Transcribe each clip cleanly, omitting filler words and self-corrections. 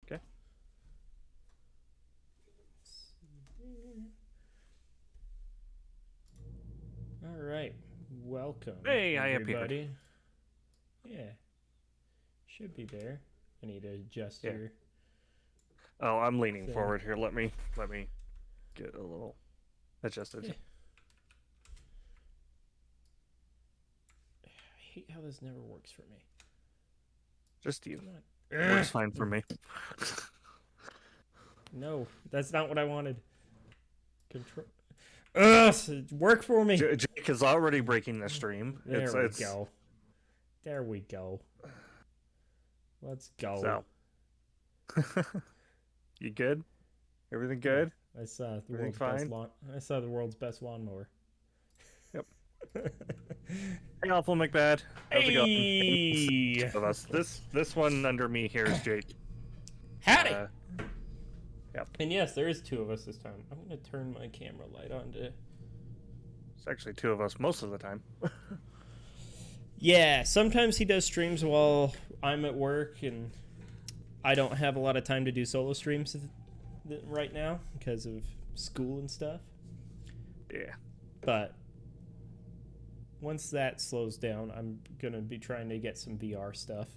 Okay. All right. Welcome, Hey, I appeared. everybody. Yeah. Should be there. I need to adjust your... Oh, I'm leaning thing. forward here. Let me get a little adjusted. Yeah. I hate how this never works for me. Just you. Come on. Works fine for me. No, that's not what I wanted. Control. Work for me. Jake is already breaking the stream. There we go. There we go. Let's go. So. You good? Everything good? Yeah, I saw the world's best lawn. I saw the world's best lawnmower. Yep. Hey, Awful McBad. How's Hey! it going? This one under me here is Jake. Howdy! Yep. And yes, there is two of us this time. I'm gonna turn my camera light on to... It's actually two of us most of the time. Yeah, sometimes he does streams while I'm at work, and I don't have a lot of time to do solo streams right now because of school and stuff. Yeah. But once that slows down, I'm gonna be trying to get some VR stuff.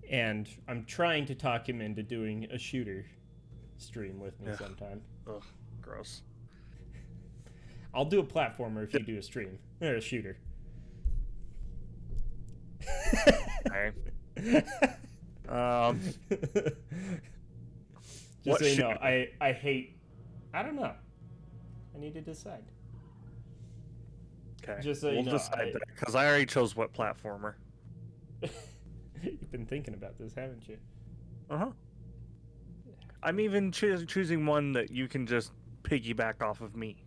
And I'm trying to talk him into doing a shooter stream with me sometime. Ugh, gross. I'll do a platformer if you do a stream. Or a shooter. Okay. Just so you know, I hate... I don't know. I need to decide. Okay. Just so we'll you know, decide that, because I already chose what platformer. You've been thinking about this, haven't you? Uh-huh. I'm even choosing one that you can just piggyback off of me.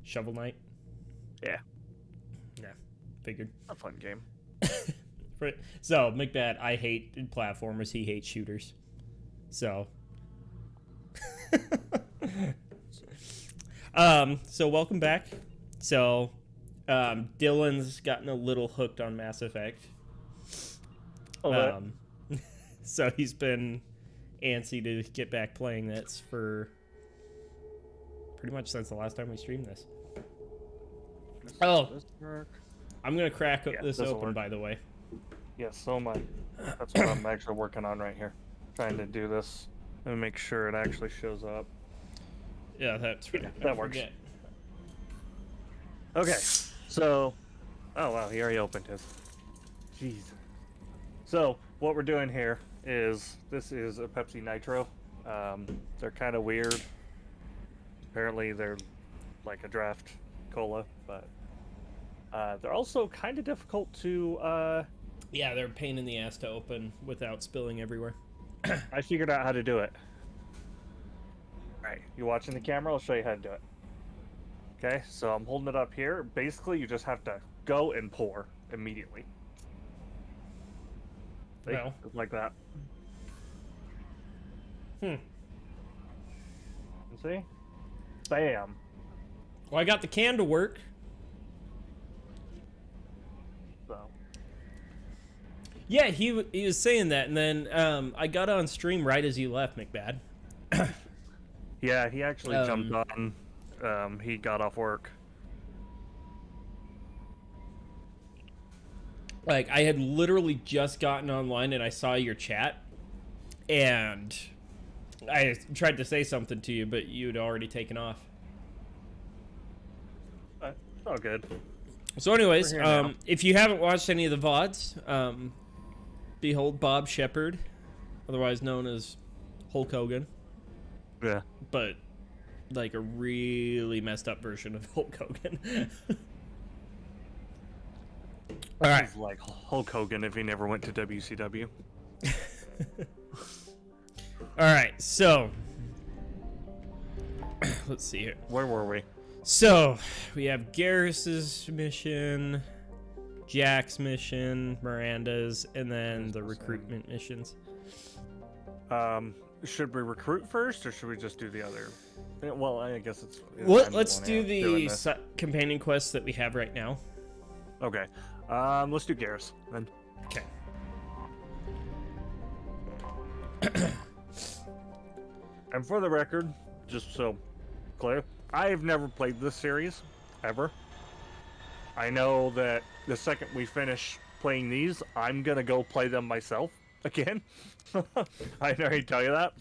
Shovel Knight. Yeah, Yeah, figured. a fun game. So McBad, I hate platformers. He hates shooters. So. So welcome back. So, Dylan's gotten a little hooked on Mass Effect. Oh, So he's been antsy to get back playing this for pretty much since the last time we streamed this. Oh, I'm gonna crack this open, by the way. Yes, so am I. That's what I'm actually working on right here. Trying to do this and make sure it actually shows up. Yeah, that's right. Yeah, that works. Okay, so... Oh, wow, he already opened his. Jeez. So, what we're doing here is... This is a Pepsi Nitro. They're kind of weird. Apparently, they're like a draft cola, but... they're also kind of difficult to... Yeah, they're a pain in the ass to open without spilling everywhere. I figured out how to do it. Alright, you watching the camera? I'll show you how to do it. Okay, so I'm holding it up here. Basically, you just have to go and pour immediately. See? Well. Just like that. You see? Bam. Well, I got the can to work. So. Yeah, he was saying that, and then I got on stream right as you left, McBad. Yeah, he actually jumped on. He got off work. Like, I had literally just gotten online and I saw your chat, and I tried to say something to you, but you'd already taken off. It's all good. So anyways, if you haven't watched any of the VODs, behold Bob Shepard, otherwise known as Hulk Hogan. Yeah. But like a really messed up version of Hulk Hogan. All right. He's like Hulk Hogan if he never went to WCW. All right, so let's see here. Where were we? So we have Garrus's mission, Jack's mission, Miranda's, and then the recruitment missions. Should we recruit first, or should we just do the other? Well, I guess it's. Let's do the companion quests that we have right now. Okay. Let's do Garrus then. Okay. And for the record, just so clear, I have never played this series ever. I know that the second we finish playing these, I'm gonna go play them myself again. I can already tell you that.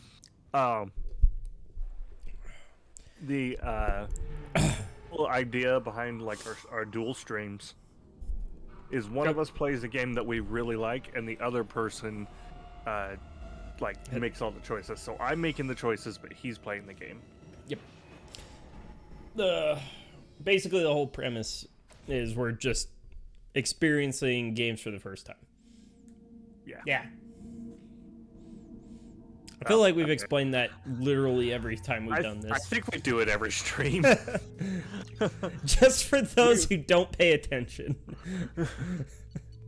The whole idea behind like our dual streams is one of us plays a game that we really like, and the other person like makes all the choices. So I'm making the choices, but he's playing the game. Yep. Basically the whole premise is we're just experiencing games for the first time. Yeah. I feel like we've explained that literally every time we've done this. I think we do it every stream. Just for those who don't pay attention.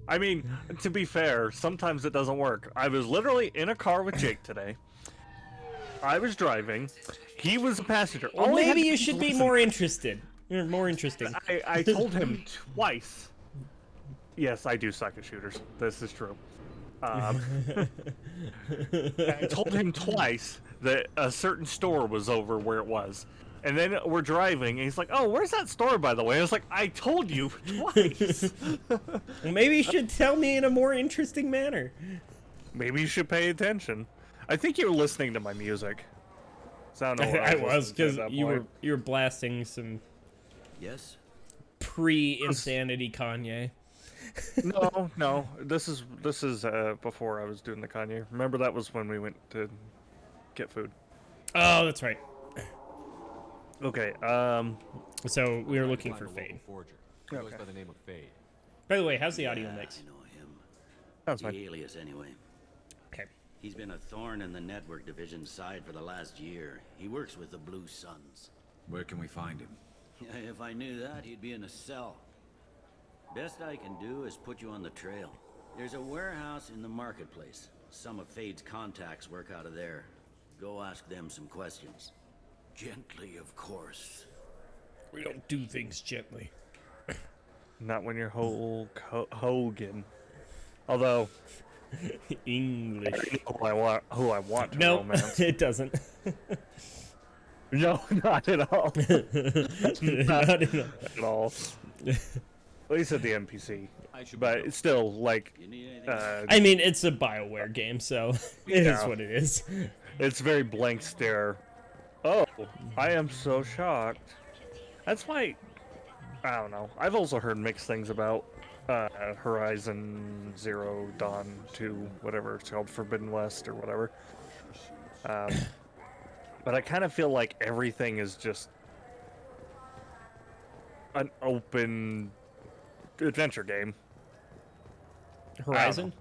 I mean, to be fair, sometimes it doesn't work. I was literally in a car with Jake today. I was driving. He was a passenger. Well, maybe you should be more interested. You're more interesting. I told him twice. Yes, I do suck at shooters. This is true. I told him twice that a certain store was over where it was. And then we're driving, and he's like, "Oh, where's that store, by the way?" I was like, "I told you twice." Well, maybe you should tell me in a more interesting manner. Maybe you should pay attention. I think you were listening to my music. So I don't know what I was, because you were blasting some pre-insanity Kanye. No. This is before I was doing the Kanye. Remember, that was when we went to get food. Oh, that's right. Okay. So we were looking for Fade. He goes by the name of Fade. By the way, how's the audio mix? I know him. Sounds fine. The alias, anyway. Okay. He's been a thorn in the network division's side for the last year. He works with the Blue Suns. Where can we find him? If I knew that, he'd be in a cell. Best I can do is put you on the trail. There's a warehouse in the marketplace. Some of Fade's contacts work out of there. Go ask them some questions. Gently, of course. We don't do things gently. Not when you're Hulk Hogan. Although English. who I want to No, romance. it doesn't. No, not at all. Not At all. Well, he said the NPC, I should but it's still like You need anything? I mean, it's a BioWare game, so it is Yeah. what it is. it's very blank stare. Oh, I am so shocked. That's why I don't know. I've also heard mixed things about Horizon Zero Dawn 2, whatever it's called, Forbidden West or whatever. But I kind of feel like everything is just an open adventure game. Horizon?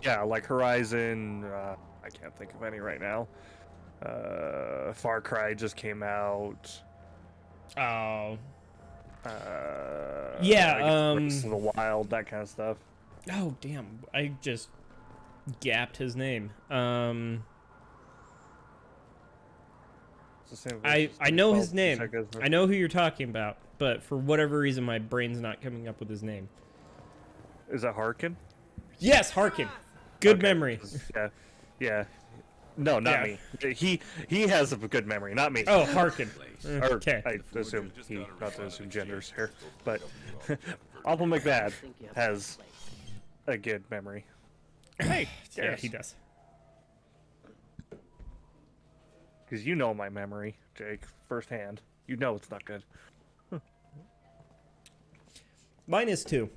Yeah, like Horizon. I can't think of any right now. Far Cry just came out. Oh. I Yeah, guess Breath of the Wild, that kind of stuff. Oh, damn. I just gapped his name. It's the same I versus know the his name. seconds. I know who you're talking about, but for whatever reason, my brain's not coming up with his name. Is it Harkin? Yes, Harkin. Good Okay. memory. Yeah, yeah. No, not Yeah. me. He has a good memory, not me. Oh, Harkin. Or, Okay. I assume he, not to assume genders here, but Awful McBad has a good memory. Hey. Yeah, Yes. he does. Because you know my memory, Jake, firsthand. You know it's not good. Mine is too.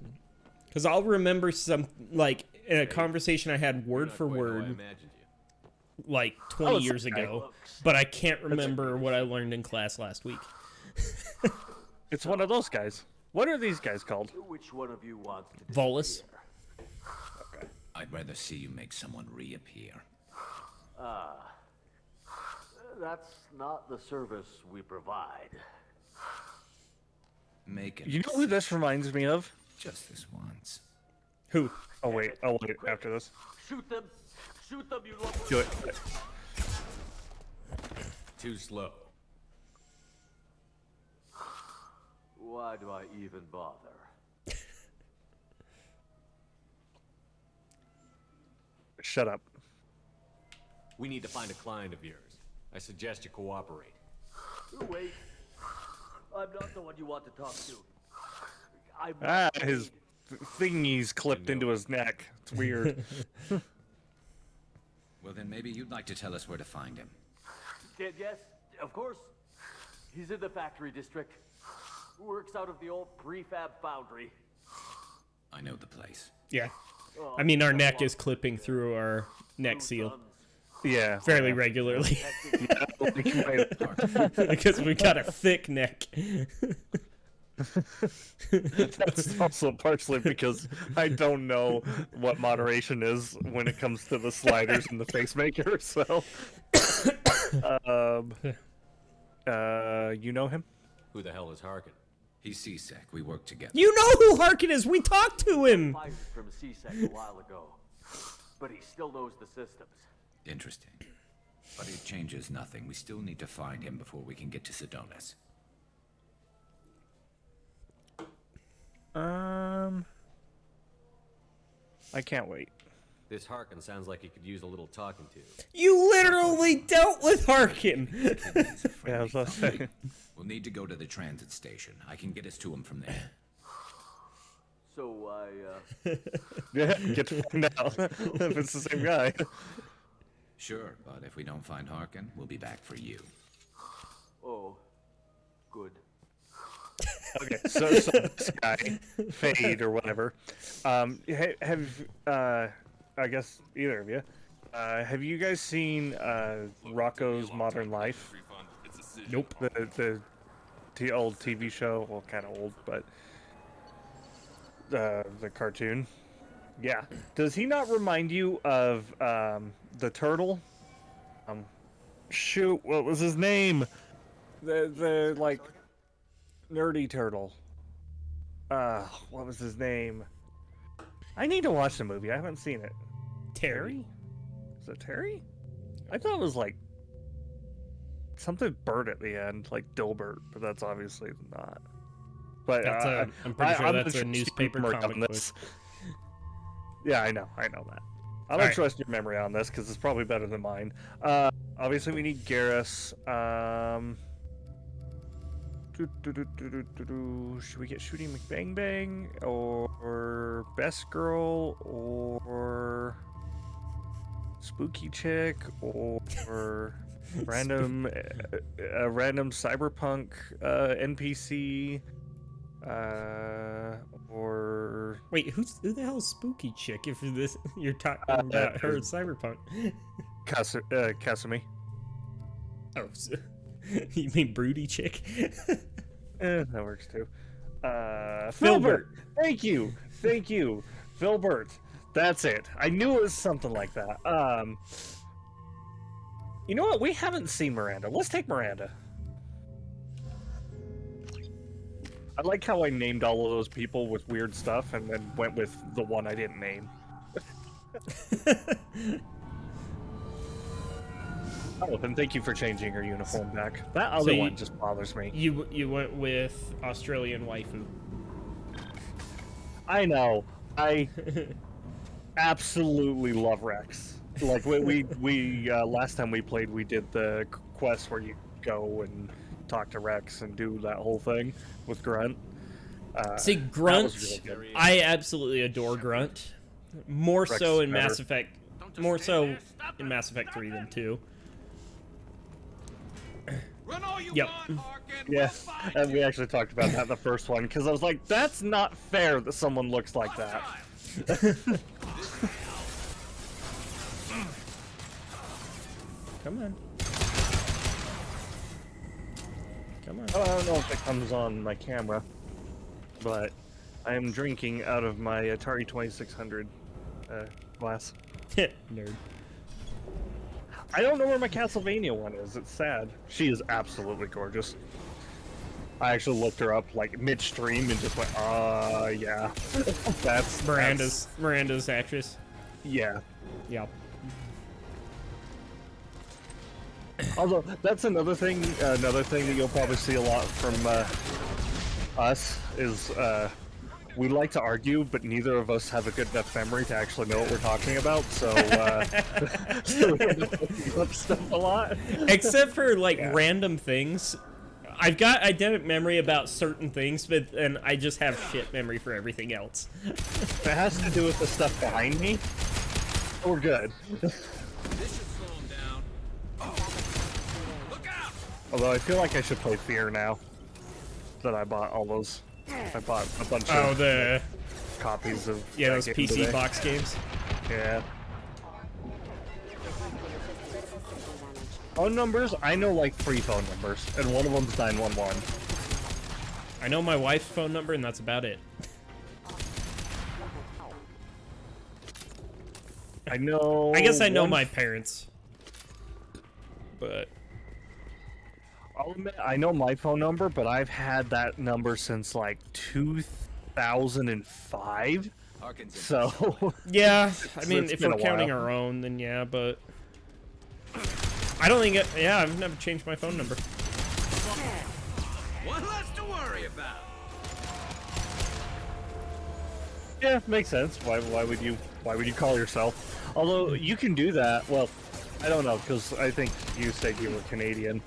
Because I'll remember some, like, in a conversation I had word for Not quite how I word, imagined you. like, 20 Oh, years okay. ago, but I can't remember what I learned in class last week. It's one of those guys. What are these guys called? Which one of you wants to Volus. I'd rather see you make someone reappear. That's not the service we provide. Make it You know who this reminds me of? just this once. Who? Oh wait, after this. Shoot them! Shoot them, you lumber! Do it. Too slow. Why do I even bother? Shut up. We need to find a client of yours. I suggest you cooperate. Wait. I'm not the one you want to talk to. I'm His thingy's clipped into his neck. It's weird. Well, then maybe you'd like to tell us where to find him. Yes, of course. He's in the factory district. Works out of the old prefab foundry. I know the place. Yeah. I mean, our neck is clipping through our neck seal Sons. Yeah. fairly regularly regularly. because we got a thick neck. That's also partially because I don't know what moderation is when it comes to the sliders and the face maker. So, you know him? Who the hell is Harkin? He's CSEC. We work together. You know who Harkin is. We talked to him. Fired from CSEC a while ago. But he still knows the systems. Interesting. But it changes nothing. We still need to find him before we can get to Sedonis. I can't wait. This Harkin sounds like he could use a little talking to. You literally dealt with Harkin. Yeah, I was about to say. We'll need to go to the transit station. I can get us to him from there. So Yeah, get to find out if it's the same guy. Sure, but if we don't find Harkin, we'll be back for you. oh, good. Okay, so this guy, Fade or whatever, I guess either of you, have you guys seen Rocco's Modern Life? Nope. The old TV show, well, kind of old, but the cartoon. Yeah. Does he not remind you of the turtle? Shoot, what was his name? The like nerdy turtle. What was his name? I need to watch the movie. I haven't seen it. Terry. Is it Terry? I thought it was like something bird at the end, like Dilbert, but that's obviously not. But I'm pretty sure I'm that's gonna a newspaper trust your comic memory book. on this. Yeah, I know that. I'm gonna Alright. trust your memory on this because it's probably better than mine. Obviously we need Garrus. Should we get Shooting McBang Bang or Best Girl or Spooky Chick or random random cyberpunk NPC or Wait, who the hell is Spooky Chick? If this you're talking about her Cyberpunk. Kasumi. Oh, you mean Broody Chick? That works too. Filbert. Filbert. Thank you. Filbert. That's it. I knew it was something like that. You know what? We haven't seen Miranda. Let's take Miranda. I like how I named all of those people with weird stuff and then went with the one I didn't name. Oh, and thank you for changing her uniform back. That other one just bothers me. You went with Australian waifu. I know. I absolutely love Rex. Like we last time we played, we did the quest where you go and talk to Rex and do that whole thing with Grunt. See, that Grunt, was really good. I absolutely adore Grunt. More Rex so is in better. Mass Effect, more so in Mass Effect 3 than 2. Run all you Yep. want, Harkin. Yeah, and we actually talked about that in the first one because I was like, that's not fair that someone looks like that. Come on. Come on. I don't know if it comes on my camera, but I am drinking out of my Atari 2600 glass. Nerd. I don't know where my Castlevania one is. It's sad. She is absolutely gorgeous. I actually looked her up like midstream and just went, yeah. That's Miranda's actress. yeah. Yep. Although that's another thing that you'll probably see a lot from us is we like to argue, but neither of us have a good enough memory to actually know what we're talking about. So, so we end up looking up stuff a lot. Except for like Yeah. random things. I've got eidetic memory about certain things, but and I just have shit memory for everything else. If it has to do with the stuff behind me, we're good. This should slow him down. Look out! Although I feel like I should play Fear now that I bought all those. I bought a bunch Oh, of the copies of yeah, that those game PC today. box games. Yeah. Phone numbers? I know like 3 phone numbers, and one of them's 911. I know my wife's phone number, and that's about it. I know. I guess I know one- my parents, but I'll admit, I know my phone number, but I've had that number since like 2005. Harkin's in So yeah. I mean, It's if been we're a counting while. our own, then yeah. But I don't think it. Yeah, I've never changed my phone number. One less to worry about. yeah, makes sense. Why would you call yourself? Although you can do that. Well, I don't know because I think you said you were Canadian.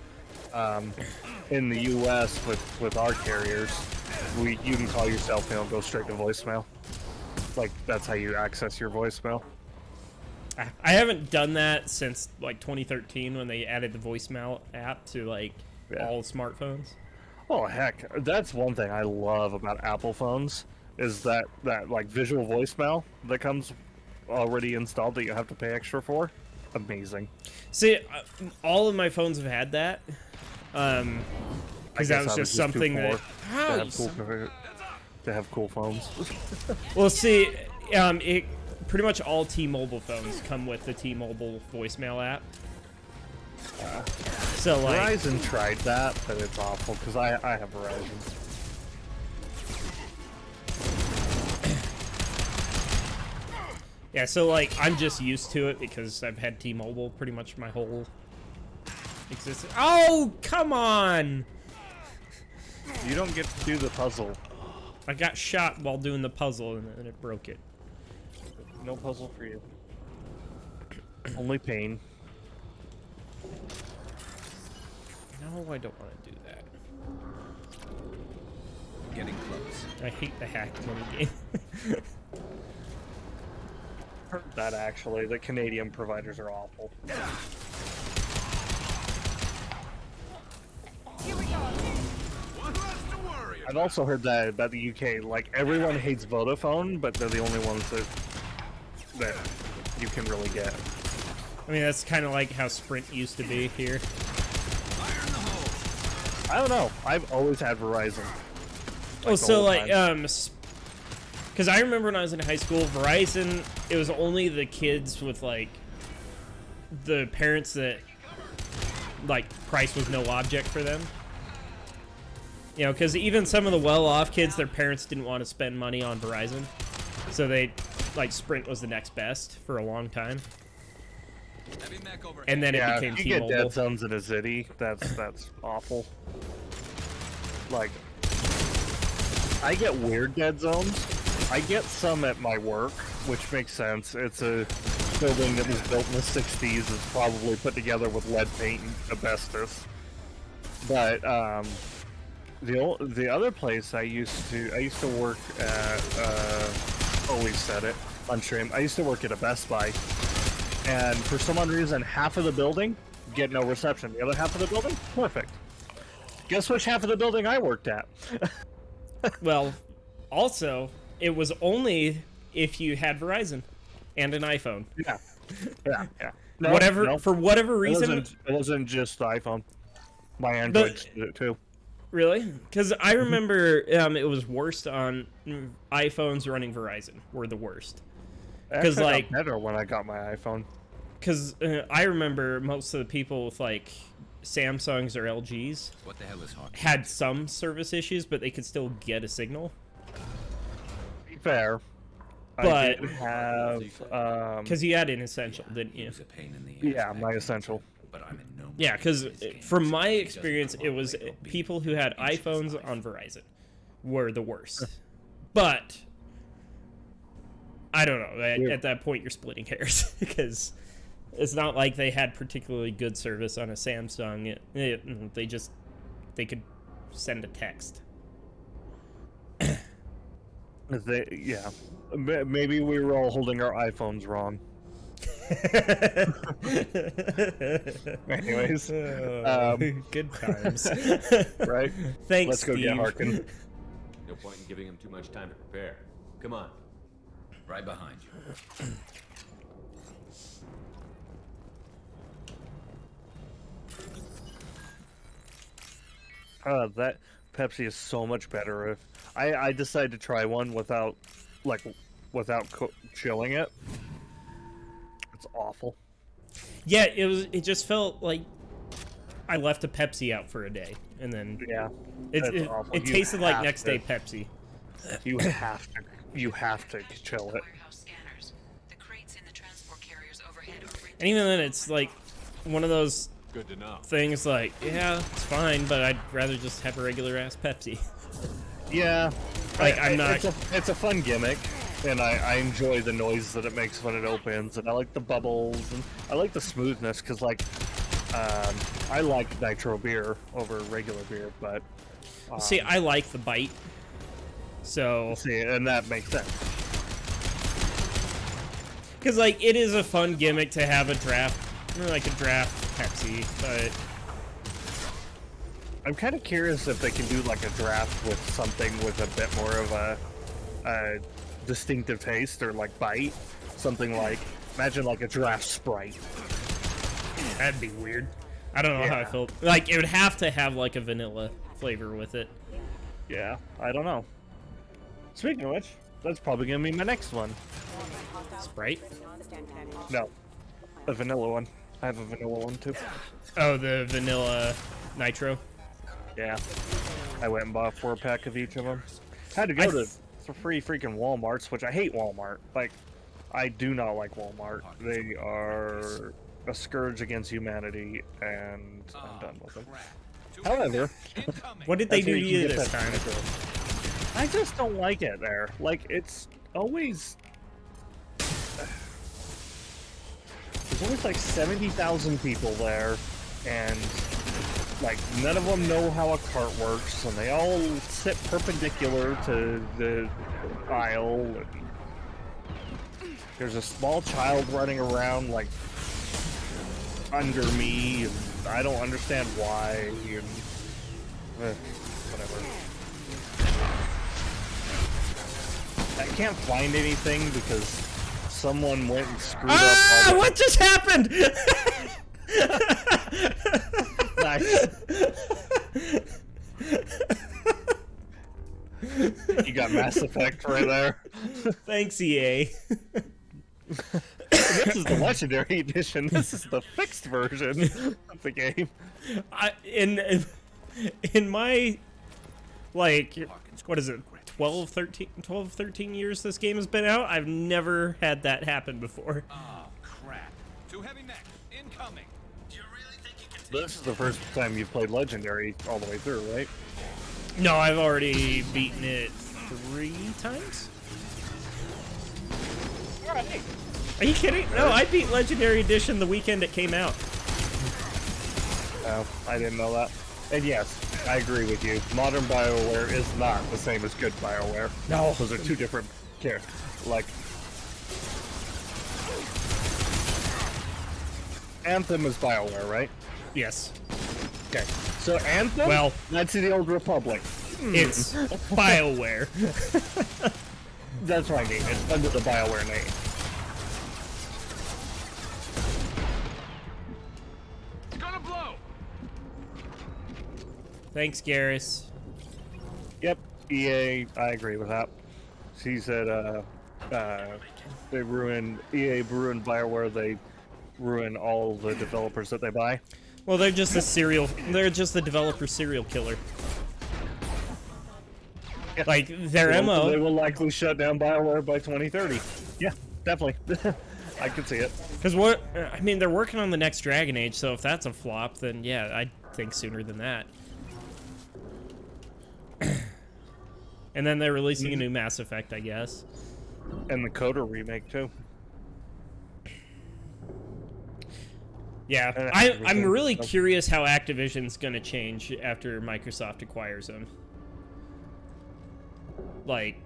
In the U.S. with our carriers, you can call yourself and it'll go straight to voicemail. Like that's how you access your voicemail. I haven't done that since like 2013 when they added the voicemail app to like Yeah. all smartphones. Oh heck, that's one thing I love about Apple phones is that like visual voicemail that comes already installed that you have to pay extra for. Amazing. See, all of my phones have had that. I Because guess that was I just too something poor that. to How? have cool to have cool phones. Well, see, It pretty much all T-Mobile phones come with the T-Mobile voicemail app. So like Verizon tried that, but it's awful because I have Verizon. yeah, so like I'm just used to it because I've had T-Mobile pretty much my whole existence. Oh, come on! You don't get to do the puzzle. I got shot while doing the puzzle and then it broke it. No puzzle for you. Only pain. No, I don't want to do that. Getting close. I hate the hack money game. Heard that actually. The Canadian providers are awful. One less to worry I've also heard that about the UK. Like everyone hates Vodafone, but they're the only ones that you can really get. I mean, that's kind of like how Sprint used to be here. Fire in the hole. I don't know. I've always had Verizon. Oh, the so whole like, time. because I remember when I was in high school, Verizon, it was only the kids with like the parents that like price was no object for them. You know, because even some of the well-off kids, their parents didn't want to spend money on Verizon, so they like Sprint was the next best for a long time, Heavy mech over. and then Yeah, it became if you get T-Mobile. dead zones in a city, that's awful. Like, I get weird dead zones. I get some at my work, which makes sense. It's a building that was built in the 60s, is probably put together with lead paint and asbestos. But the other place I used to work at, always said it on stream. I used to work at a Best Buy, and for some odd reason, half of the building get no reception. The other half of the building, perfect. Guess which half of the building I worked at? Well, also, it was only if you had Verizon and an iPhone. Yeah. No, Whatever, no, for whatever it reason. wasn't just the iPhone. My Androids did it too. Really? Because I remember it was worst on iPhones running Verizon were the worst. Because like- better when I got my iPhone. Because I remember most of the people with like Samsungs or LGs What the hell is hot? had some service issues, but they could still get a signal. To be fair, I But- did have Because you had an essential, didn't you? It was a pain in the ass. yeah, my essential. But I'm in no mood Yeah, because for this game. from my It doesn't experience, it was cooperate or be people who had inches iPhones life. on Verizon were the worst. But I don't know. At that point, you're splitting hairs because it's not like they had particularly good service on a Samsung. They could send a text. Yeah, maybe we were all holding our iPhones wrong. Anyways, Good times. right? Thanks, Let's go Steve. get Harkin. No point in giving him too much time to prepare. Come on. Right behind you. That Pepsi is so much better. If I decided to try one without chilling it, it's awful. Yeah, it just felt like I left a Pepsi out for a day, and then Yeah, it that's awful. it You tasted like have next to- day Pepsi. You have to chill it. Warehouse scanners. The crates in the transport carriers overhead are rigged. And even then, it's like one of those Good to know. things like, yeah, it's fine, but I'd rather just have a regular ass Pepsi. Yeah, Like, I'm not- It's a fun gimmick, and I enjoy the noise that it makes when it opens, and I like the bubbles, and I like the smoothness because like I like nitro beer over regular beer, but See, I like the bite, so see, and that makes sense. because like it is a fun gimmick to have a draft, or like a draft Pepsi, but I'm kind of curious if they can do like a draft with something with a bit more of a distinctive taste or like bite, something like imagine like a draft Sprite. that'd be weird. I don't know how I Yeah. felt. Like it would have to have like a vanilla flavor with it. Yeah, I don't know. Speaking of which, That's probably gonna be my next one. Sprite? No, a vanilla one. I have a vanilla one too. Oh, the vanilla nitro. Yeah, I went and bought a 4-pack of each of them. Had to go to free freaking Walmarts, which I hate Walmart. Like, I do not like Walmart. They are a scourge against humanity, and I'm done with them. However, What did they that's do where to you you can get this that time? nitro. I just don't like it there. Like, it's always... There's always like 70,000 people there, and like none of them know how a cart works, and they all sit perpendicular to the aisle. And there's a small child running around like under me, and I don't understand why. And, whatever. I can't find anything because someone went and screwed up all the... What just happened? Nice. You got Mass Effect right there. Thanks, EA. This is the Legendary Edition. This is the fixed version of the game. In my, like, what is it, 12, 13 years this game has been out, I've never had that happen before. Oh, crap. Too heavy neck. Incoming. Do you really think you can This is the first time you've played Legendary all the way through, right? No, I've already beaten it 3 times. Alright. Are you kidding? No, I beat Legendary Edition the weekend it came out. Oh, I didn't know that. And yes, I agree with you. Modern BioWare is not the same as good BioWare. No. Those are two different characters. Like, Anthem is BioWare, right? Yes. Okay. So Anthem? Well, that's the Old Republic. it's BioWare. That's what I mean. It's under the BioWare name. It's gonna blow. Thanks, Garrus. Yep, EA, I agree with that. She said, they ruined, EA ruined BioWare, they ruin all the developers that they buy. Well, they're just they're just the developer serial killer. Yeah. Like, their They MO. will likely shut down BioWare by 2030. Yeah, definitely. I could see it. Because I mean, they're working on the next Dragon Age, so if that's a flop, then yeah, I'd think sooner than that. And then they're releasing a new Mass Effect, I guess. And the Coda remake, too. Yeah, I'm really curious how Activision's gonna change after Microsoft acquires them. Like,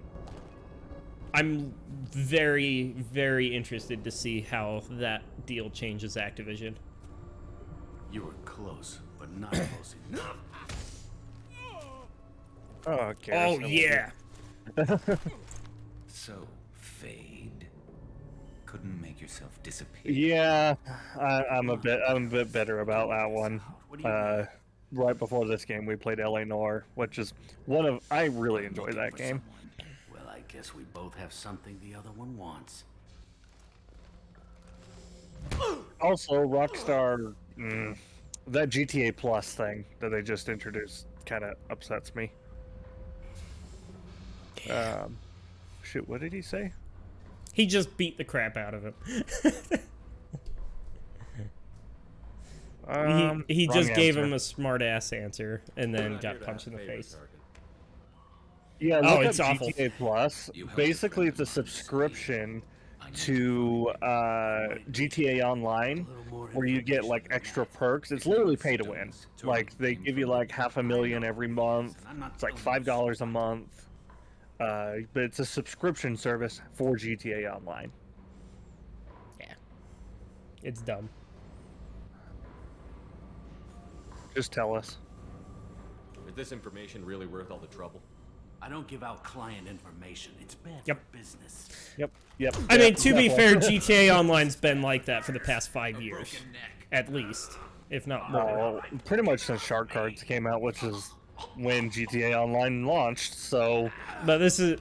I'm very, very interested to see how that deal changes Activision. You were close, but not close enough. Oh, okay. Oh, yeah. So, Fade, couldn't make yourself disappear. Yeah, I'm a bit better about that one. Right before this game, we played LA Noire, which is I really enjoy that game. Well, I guess we both have something the other one wants. Also, Rockstar, that GTA Plus thing that they just introduced kind of upsets me. Shoot, what did he say? He just beat the crap out of him. He just gave him a smart ass answer and then got punched in the face. Yeah, Oh, look it's up awful. GTA Plus. Basically, it's a subscription to GTA Online, where you get like extra perks. It's literally pay to win. Like they give you like $500,000 every month. It's like $5 a month. But it's a subscription service for GTA Online. Yeah, it's dumb. Just tell us. Is this information really worth all the trouble? I don't give out client information. It's bad Yep. for business. Yep. I mean, to be fair, GTA Online's been like that for the past 5 years, Broken neck. at least, if not more. Well, pretty much since Shark Cards came out, which is when GTA Online launched. So, But this is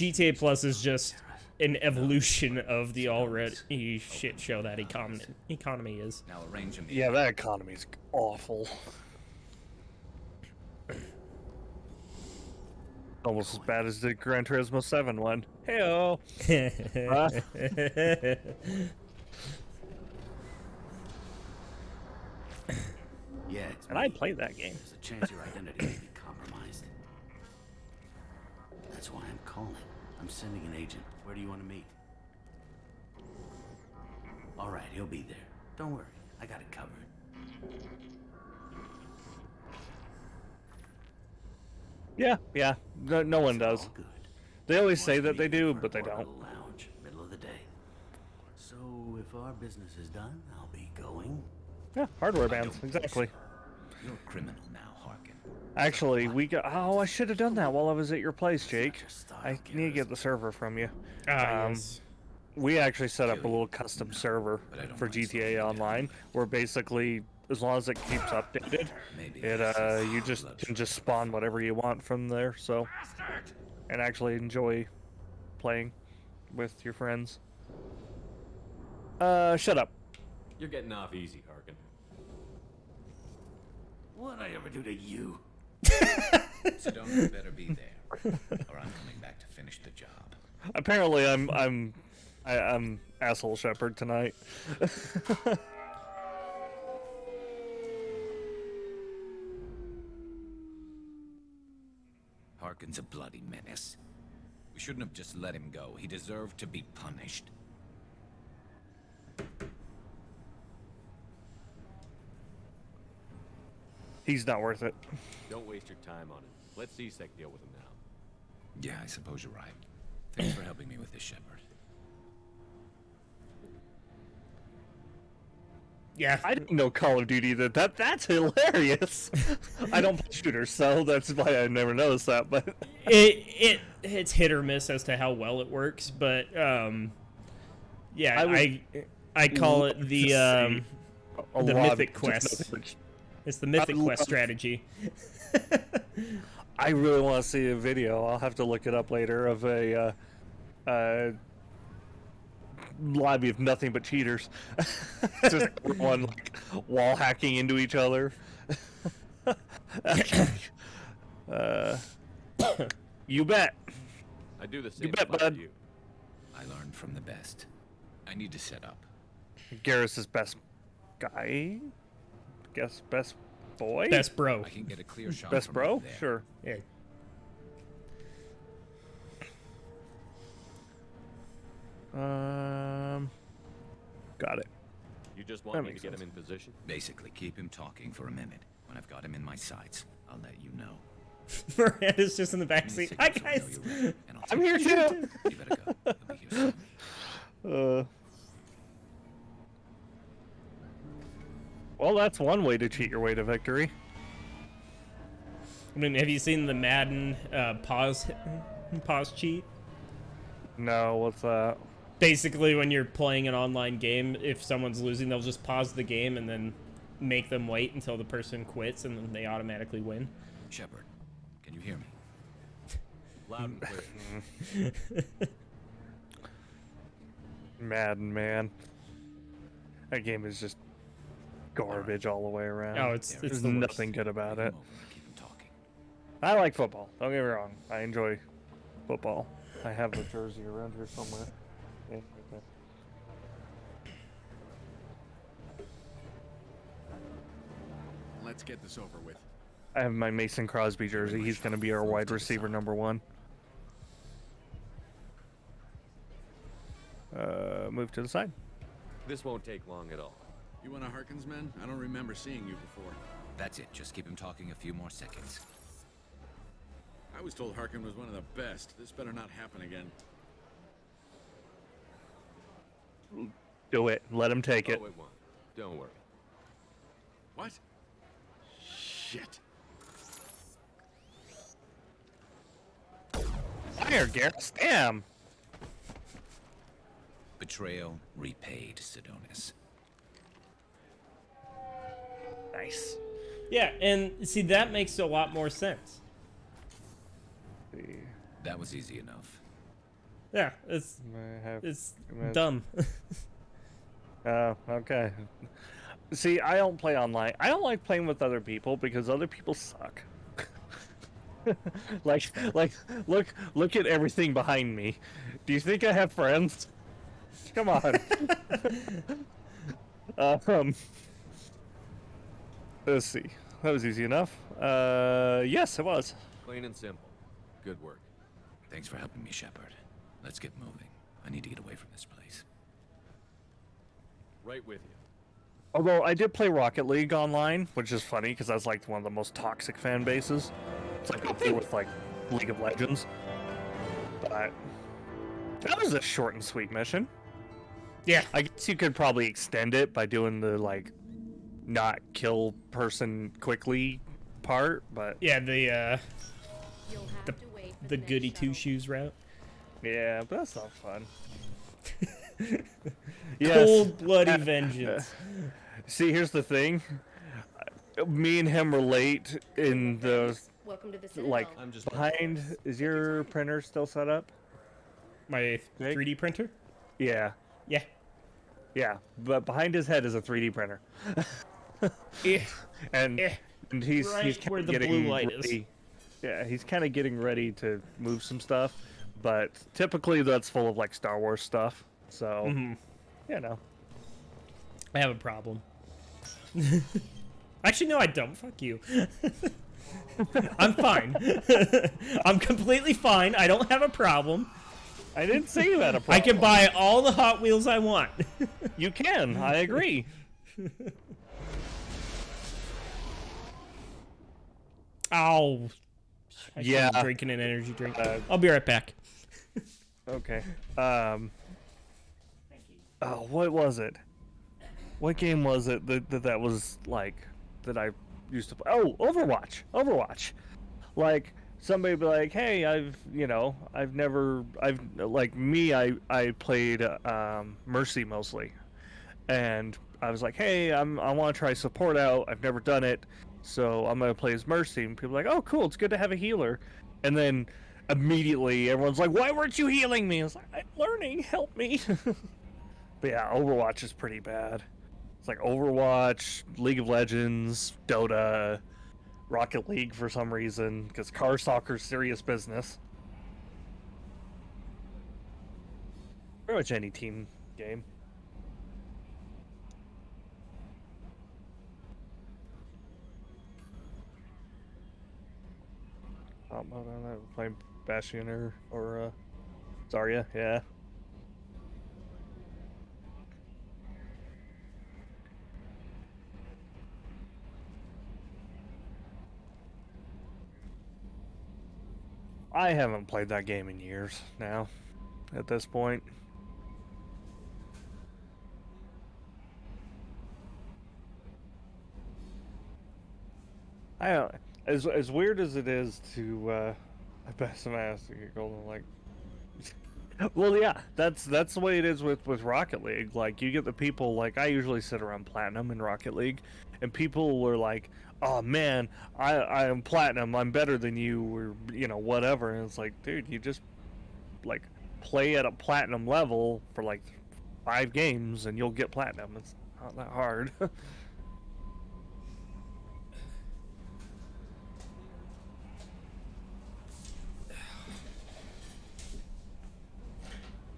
GTA Plus is just an evolution of the already shit show that economy is. Now arrange a meeting. Yeah, that economy's awful. Almost as bad as the Gran Turismo 7 one. Heyo. Yeah, it's And me. I played that game. There's a chance your identity may be compromised. That's why I'm calling. I'm sending an agent. Where do you want to meet? All right, he'll be there. Don't worry, I got it covered. Yeah. No one does. All good. They always say Wants that to they meet you do, for but they a don't. little lounge, middle of the day. So if our business is done, I'll be going. Yeah, hardware bands, exactly. You're a criminal now, Harkin. Actually, we got. Oh, I should have done that while I was at your place, Jake. I need to get the server from you. Yes. We actually set up a little custom server But I don't for mind slowing GTA down. Online, where basically, as long as it keeps updated, Maybe you just can just spawn whatever you want from there. So, and actually enjoy playing with your friends. Shut up. You're getting off easy, Harkin. What'd I ever do to you? Sedona better be there, or I'm coming back to finish the job. Apparently, I'm asshole shepherd tonight. Harkin's a bloody menace. We shouldn't have just let him go. He deserved to be punished. He's not worth it. Don't waste your time on it. Let C-Sec deal with him now. Yeah, I suppose you're right. Thanks for helping me with this, Shepard. Yeah. I didn't know Call of Duty that's hilarious. I don't play shooters, so that's why I never noticed that. But It's hit or miss as to how well it works, but yeah, I call it the Mythic Quest. It's the Mythic Quest strategy. I really want to see a video. I'll have to look it up later of a lobby of nothing but cheaters. Just everyone like wall hacking into each other. You bet. I do the same bet, if I were bud. you. I learned from the best. I need to set up. Garrus's best guy. Guess best boy. Best bro. I can get a clear shot. Best from bro. up there. Sure. Yeah. Got it. You just That want me to makes get sense. him in position? Basically, keep him talking for a minute. When I've got him in my sights, I'll let you know. Miranda's just in the back Any seat. Hi signals will know guys. you're ready, and I'll I'm take here it. too. You better go. He'll be here soon. Well, that's one way to cheat your way to victory. I mean, have you seen the Madden pause cheat? No, what's that? Basically, when you're playing an online game, if someone's losing, they'll just pause the game and then make them wait until the person quits, and then they automatically win. Shepard, can you hear me? Loud and clear. Madden, man. That game is just garbage all the way around. Oh, it's There's the worst. nothing good about Bring it. him over and keep him talking. I like football. Don't get me wrong. I enjoy football. I have a jersey around here somewhere. Yeah, right there. Let's get this over with. I have my Mason Crosby jersey. He's going to be our wide receiver #1. Move to the side. This won't take long at all. You one of Harkin's men? I don't remember seeing you before. That's it. Just keep him talking a few more seconds. I was told Harkin was one of the best. This better not happen again. Do it. Let him take it. Oh, it won't. Don't worry. What? Shit. Fire, Garrus. Damn. Betrayal repaid, Sidonis. Nice. Yeah, and see, that makes a lot more sense. That was easy enough. Yeah, it's dumb. Oh, okay. See, I don't play online. I don't like playing with other people because other people suck. like, look at everything behind me. Do you think I have friends? Come on. um, let's see. That was easy enough. Yes, it was. Clean and simple. Good work. Thanks for helping me, Shepard. Let's get moving. I need to get away from this place. Right with you. Although I did play Rocket League online, which is funny because that's like one of the most toxic fan bases. It's like up there with like League of Legends. But that was a short and sweet mission. Yeah. I guess you could probably extend it by doing the like not kill person quickly part, but Yeah, the goody two shoes route. yeah, but that's not fun. Cold bloody vengeance. See, here's the thing. Me and him relate in the Welcome to the like I'm just behind. Is your printer still set up? My 3D printer? Yeah, Yeah. yeah. But behind his head is a 3D printer, Eh. and Eh. and he's Right kinda where the getting blue light is. ready. Yeah, he's kind of getting ready to move some stuff, but typically that's full of like Star Wars stuff. So, you know. I have a problem. Actually, no, I don't. Fuck you. I'm fine. I'm completely fine. I don't have a problem. I didn't say you had a problem. I can buy all the Hot Wheels I want. You can. I agree. Ow. I Yeah. started drinking an energy drink. I'll be right back. Okay. Oh, what was it? What game was it that was like that I used to play? Oh, Overwatch. Like somebody be like, "Hey, I've I played Mercy mostly." And I was like, "Hey, I want to try support out. I've never done it. So I'm going to play as Mercy." And people are like, "Oh, cool. It's good to have a healer." And then immediately everyone's like, "Why weren't you healing me?" I was like, "I'm learning. Help me." But yeah, Overwatch is pretty bad. It's like Overwatch, League of Legends, Dota, Rocket League for some reason, because car soccer's serious business. Pretty much any team game. Playing Bastion or Zarya, yeah. I haven't played that game in years now, at this point. I don't, as weird as it is to, I bet some ass to get golden, like, well, yeah, that's the way it is with Rocket League. Like, you get the people, like, I usually sit around Platinum in Rocket League, and people were like, "Oh man, I am Platinum, I'm better than you," or, you know, whatever. And it's like, dude, you just, like, play at a Platinum level for, like, 5 games, and you'll get Platinum. It's not that hard.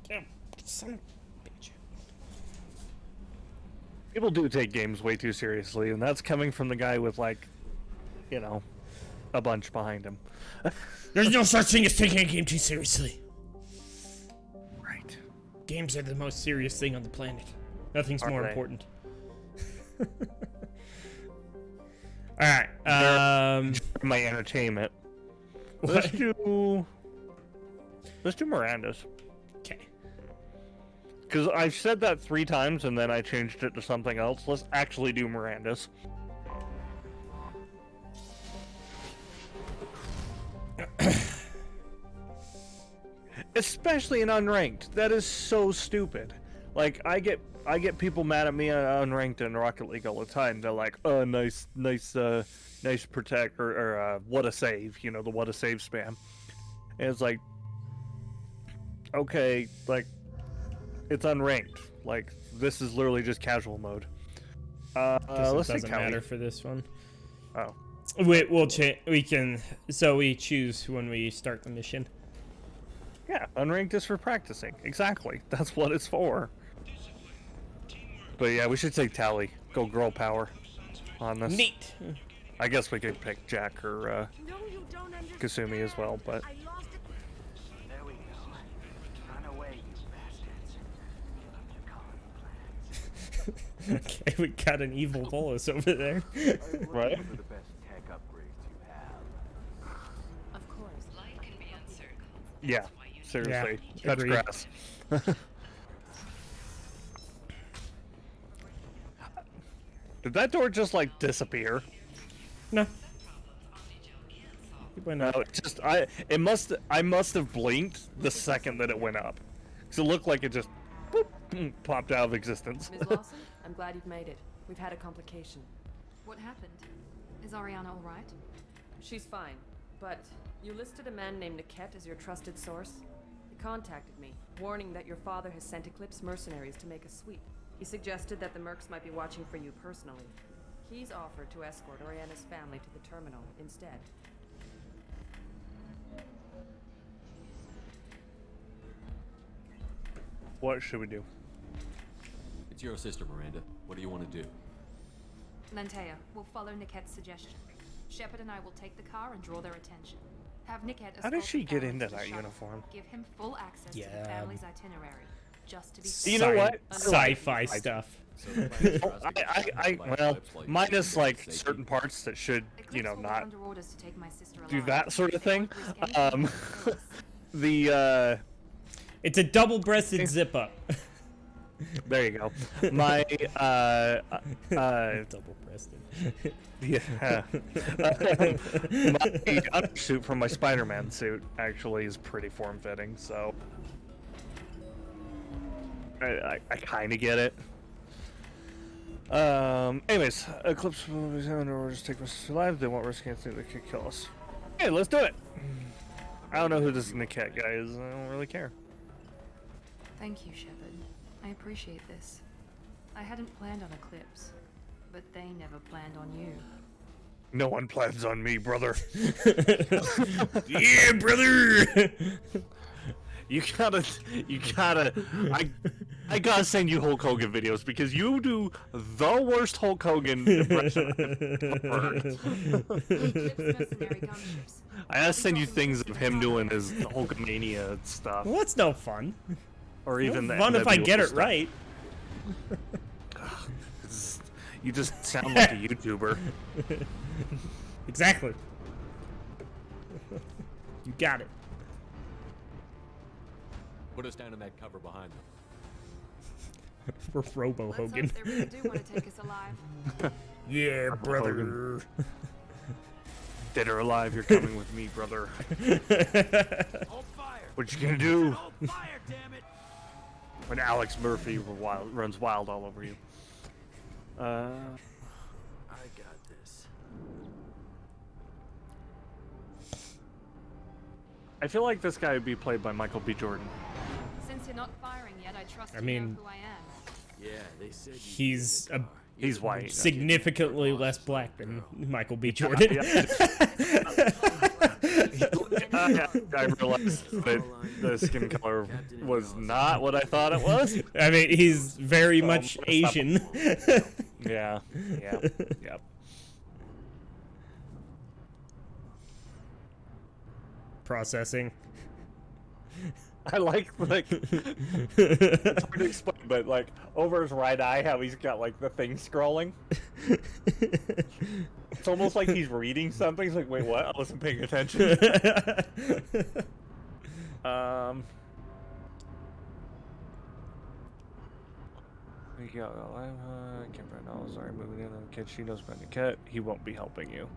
Damn, son of a bitch. People do take games way too seriously, and that's coming from the guy with, like, you know, a bunch behind him. There's no such thing as taking a game too seriously. Right. Games are the most serious thing on the planet. Nothing's more they? important. Alright, My entertainment. What? Let's do Miranda's. Okay. Because I've said that 3 times and then I changed it to something else. Let's actually do Miranda's. Especially in unranked. That is so stupid. Like, I get people mad at me on unranked in Rocket League all the time. They're like, "Oh, nice protect or what a save," you know, the what a save spam. And it's like, okay, like, it's unranked. Like, this is literally just casual mode. Guess it Let's see, doesn't Kelly. matter for this one. Oh. We'll change. We can. So we choose when we start the mission. Yeah, unranked is for practicing. Exactly. That's what it's for. But yeah, we should take Tally. Go girl power on this. Neat. I guess we could pick Jack or Kasumi as well, but... There we go. Run away, you bastards. Okay, we got an evil bolus over there. Right? For the best tech upgrades you have. Of course, life can be uncertain. Yeah, seriously. Yeah, Touch agreed. grass. Did that door just, like, disappear? No. It went up. No, it just... I must have blinked the second that it went up. Because it looked like it just... boop, popped out of existence. Ms. Lawson, I'm glad you've made it. We've had a complication. What happened? Is Ariana all right? She's fine, but you listed a man named Niket as your trusted source. He contacted me, warning that your father has sent Eclipse mercenaries to make a sweep. He suggested that the Mercs might be watching for you personally. He's offered to escort Oriana's family to the terminal instead. What should we do? It's your sister, Miranda. What do you want to do? Lantea, we'll follow Niket's suggestion. Shepard and I will take the car and draw their attention. Have Niket How did escort she the get family into to the that shuttle. uniform? Give him full access to Yeah. the family's itinerary, just to be You know what? Sci-fi stuff. Well, minus, like, certain parts that should, you know, Eclipse will be not under orders to take my sister do alive. that sort of They thing. won't risk anything. The, It's a double-breasted zip-up. there you go. My, Double-breasted. yeah. My undersuit from my Spider-Man suit actually is pretty form-fitting, so I kind of get it. Anyways, Eclipse will be under orders to take us alive. They won't risk anything that could kill us. Hey, let's do it. I don't know who this Niket guy is. I don't really care. Thank you, Shepard. I appreciate this. I hadn't planned on Eclipse, but they never planned on you. No one plans on me, brother. Yeah, brother. You gotta, I gotta send you Hulk Hogan videos because you do the worst Hulk Hogan impression I've ever heard. Eclipse mercenary gunships. I gotta send you things of him doing his Hulkamania stuff, Well, that's no fun. or even the Fun if I NWO get it stuff. right. You just sound like a YouTuber. Exactly. You got it. Put us down in that cover behind them. We're Robo Let's Hogan. hope they really do want to take us alive. Yeah, brother. Hogan. Dead or alive, you're coming with me, brother. Hold fire! What you gonna do Hold fire, damn it! when Alex Murphy runs wild all over you? I got this. I feel like this guy would be played by Michael B. Jordan. Since you're not firing yet, I trust I you mean- know who I am. Yeah, they said He's a He's white. significantly less black than Michael B. Jordan. I realized that the skin color was not what I thought it was. I mean, he's very much Asian. Yeah. Yep. Processing. I like it's hard to explain, but like over his right eye, how he's got like the thing scrolling. It's almost like he's reading something. He's like, wait, what? I wasn't paying attention. We got Kim Brandall. Sorry, moving in on the kid. She knows about the cat. He won't be helping you.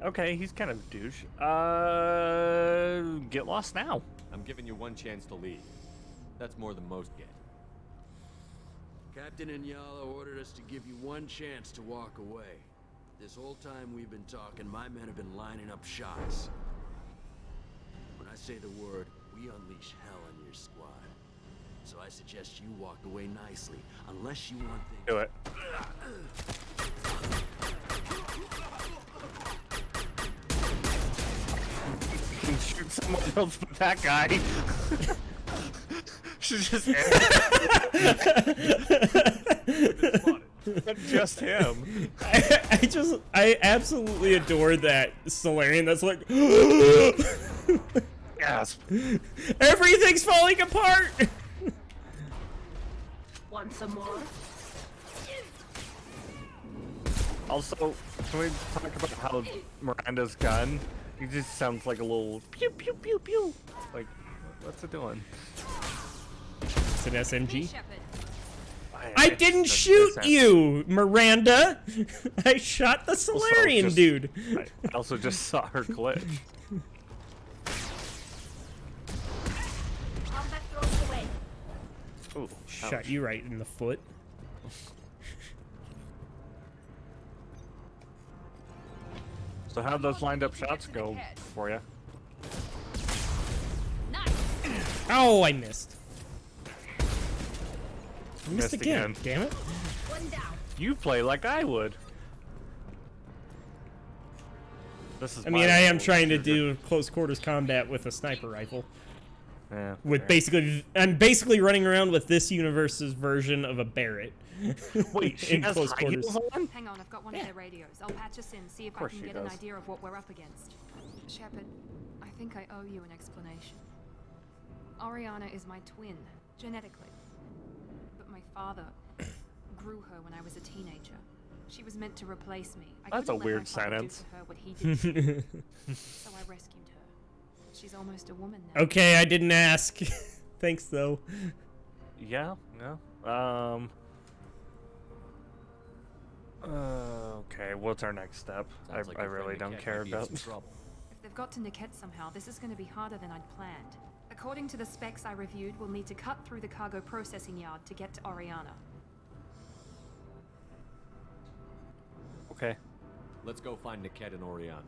Okay, he's kind of a douche. Get lost now. I'm giving you one chance to leave. That's more than most get. Captain Inyala ordered us to give you one chance to walk away. This whole time we've been talking, my men have been lining up shots. say the word, we unleash hell on your squad. So I suggest you walk away nicely, unless you want things... Do it. You can shoot someone else but that guy. Should just just him. I absolutely adore that Solarian that's like Gasp. Everything's falling apart. Want some more? Also, can we talk about how Miranda's gun, he just sounds like a little pew pew pew pew. Like, what's it doing? It's an SMG. Shepard. I didn't shoot you, Miranda. I shot the Solarian dude. I also just saw her glitch. Combat throws away. Ooh, Shot ouch. you right in the foot. So how'd those lined up shots go for you? Oh, I missed. I Missed missed again. again. Damn it. One down. You play like I would. This is I mean, my I am little trying to shooter. do close quarters combat with a sniper rifle. Yeah, With fair. basically, I'm basically running around with this universe's version of a Barrett. Wait, she in has close high quarters. heels on? Hang on, I've got one of their radios. I'll patch us in, see if I course can she get an does. idea of what we're up against. Shepard, I think I owe you an explanation. Oriana is my twin, genetically. But my father grew her when I was a teenager. She was meant to replace me. I That's a couldn't let weird my father sentence. do to her what he did to me. So I rescued her. She's almost a woman now. Okay, I didn't ask. Thanks, though. Yeah, no. Okay, what's our next step? Sounds like I your friend really don't Niket care might be in about. some trouble. If they've got to Niket somehow, this is going to be harder than I'd planned. According to the specs I reviewed, we'll need to cut through the cargo processing yard to get to Oriana. Okay. Let's go find Niket and Oriana.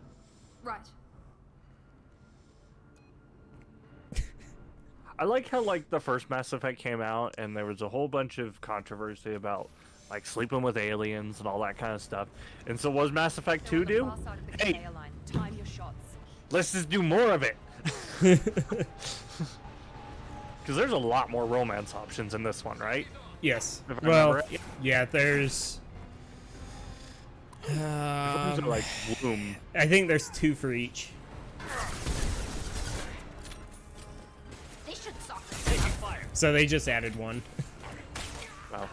Right. I like how like the first Mass Effect came out and there was a whole bunch of controversy about like sleeping with aliens and all that kind of stuff. And so what does Mass Effect 2 do? Hey, Time your shots. let's just do more of it. Because there's a lot more romance options in this one, right? Yes. If I Well, remember it. yeah, there's... Those are like Bloom. I think there's 2 for each. They should soften. So they just added 1. Oh.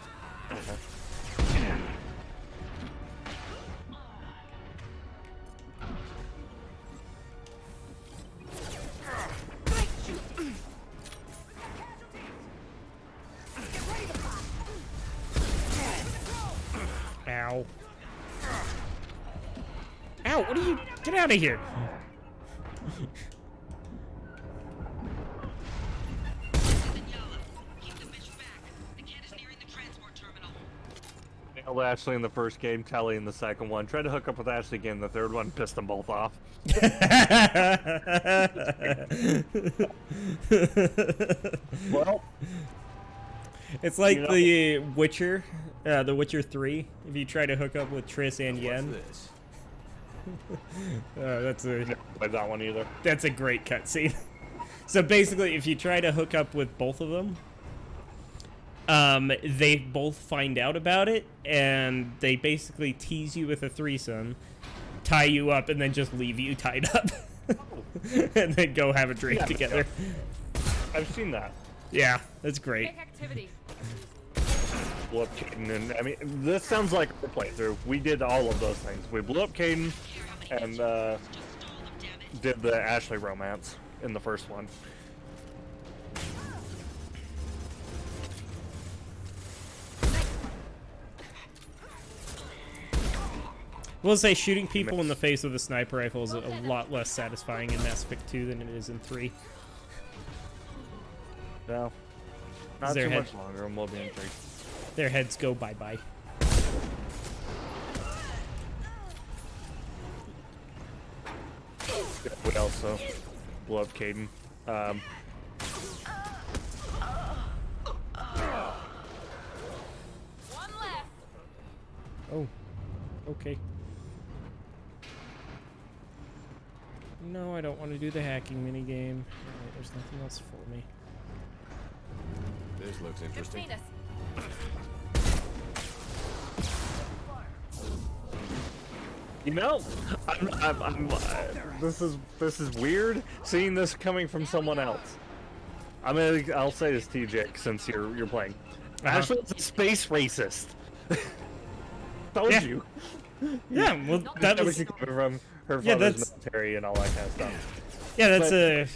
Okay. Ow. Ow, what are you... Get out of here. Nailed Ashley in the first game, Telly in the second one. Tried to hook up with Ashley again in the third one, pissed them both off. Well, it's like you know- the Witcher 3. If you try to hook up with Triss and Yen, What's this? never played that one either. that's a great cutscene. So basically, if you try to hook up with both of them, they both find out about it, and they basically tease you with a threesome, tie you up, and then just leave you tied up, and then go have a drink Yeah, together. I've seen that. Yeah, that's great. Make activity. Blew up Caden, and I mean, this sounds like a playthrough. We did all of those things. We blew up Caden, and did the Ashley romance in the first one. We'll say shooting people in the face with a sniper rifle is a lot less satisfying in Mass Effect 2 than it is in 3. No. Not Their too head- much longer, and we'll be in 3. Their heads go bye-bye. We also blew up Caden. Um, One left. Oh, okay. No, I don't want to do the hacking minigame. Alright, there's nothing else for me. This looks They've interesting. seen us. You know, this is weird seeing this coming from someone else. I'll say this to you, Jake, since you're playing. Ashley is a space racist. Told Yeah. you. Yeah, well, that was Everything coming from her Yeah, father's that's- military and all that kind of stuff. yeah, But-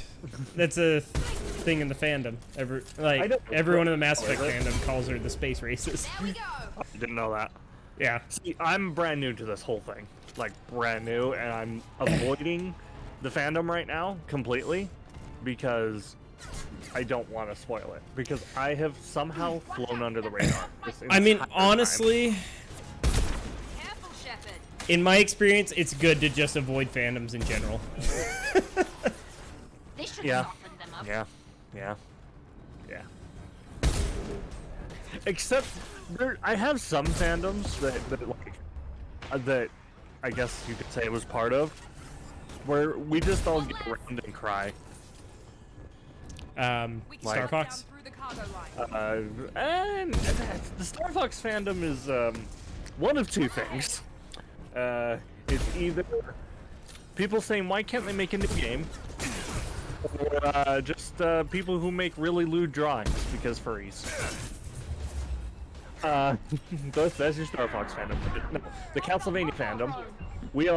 that's a thing in the fandom. Everyone in the Mass Effect fandom calls her the space racist. There we go. I didn't know that. Yeah. See, I'm brand new to this whole thing. Like, brand new, and I'm avoiding the fandom right now completely because I don't want to spoil it. Because I have somehow flown under the radar. I mean, entire time. honestly, Careful, Shepard. in my experience, it's good to just avoid fandoms in general. They should Yeah. soften them up. Yeah. Except, I have some fandoms that I guess you could say it was part of, where we just all get around and cry. Star Fox. Through the cargo line. And the Star Fox fandom is one of two things. It's either people saying, why can't they make a new game? Or just people who make really lewd drawings because furries. That's your Star Fox fandom. No, the Castlevania fandom, we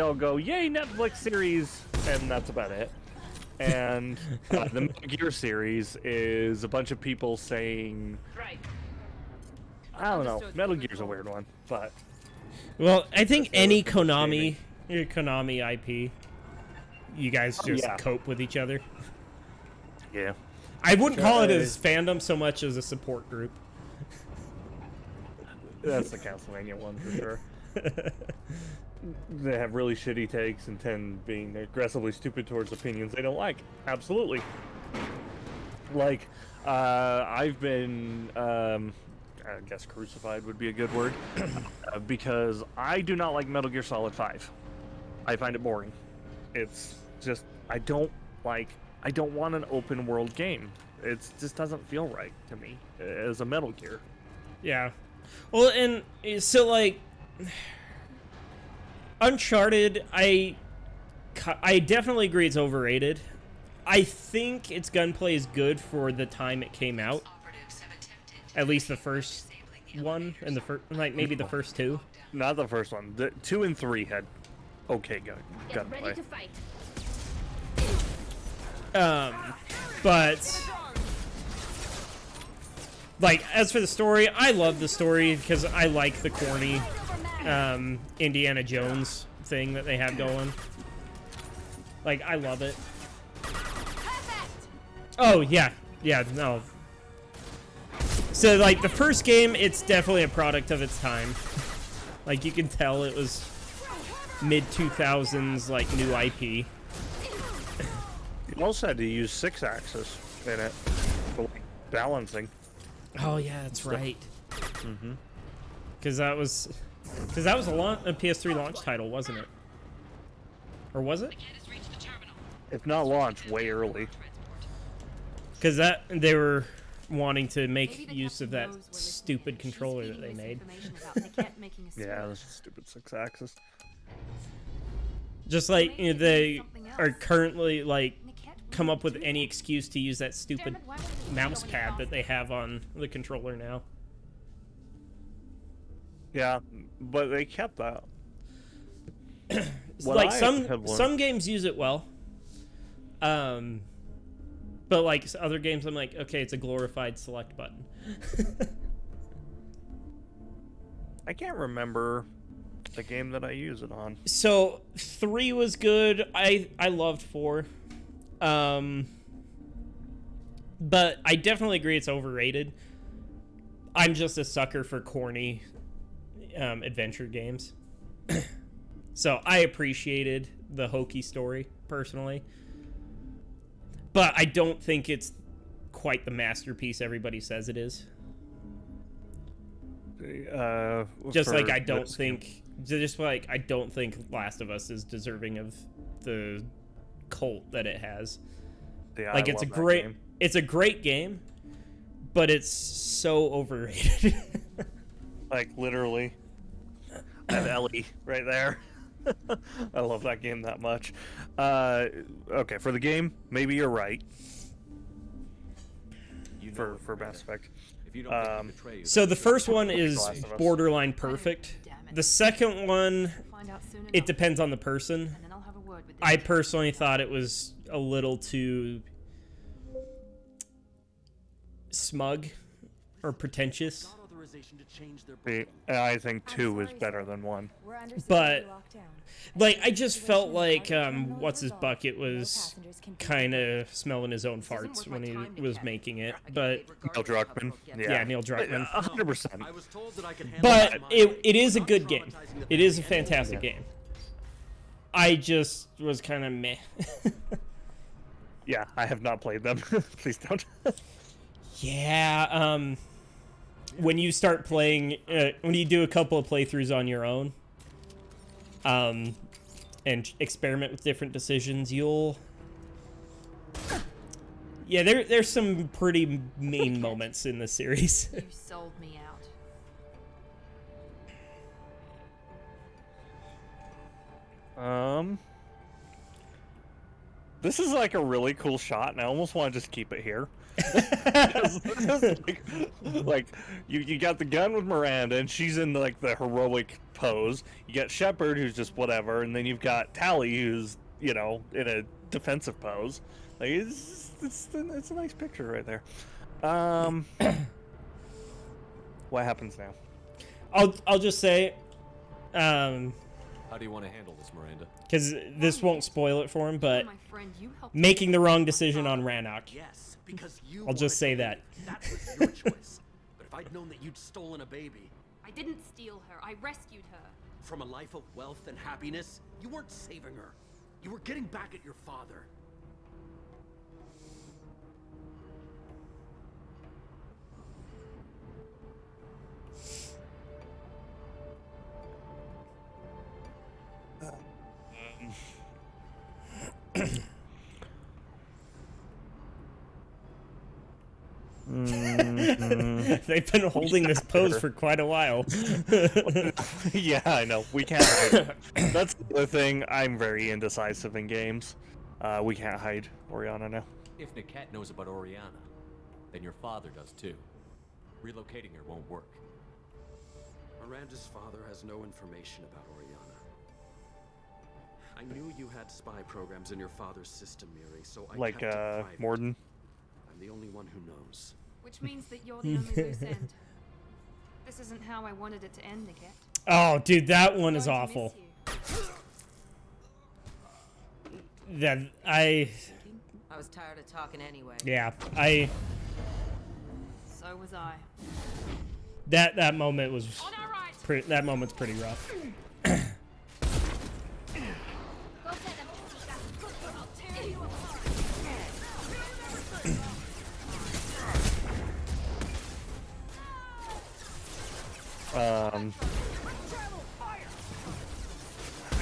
all go, yay, Netflix series, and that's about it. And the Metal Gear series is a bunch of people saying, Right. I don't know, Metal Gear's a weird one, but Well, I think any Konami IP, you guys just Yeah. cope with each other. yeah. I wouldn't call it as fandom so much as a support group. That's the Castlevania one for sure. They have really shitty takes and tend being aggressively stupid towards opinions they don't like. Absolutely. Like, I've been, I guess crucified would be a good word, because I do not like Metal Gear Solid 5. I find it boring. It's just, I don't want an open world game. It just doesn't feel right to me as a Metal Gear. Yeah. Well, and so like Uncharted, I definitely agree it's overrated. I think its gunplay is good for the time it came out. At least the first one and maybe the first two. Not the first one. The 2 and 3 had okay gunplay. Ready to fight. But like as for the story, I love the story because I like the corny Indiana Jones thing that they have going. Like, I love it. Oh yeah, no. So like the first game, it's definitely a product of its time. Like you can tell it was mid 2000s like new IP. You also had to use 6-axis in it for like, balancing. Oh yeah, that's right. Mm-hmm. Because that was a PS3 launch title, wasn't it? Or was it? If not launched, way early. Because they were wanting to make use of that stupid controller that they made. Yeah, this is stupid 6-axis. Just like they are currently like come up with any excuse to use that stupid mouse pad that they have on the controller now. Yeah, but they kept that. Like some games use it well. But like other games, I'm like, okay, it's a glorified select button. I can't remember the game that I use it on. So 3 was good. I loved 4. But I definitely agree it's overrated. I'm just a sucker for corny adventure games. So I appreciated the hokey story, personally. but I don't think it's quite the masterpiece everybody says it is. Just like I don't think Last of Us is deserving of the cult that it has. Yeah, like it's a great game, but it's so overrated. Like literally, I have Ellie right there. I love that game that much. Okay, for the game, maybe you're right. For Mass Effect. So the first one is borderline perfect. The second one, it depends on the person. I personally thought it was a little too smug or pretentious. I think 2 is better than 1. But like I just felt like what's his bucket was kind of smelling his own farts when he was making it. But Neil Druckmann. Yeah, Neil Druckmann. 100%. But it is a good game. It is a fantastic game. I just was kind of meh. Yeah, I have not played them. Please don't. Yeah, when you start playing, when you do a couple of playthroughs on your own, and experiment with different decisions, you'll... Yeah, there's some pretty mean moments in the series. You sold me out. This is like a really cool shot, and I almost want to just keep it here. like you got the gun with Miranda, and she's in like the heroic pose. You got Shepard, who's just whatever, and then you've got Tally, who's in a defensive pose. Like it's a nice picture right there. What happens now? I'll just say, how do you want to handle this, Miranda? Because this won't spoil it for him, but making the wrong decision on Rannoch. Yes, because you I'll just say that. That was your choice. But if I'd known that you'd stolen a baby... I didn't steal her. I rescued her. From a life of wealth and happiness, you weren't saving her. You were getting back at your father. They've been holding this pose for quite a while. Yeah, I know. We can't hide. That's the other thing. I'm very indecisive in games. We can't hide Oriana now. If Niket knows about Oriana, then your father does too. Relocating her won't work. Miranda's father has no information about Oriana. I knew you had spy programs in your father's system, Miri, so I kept it private. Morden. I'm the only one who knows. Which means that you're the only loose end. This isn't how I wanted it to end, Niket. Oh, dude, that one is awful. I was tired of talking anyway. Yeah, So was I. That moment was that moment's pretty rough.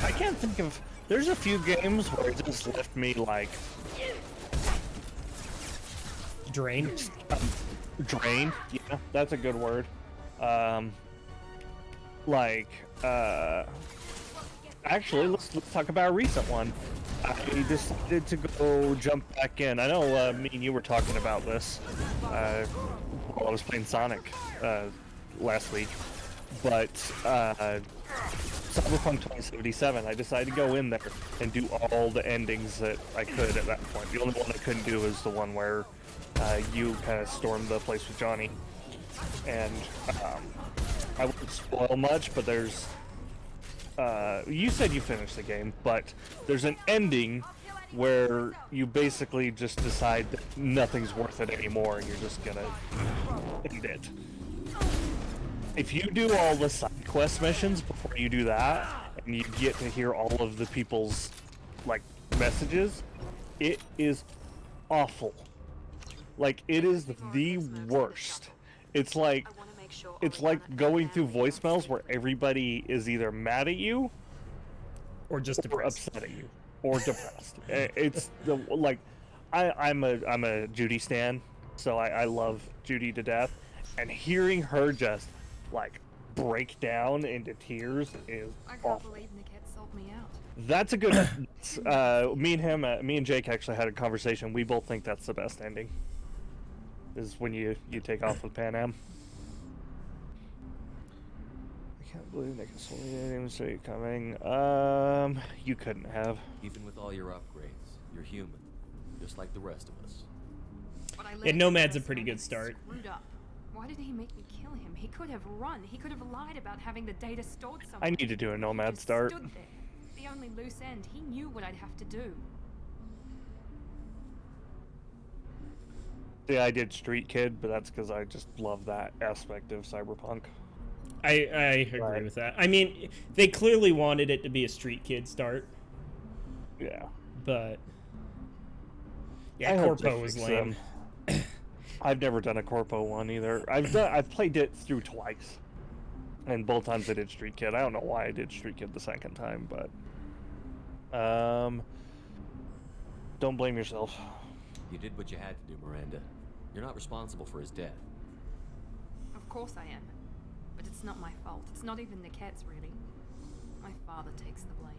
I can't think of... There's a few games where it just left me, like... Drained? Drained? Yeah, that's a good word. Actually, let's talk about a recent one. I decided to go jump back in. I know me and you were talking about this while I was playing Sonic last week. But Cyberpunk 2077, I decided to go in there and do all the endings that I could at that point. The only one I couldn't do is the one where you kind of stormed the place with Johnny. And I won't spoil much, but there's... you said you finished the game, but there's an ending where you basically just decide that nothing's worth it anymore and you're just gonna end it. If you do all the side quest missions before you do that, and you get to hear all of the people's, like, messages, it is awful. Like, it is the worst. It's like going through voicemails where everybody is either mad at you or just depressed, upset at you, or depressed. It's the like, I'm a Judy stan, so I love Judy to death, and hearing her just like break down into tears is awful. believe Niket sold me out. That's a good. Me and Jake actually had a conversation. We both think that's the best ending. Is when you take off with Pan Am. I can't believe Nick sold me. I didn't even see it coming. You couldn't have. Even with all your upgrades, you're human, just like the rest of us. And Nomad's a pretty good start. Screwed up. Why did he make me kill him? He could have run. He could have lied about having the data stored somewhere. I need to do a Nomad start. Stood there. The only loose end. He knew what I'd have to do. Yeah, I did Street Kid, but that's because I just love that aspect of Cyberpunk. I agree with that. I mean, they clearly wanted it to be a Street Kid start. Yeah. But yeah, Corpo was lame. I've never done a Corpo one either. I've played it through twice, and both times I did Street Kid. I don't know why I did Street Kid the second time, but don't blame yourself. You did what you had to do, Miranda. You're not responsible for his death. Of course I am. But it's not my fault. It's not even Niket's, really. My father takes the blame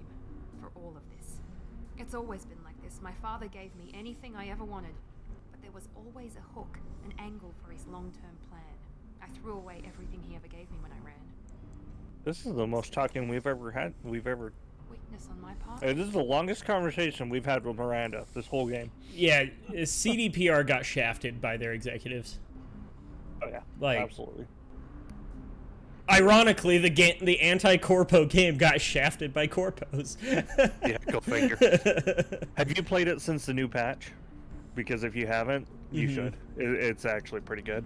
for all of this. It's always been like this. My father gave me anything I ever wanted, but there was always a hook, an angle for his long-term plan. I threw away everything he ever gave me when I ran. This is the most talking we've ever had. Weakness on my part. This is the longest conversation we've had with Miranda this whole game. Yeah, CDPR got shafted by their executives. Oh yeah, like absolutely. Ironically, the anti-Corpo game got shafted by Corpos. Yeah, go figure. Have you played it since the new patch? Because if you haven't, you should. It's actually pretty good.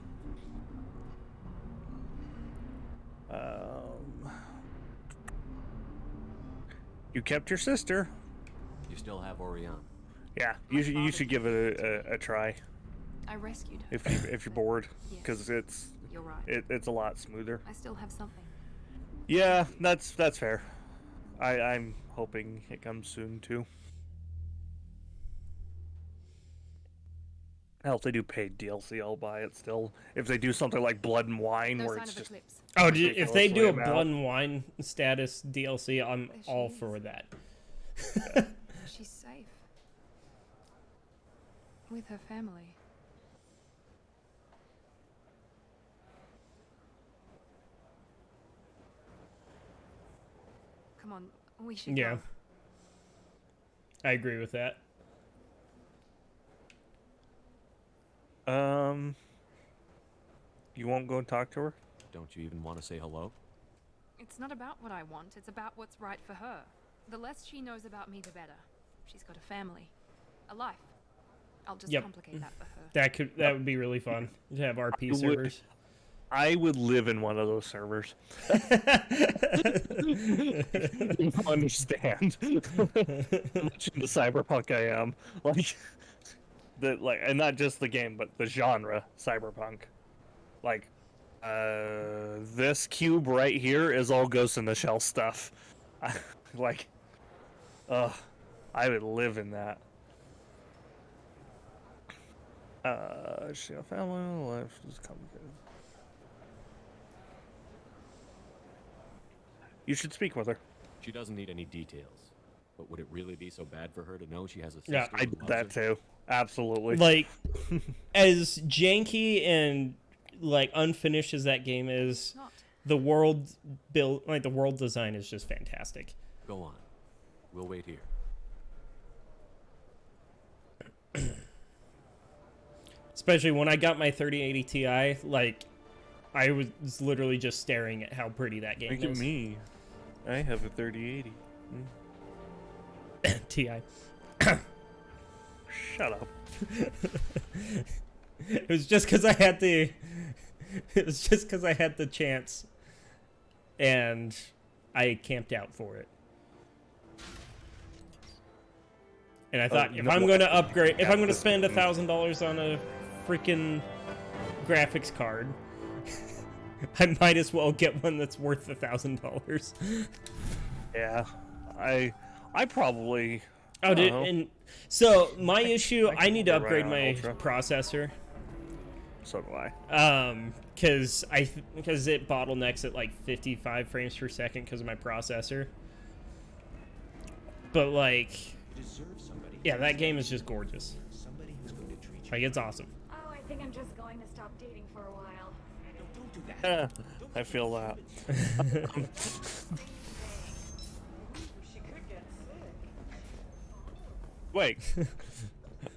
You kept your sister. You still have Oriana. Yeah, you should give it a try. I rescued her. If you're bored, because yes, you're right. It's a lot smoother. I still have something. Yeah, that's fair. I'm hoping it comes soon too. Hell, if they do paid DLC, I'll buy it still. If they do something like Blood and Wine, where it's just if they do a Blood and Wine status DLC, I'm all for that. She's safe with her family. Come on, we should go. I agree with that. You won't go and talk to her? Don't you even want to say hello? It's not about what I want, it's about what's right for her. The less she knows about me, the better. She's got a family, a life. I'll just complicate that for her. That would be really fun to have RP servers. I would live in one of those servers. You understand how much into Cyberpunk I am. And not just the game, but the genre Cyberpunk. This cube right here is all Ghost in the Shell stuff. I would live in that. She got family, life is complicated. You should speak with her. She doesn't need any details. But would it really be so bad for her to know she has a sister? Yeah, I did that too. Absolutely. Like, as janky and unfinished as that game is, the world the world design is just fantastic. Go on. We'll wait here. Especially when I got my 3080 Ti, I was literally just staring at how pretty that game is. Look at me. I have a 3080. Ti. Shut up. It was just because I had the. It was just because I had the chance, and I camped out for it. And I thought, you if know I'm what? going to upgrade, if I'm going to This spend one- $1,000 on a freaking graphics card, I might as well get one that's worth $1,000. Yeah, I probably. Oh, I dude, don't know. and so my issue, I need to run upgrade on my Ultra. processor. So do I. Because it bottlenecks at like 55 frames per second because of my processor. But like, yeah, that game is just gorgeous. Like, it's awesome. Oh, I think I'm just going to stop dating for a while. I feel that. Wait.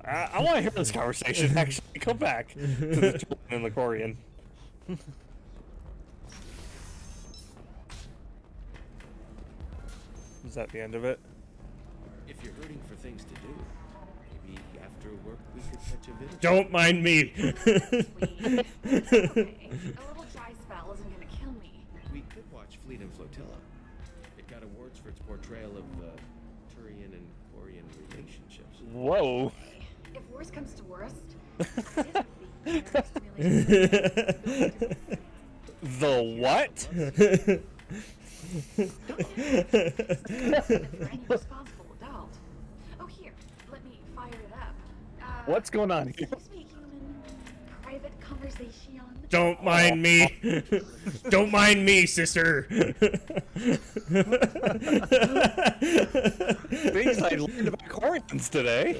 I want to hear this conversation, actually. Come back to the children in the Korean. Is that the end of it? If you're hurting for things to do, maybe after work we could catch a village. Don't mind me. Okay, a little dry spell isn't gonna kill me. We could watch Fleet and Flotilla. It got awards for its portrayal of Turian and Korean relationships. Whoa. If worst comes to worst, The what? for any responsible adult. Oh, here, let me fire it up. What's going on here? Excuse me, human. Private conversation. Don't mind me. Don't mind me, sister. Things I learned about Koreans today.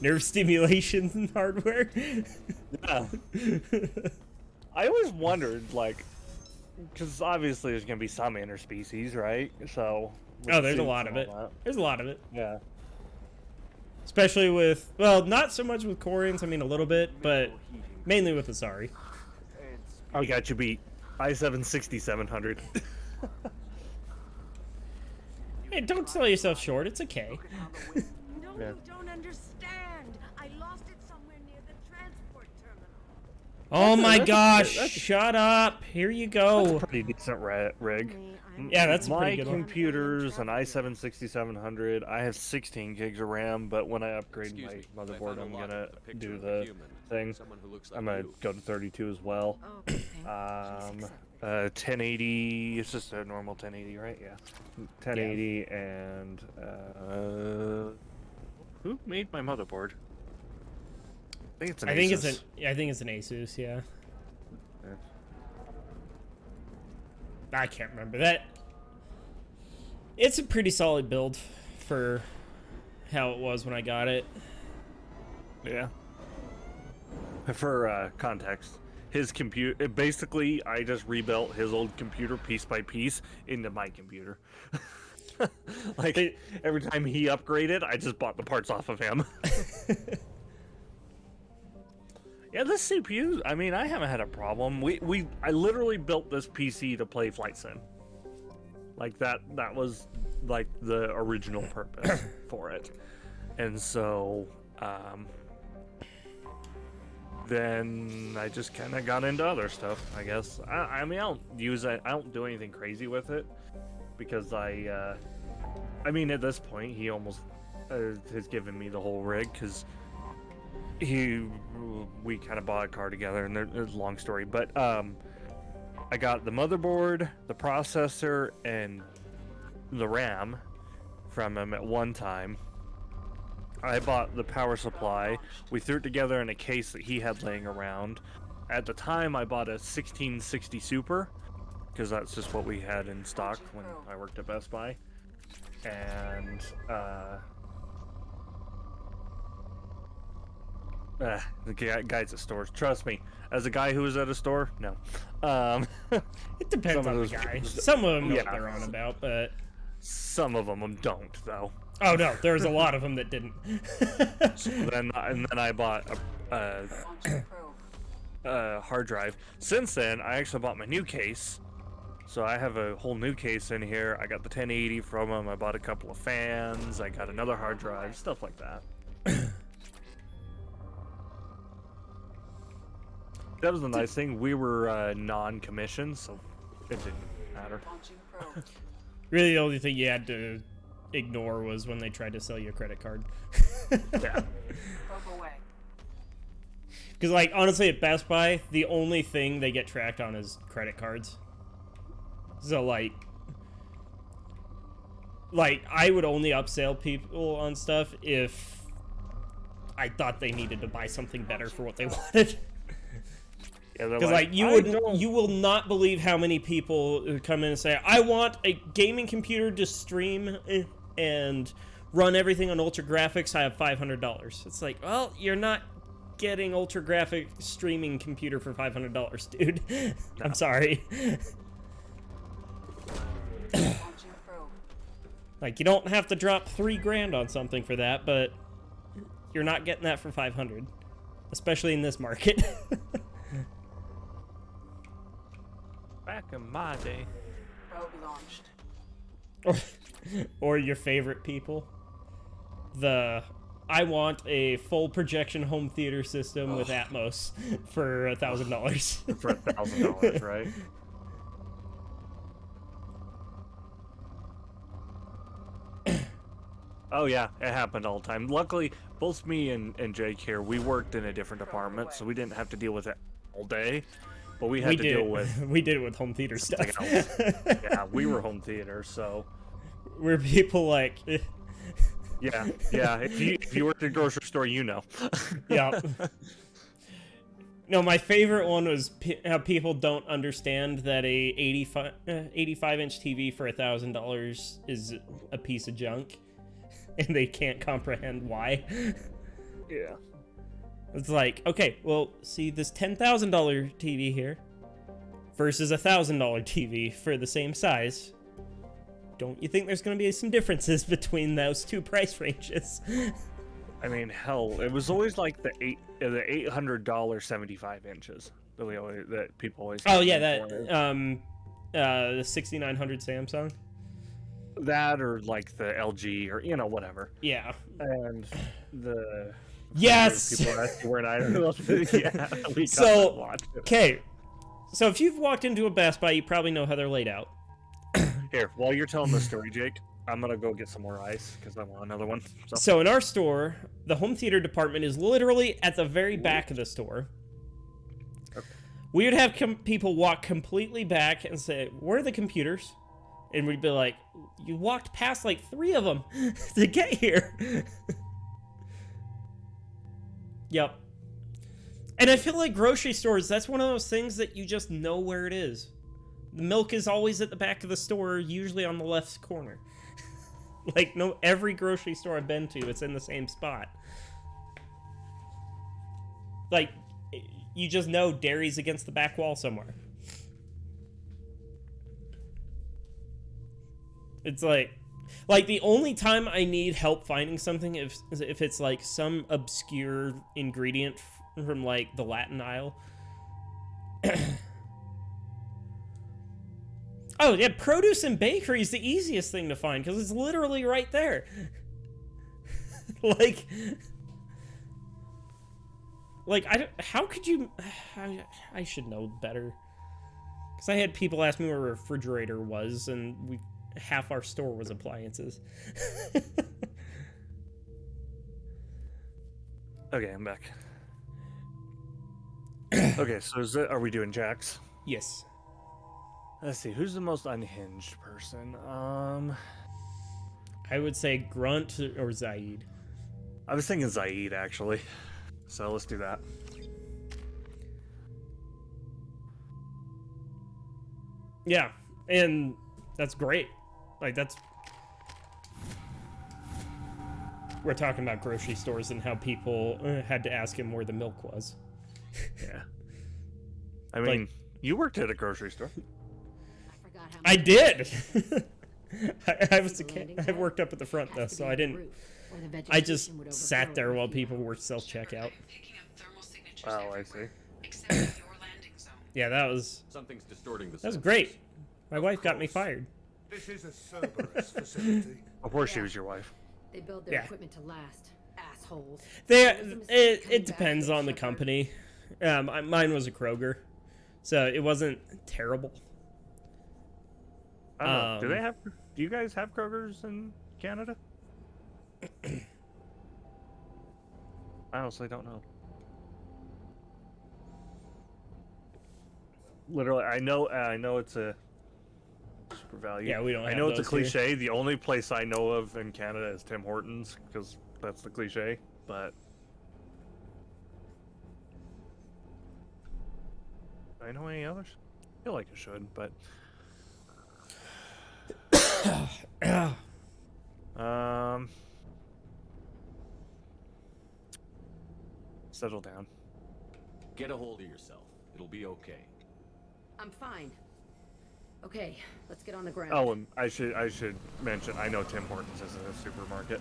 Nerve stimulation hardware. Yeah. I always wondered, like, because obviously there's going to be some interspecies, right? So. Oh, there's a lot of it. That. There's a lot of it. Yeah. Especially with, well, not so much with Koreans, I mean a little bit, but mainly with Asari. I got you beat. i7-6700. Hey, don't sell yourself short, it's okay. No, Yeah. you don't understand. I lost it somewhere near the transport terminal. Oh my that's a- gosh, that's a- shut up. Here you That's go. a pretty decent rig. Yeah, that's a My pretty good one. computer's an i7-6700. I have 16 gigs of RAM, but when I upgrade Excuse my me, I motherboard, found a I'm lot gonna of a picture do of a the human, thing. someone who looks like I'm gonna you. go to 32 as well. 1080. It's just a normal 1080, right? Yeah. 1080 and who made my motherboard? I think it's an. I think Asus. it's an Asus, yeah. Yeah. I can't remember that. It's a pretty solid build for how it was when I got it. Yeah. For context, his computer, basically, I just rebuilt his old computer piece by piece into my computer. Like, every time he upgraded, I just bought the parts off of him. Yeah, this CPU, I mean, I haven't had a problem. I literally built this PC to play Flight Sim. Like, that was, like, the original purpose for it. And so, then I just kind of got into other stuff, I guess. I mean, I don't use it. I don't do anything crazy with it because I mean, at this point, he almost has given me the whole rig because we kind of bought a car together, and there's a long story, but I got the motherboard, the processor, and the RAM from him at one time. I bought the power supply. We threw it together in a case that he had laying around. At the time, I bought a 1660 Super, because that's just what we had in stock when I worked at Best Buy. And, the guys at stores. Trust me, as a guy who was at a store, no. It depends on the guy. Some of them know what they're on about, but some of them don't, though. Oh no, there's a lot of them that didn't. So then I bought a hard drive. Since then, I actually bought my new case. So I have a whole new case in here. I got the 1080 from them. I bought a couple of fans. I got another hard drive, stuff like that. That was the nice thing. We were non-commissioned, so it didn't matter. Really, the only thing you had to ignore was when they tried to sell you a credit card. Yeah. Because, like, honestly, at Best Buy, the only thing they get tracked on is credit cards. So, like, I would only upsell people on stuff if I thought they needed to buy something better for what they wanted. Yeah, because like you will not believe how many people who come in and say, I want a gaming computer to stream and run everything on ultra graphics. I have $500. It's like, well, you're not getting ultra graphic streaming computer for $500, dude. No. I'm sorry. Like, you don't have to drop $3,000 on something for that, but you're not getting that for $500, especially in this market. Back in my day. Probe launched. Or your favorite people. I want a full projection home theater system with Atmos for $1,000. For $1,000, right? Oh yeah, it happened all the time. Luckily, both me and Jake here, we worked in a different department, so we didn't have to deal with it all day. But we had to deal with... We did it with home theater stuff. Yeah, we were home theater, so... Where people like... yeah. If you worked at a grocery store, you know. Yeah. No, my favorite one was how people don't understand that a 85-inch TV for $1,000 is a piece of junk. And they can't comprehend why. Yeah. It's like, okay, well, see this $10,000 TV here versus a $1,000 TV for the same size. Don't you think there's going to be some differences between those two price ranges? I mean, hell, it was always like the $800 75 inches that people always. Oh yeah, the 6900 Samsung. That or like the LG or whatever. Yeah. And the yes. People ask where I don't know. Yeah. So okay. So if you've walked into a Best Buy, you probably know how they're laid out. Here, while you're telling this story, Jake, I'm gonna go get some more ice because I want another one. So in our store, the home theater department is literally at the very back of the store. Okay. We would have people walk completely back and say, "Where are the computers?" And we'd be like, "You walked past like 3 of them to get here." Yep. And I feel like grocery stores, that's one of those things that you just know where it is. The milk is always at the back of the store, usually on the left corner. Like, no, every grocery store I've been to, it's in the same spot. Like, you just know dairy's against the back wall somewhere. It's like the only time I need help finding something is if it's like some obscure ingredient from like the Latin aisle. Oh yeah, produce and bakery is the easiest thing to find because it's literally right there. like how could you? I should know better. Because I had people ask me where a refrigerator was, and half our store was appliances. Okay, I'm back. Okay, so are we doing Jax? Yes. Let's see, who's the most unhinged person? I would say Grunt or Zaid. I was thinking Zaid, actually. So let's do that. Yeah, and that's great. Like, we're talking about grocery stores and how people had to ask him where the milk was. Yeah. I mean, you worked at a grocery store. I did. I was a kid. I worked up at the front though, so I didn't. I just sat there while people were self-checkout. Oh, I see. Yeah, that was. Something's distorting the. That was great. My wife got me fired. This is a Cerberus facility. Of course, she was your wife. They build their equipment to last, assholes. It depends on the company. Mine was a Kroger, so it wasn't terrible. I don't know. Do you guys have Krogers in Canada? I honestly don't know. Literally, I know it's a super value. Yeah, we don't I have know it's a those here. cliche. The only place I know of in Canada is Tim Hortons, because that's the cliche. But I know any others? I feel like I should, but settle down. Get a hold of yourself. It'll be okay. I'm fine. Okay, let's get on the ground. Oh, and I should mention, I know Tim Hortons is a supermarket.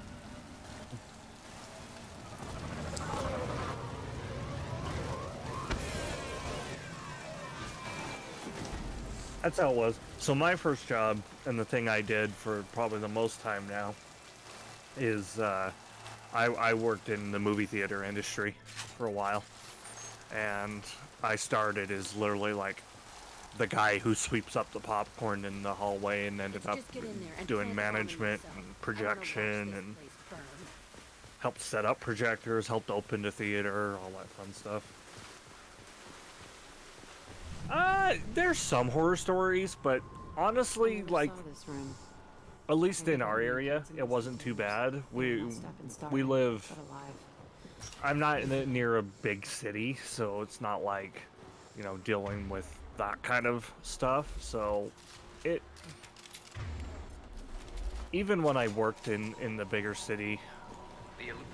That's how it was. So my first job, and the thing I did for probably the most time now, is I worked in the movie theater industry for a while. And I started as literally like the guy who sweeps up the popcorn in the hallway, and ended up doing management and projection and helped set up projectors, helped open the theater, all that fun stuff. There's some horror stories, but honestly, like, at least in our area, it wasn't too bad. We live. I'm not near a big city, so it's not like, you know, dealing with that kind of stuff. So even when I worked in the bigger city,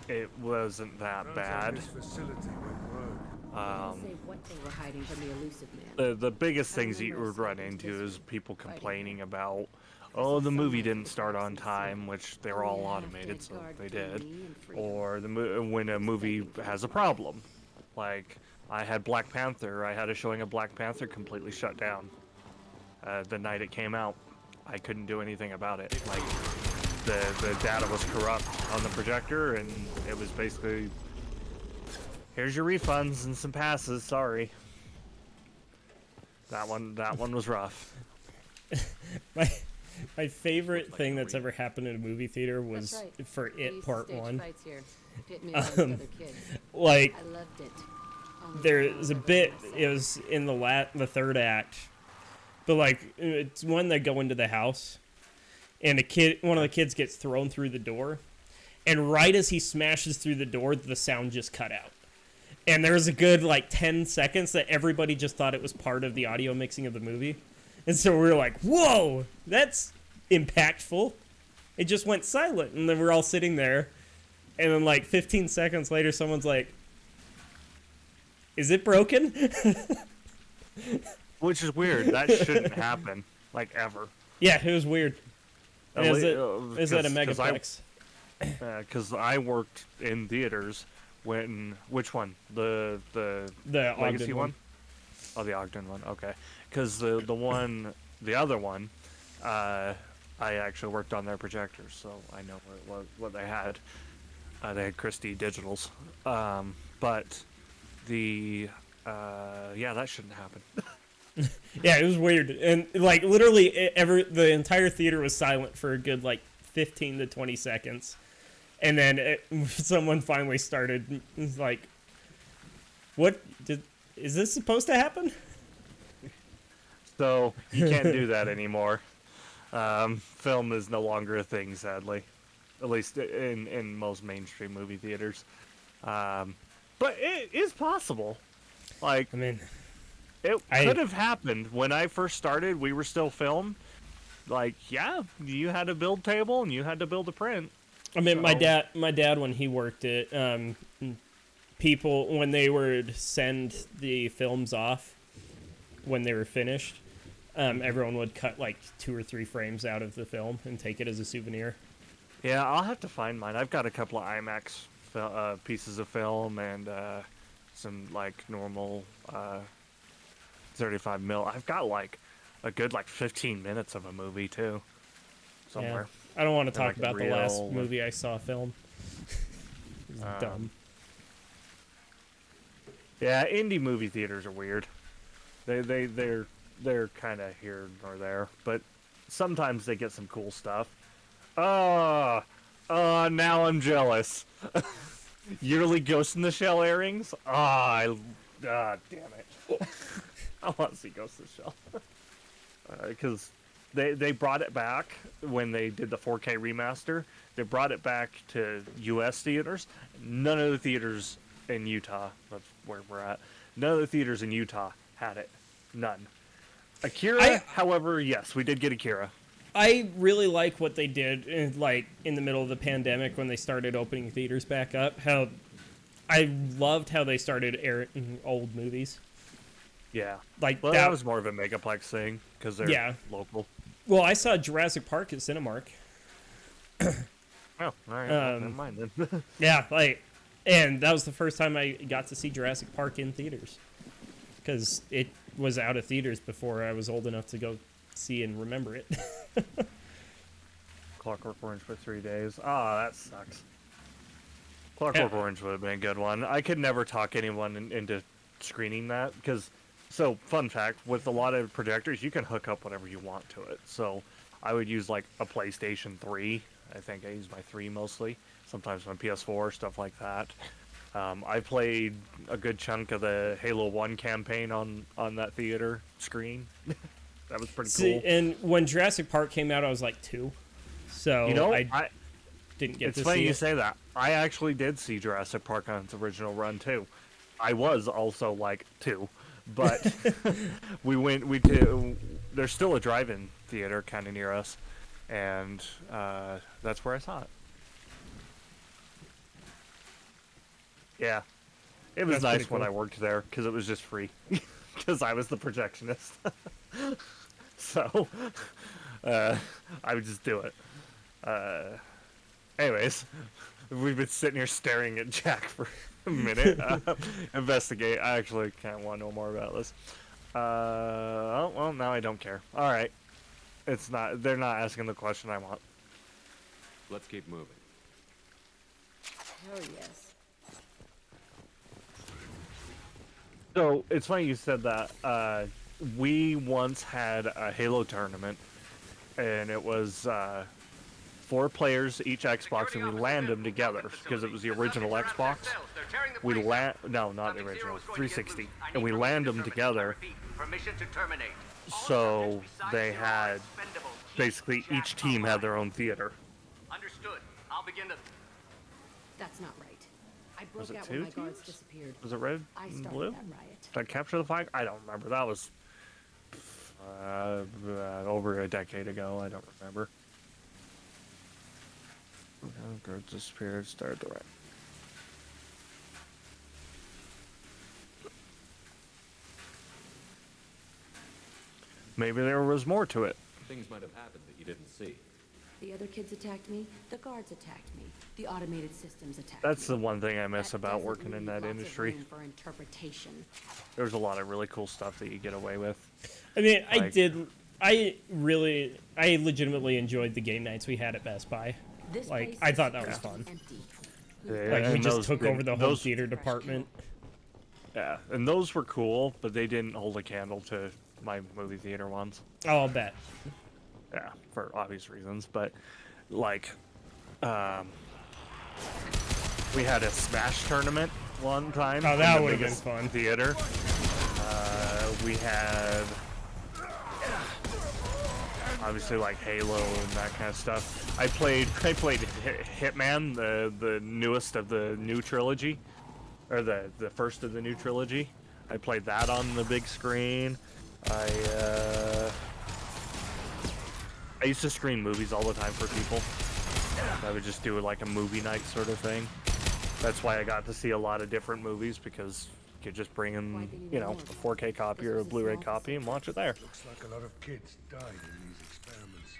it wasn't that bad. What they were hiding from the elusive man. The biggest things you would run into is people complaining about, oh, the movie didn't start on time, which they were all automated, so they did. Or when a movie has a problem. Like, I had Black Panther. I had a showing of Black Panther completely shut down the night it came out. I couldn't do anything about it. Like, the data was corrupt on the projector, and it was basically, here's your refunds and some passes. Sorry. That one was rough. My favorite thing that's ever happened in a movie theater was for It Part 1. Like, I loved it. there's a bit, it was in the third act, but like, it's when they go into the house, and one of the kids gets thrown through the door, and right as he smashes through the door, the sound just cut out. And there was a good, like, 10 seconds that everybody just thought it was part of the audio mixing of the movie. And so we were like, whoa, that's impactful. It just went silent, and then we're all sitting there, and then, like, 15 seconds later, someone's like, is it broken? Which is weird. That shouldn't happen, like, ever. Yeah, it was weird. Is that a megaplex? Because I worked in theaters when, which one? The Legacy Ogden one? Oh, the Ogden one. Okay. Because the other one, I actually worked on their projectors, so I know what they had. They had Christie Digitals, but yeah, that shouldn't happen. Yeah, it was weird, and like literally, the entire theater was silent for a good like 15 to 20 seconds, and then someone finally started. Like, is this supposed to happen? So you can't do that anymore. Film is no longer a thing, sadly, at least in most mainstream movie theaters. But it is possible. Like, I mean, it could have happened when I first started. We were still film. Like, yeah, you had a build table and you had to build a print. I mean, my dad when he worked it, people when they would send the films off when they were finished, everyone would cut like 2 or 3 frames out of the film and take it as a souvenir. Yeah, I'll have to find mine. I've got a couple of IMAX pieces of film and some like normal 35 mil. I've got like a good like 15 minutes of a movie too, somewhere. Yeah. I don't want to talk like about the last movie I saw film. It was dumb. Yeah, indie movie theaters are weird. They're kind of here nor there, but sometimes they get some cool stuff. Now I'm jealous. Yearly Ghost in the Shell airings? Damn it. I want to see Ghost in the Shell. Because they brought it back when they did the 4K remaster. They brought it back to U.S. theaters. None of the theaters in Utah, that's where we're at, none of the theaters in Utah had it. None. Akira, however, yes, we did get Akira. I really like what they did, in the middle of the pandemic when they started opening theaters back up. How I loved how they started airing old movies. Yeah, like well, that was more of a Megaplex thing because they're local. Well, I saw Jurassic Park at Cinemark. Oh, all right, never mind then. Yeah, and that was the first time I got to see Jurassic Park in theaters, because it was out of theaters before I was old enough to go see and remember it. Clockwork Orange for 3 days. That sucks. Clockwork Orange would have been a good one. I could never talk anyone into screening that, because, so, fun fact, with a lot of projectors, you can hook up whatever you want to it. So, I would use, like, a PlayStation 3. I think I use my 3 mostly. Sometimes my PS4, stuff like that. I played a good chunk of the Halo 1 campaign on that theater screen. That was pretty cool. And when Jurassic Park came out, I was like 2. So, I didn't get to see it. It's funny you say that. I actually did see Jurassic Park on its original run, too. I was also, like, 2. But there's still a drive-in theater kind of near us. And that's where I saw it. Yeah. It was nice when I worked there, because it was just free. Because I was the projectionist. So, I would just do it. Anyways, we've been sitting here staring at Jack for a minute. Investigate. I actually kind of want to know more about this. Well, now I don't care. Alright. They're not asking the question I want. Let's keep moving. Oh, yes. So, it's funny you said that. We once had a Halo tournament, and it was 4 players, each Xbox, and we landed them together, because it was the original Xbox. No, not the original, 360. And we landed them together, so they had, basically, each team had their own theater. Understood. I'll begin to... That's not right. I broke Was it out 2 when my guards teams? disappeared. Was it red I and started blue? that riot. Did I capture the flag? I don't remember. That was over a decade ago. I don't remember. Guards disappeared. Started the riot. Maybe there was more to it. Things might have happened that you didn't see. The other kids attacked me. The guards attacked me. The automated systems attacked That's me. the one thing I miss That about doesn't working in leave that lots of industry. room for interpretation. There's a lot of really cool stuff that you get away with. I mean, I legitimately enjoyed the game nights we had at Best Buy. I thought that was fun. Yeah, we just took over the whole theater department. Yeah, and those were cool, but they didn't hold a candle to my movie theater ones. Oh, I'll bet. Yeah, for obvious reasons, but like, we had a Smash tournament one time. Oh, that would have been fun. Theater. We had obviously like Halo and that kind of stuff. I played Hitman, the newest of the new trilogy, or the first of the new trilogy. I played that on the big screen. I used to screen movies all the time for people. I would just do like a movie night sort of thing. That's why I got to see a lot of different movies, because you could just bring in, you know, a 4K copy or a Blu-ray copy and watch it there. Looks like a lot of kids died in these experiments.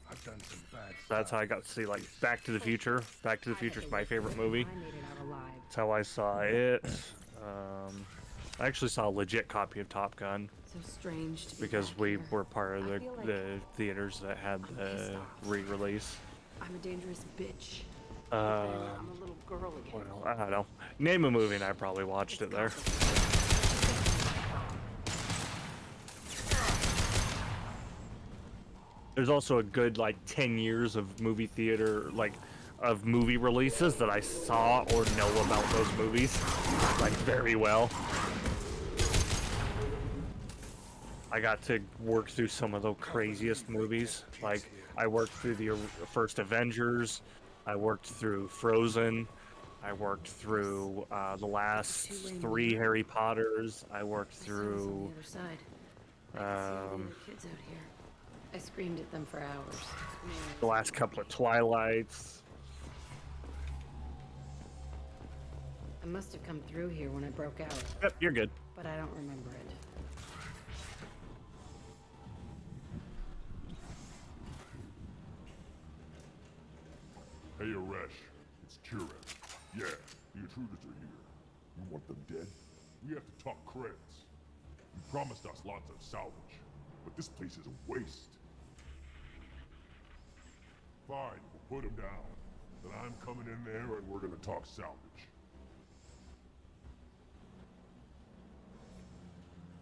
I've done some bad stuff. That's how I got to see like Back to the Future. Back to the Future is my favorite movie. That's how I saw it. I actually saw a legit copy of Top Gun. So strange to be because back we here. were part of I feel like the theaters that had the re-release. I'm a dangerous bitch. I'm a little girl again. Well, I don't know. Name a movie and I probably watched it there. There's also a good like 10 years of movie theater, like of movie releases that I saw or know about those movies, like very well. I got to work through some of the craziest movies. Like I worked through the first Avengers, I worked through Frozen, I worked through the last 3 Harry Potters, I worked through. Kids out here. I screamed at them for hours. The last couple of Twilights. I must have come through here when I broke out. Yep, you're good. But I don't remember it. Hey, Aresh. It's Kira. Yeah, the intruders are here. You want them dead? We have to talk credits. You promised us lots of salvage, but this place is a waste. Fine, we'll put him down. Then I'm coming in there and we're gonna talk salvage.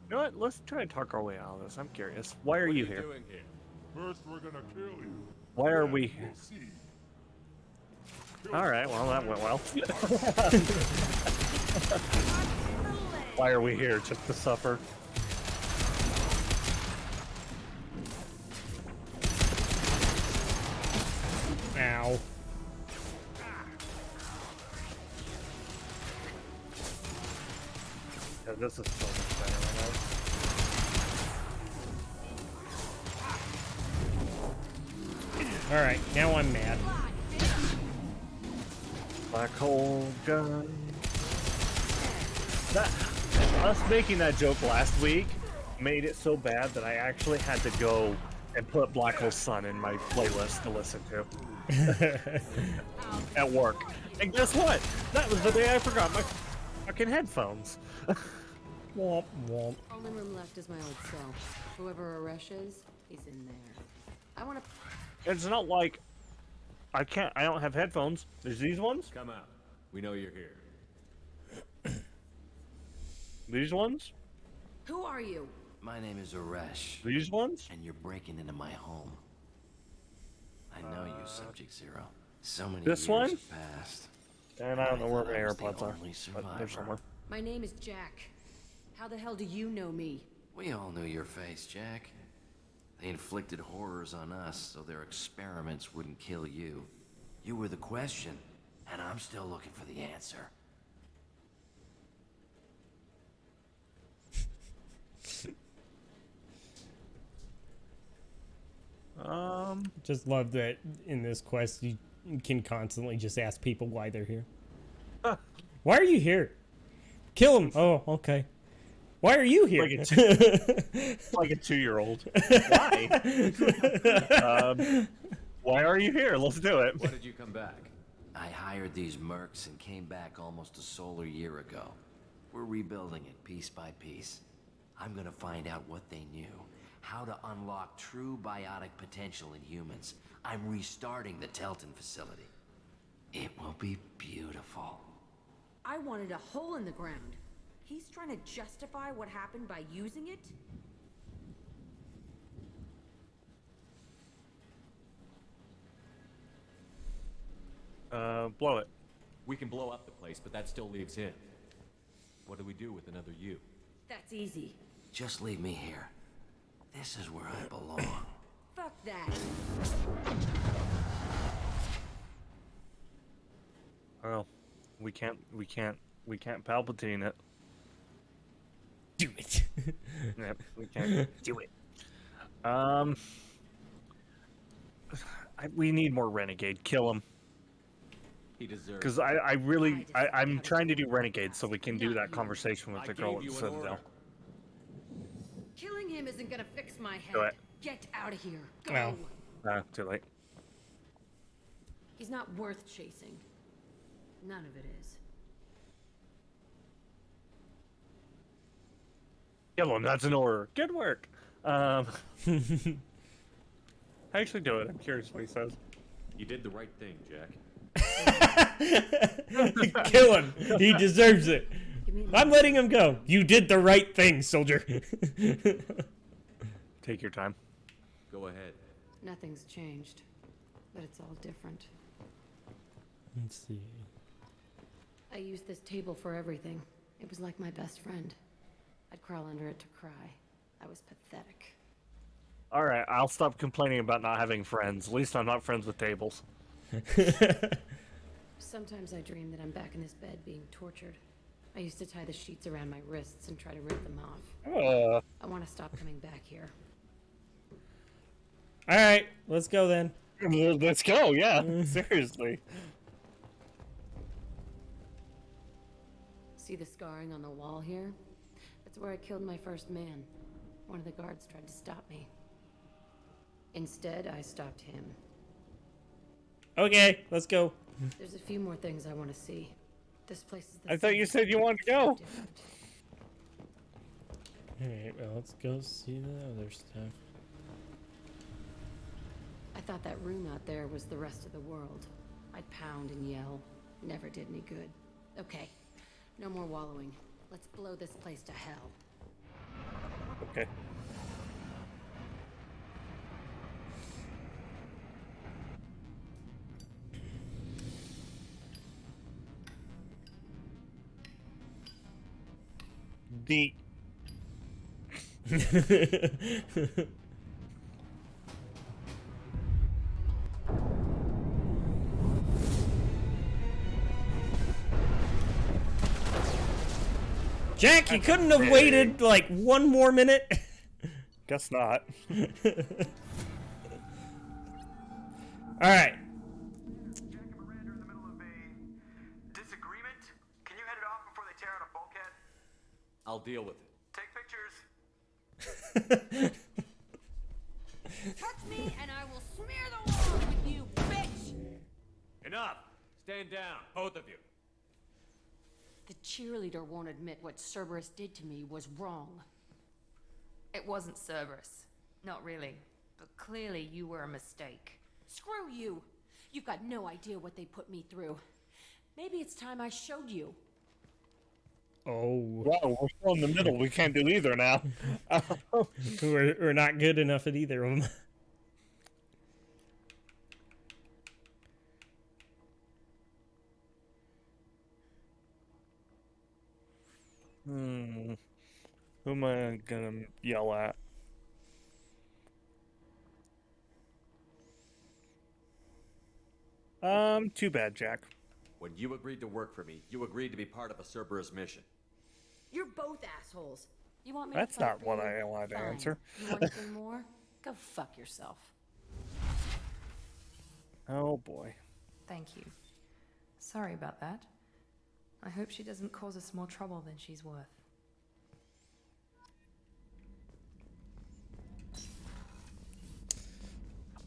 You know what? Let's try and talk our way out of this. I'm curious. Why are you here? Doing here? First, we're gonna kill you. Why are we? We'll see. All right. Well, that went well. Why are we here? Just to suffer? Ow. Yeah, this is so much better than that. Alright, now I'm mad. Black hole gun. Us making that joke last week made it so bad that I actually had to go and put Black Hole Sun in my playlist to listen to at work. And guess what? That was the day I forgot my fucking headphones. Womp womp. Only room left is my old cell. Whoever Aresh is, he's in there. I want to. It's not like I don't have headphones. There's these ones. Come out. We know you're here. These ones. Who are you? My name is Aresh. These ones? And you're breaking into my home. I know you, Subject Zero. So many this years one? have passed. And I don't know where my I was the AirPods are, only but they're survivor. somewhere. My name is Jack. How the hell do you know me? We all knew your face, Jack. They inflicted horrors on us so their experiments wouldn't kill you. You were the question, and I'm still looking for the answer. Just love that in this quest you can constantly just ask people why they're here. Why are you here? Kill him. Oh, okay. Why are you here? Like a 2-year-old. Why? Why are you here? Let's do it. Why did you come back? I hired these mercs and came back almost a solar year ago. We're rebuilding it piece by piece. I'm gonna find out what they knew. How to unlock true biotic potential in humans. I'm restarting the Telton facility. It will be beautiful. I wanted a hole in the ground. He's trying to justify what happened by using it? Blow it. We can blow up the place, but that still leaves him. What do we do with another you? That's easy. Just leave me here. This is where I belong. Fuck that. Well, we can't Palpatine it. Do it. Yep, we can't do it. We need more Renegade. Kill him. He deserves. Because I'm trying to do Renegade so we can do that conversation with the girl at the Citadel. Killing him isn't gonna fix my head. Do it. Get out of here. Go. Well. Too late. He's not worth chasing. None of it is. Kill him. That's an order. Good work. Actually do it. I'm curious what he says. You did the right thing, Jack. Kill him. He deserves it. I'm letting him go. You did the right thing, soldier. Take your time. Go ahead. Nothing's changed, but it's all different. Let's see. I used this table for everything. It was like my best friend. I'd crawl under it to cry. I was pathetic. Alright, I'll stop complaining about not having friends. At least I'm not friends with tables. Sometimes I dream that I'm back in this bed being tortured. I used to tie the sheets around my wrists and try to rip them off. I want to stop coming back here. Alright, let's go then. Let's go, yeah. Seriously. See the scarring on the wall here? That's where I killed my first man. One of the guards tried to stop me. Instead, I stopped him. Okay, let's go. There's a few more things I want to see. This place is the I thought same, you said you wanted to go. different. Alright, well, let's go see the other stuff. I thought that room out there was the rest of the world. I'd pound and yell. Never did any good. Okay, no more wallowing. Let's blow this place to hell. Okay. The Jack, you couldn't have waited like one more minute? Guess not. Alright. Disagreement? Can you head it off before they tear out a bulkhead? I'll deal with it. Take pictures. Touch me and I will smear the walls with you, bitch! Enough! Stand down, both of you. The cheerleader won't admit what Cerberus did to me was wrong. It wasn't Cerberus. Not really. But clearly you were a mistake. Screw you! You've got no idea what they put me through. Maybe it's time I showed you. Oh. Wow, we're still in the middle. We can't do either now. We're not good enough at either of them. Who am I gonna yell at? Too bad, Jack. When you agreed to work for me, you agreed to be part of a Cerberus mission. You're both assholes. You want me That's to fight not for what you? I wanted to Fine. answer. You want anything more? Go fuck yourself. Oh boy. Thank you. Sorry about that. I hope she doesn't cause us more trouble than she's worth.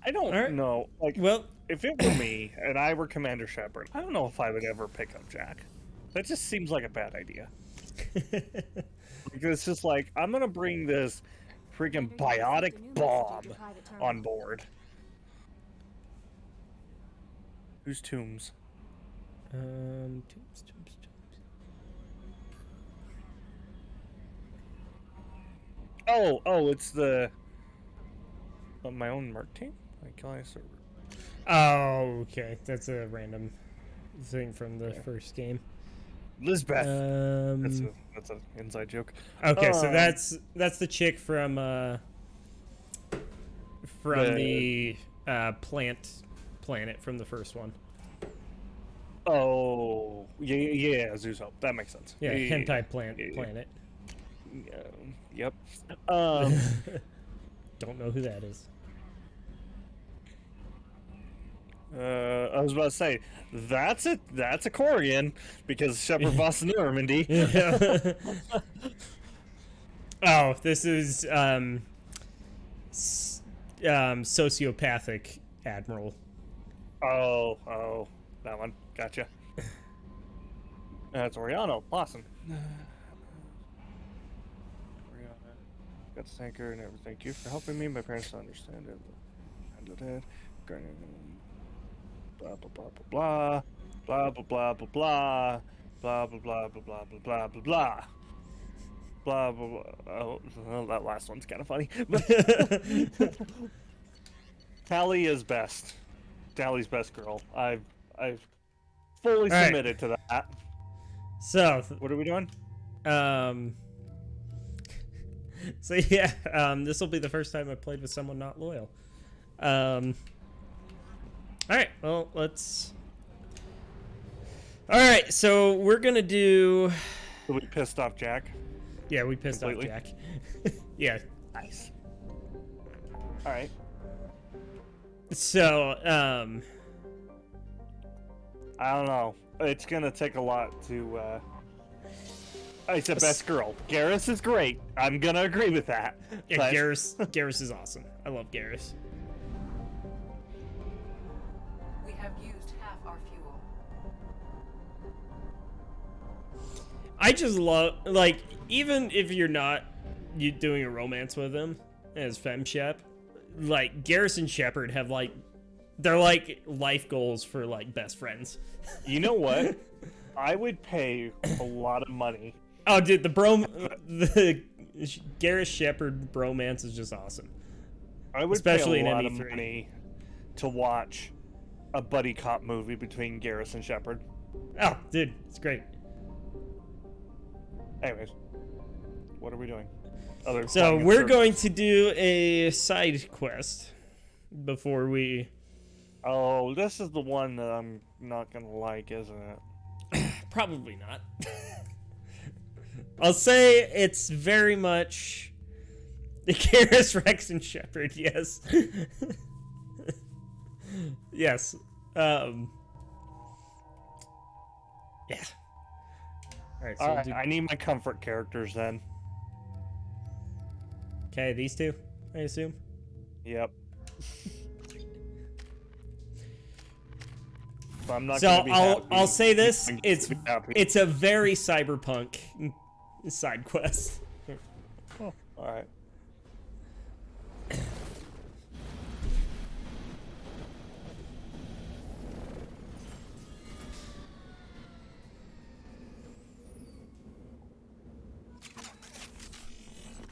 I don't know. Like, well, if it were me and I were Commander Shepard, I don't know if I would ever pick up Jack. That just seems like a bad idea. It's just like, I'm gonna bring this freaking biotic bomb on board. Who's Tombs? Tombs. Oh, it's the my own merc team. Like, kill a server. Oh, okay. That's a random thing from the first game. Lisbeth. That's an inside joke. Okay, so that's the chick from the planet from the first one. Oh, yeah, Zeus Hope. That makes sense. Yeah, hentai planet. Yep. Don't know who that is. I was about to say that's a Corian because Shepard Voss knew Normandy. Oh, this is sociopathic admiral. Oh, that one. Gotcha. That's Oriano. Awesome. Oriana. Got the tanker and everything. Thank you for helping me. My parents don't understand it. But blah blah blah blah blah blah blah blah blah blah blah blah blah blah blah blah blah blah blah. Oh, well, that last one's kind of funny. Tally is best. Tally's best girl. I've fully All right. submitted to that. So, What are we doing? So yeah, this will be the first time I've played with someone not loyal. All right, well, let's. All right, so we're gonna do. So we pissed off Jack. Yeah, we pissed Completely? off Jack. Yeah. Nice. All right. So, I don't know. It's gonna take a lot to. I said best girl. Garrus is great. I'm gonna agree with that. yeah, but- Garrus is awesome. I love Garrus. We have used half our fuel. I just love, like, even if you're not doing a romance with him as FemShep, like, Garrus and Shepard have, like, they're like life goals for, like, best friends. You know what? I would pay a lot of money. Oh, dude, the Garrus Shepard bromance is just awesome. I would Especially pay a in lot of ME3. money to watch a buddy cop movie between Garrus and Shepard. Oh, dude, it's great. Anyways, what are we doing? So we're going to do a side quest before we. Oh, this is the one that I'm not gonna like, isn't it? Probably not. I'll say it's very much the Garrus, Rex, and Shepard. Yes. Yes. Yeah. All right. So All right, I need my comfort characters then. Okay, these two, I assume. Yep. But I'm not So gonna be happy. I'll say this: I'm it's gonna be happy. it's a very cyberpunk side quest. Oh, all right.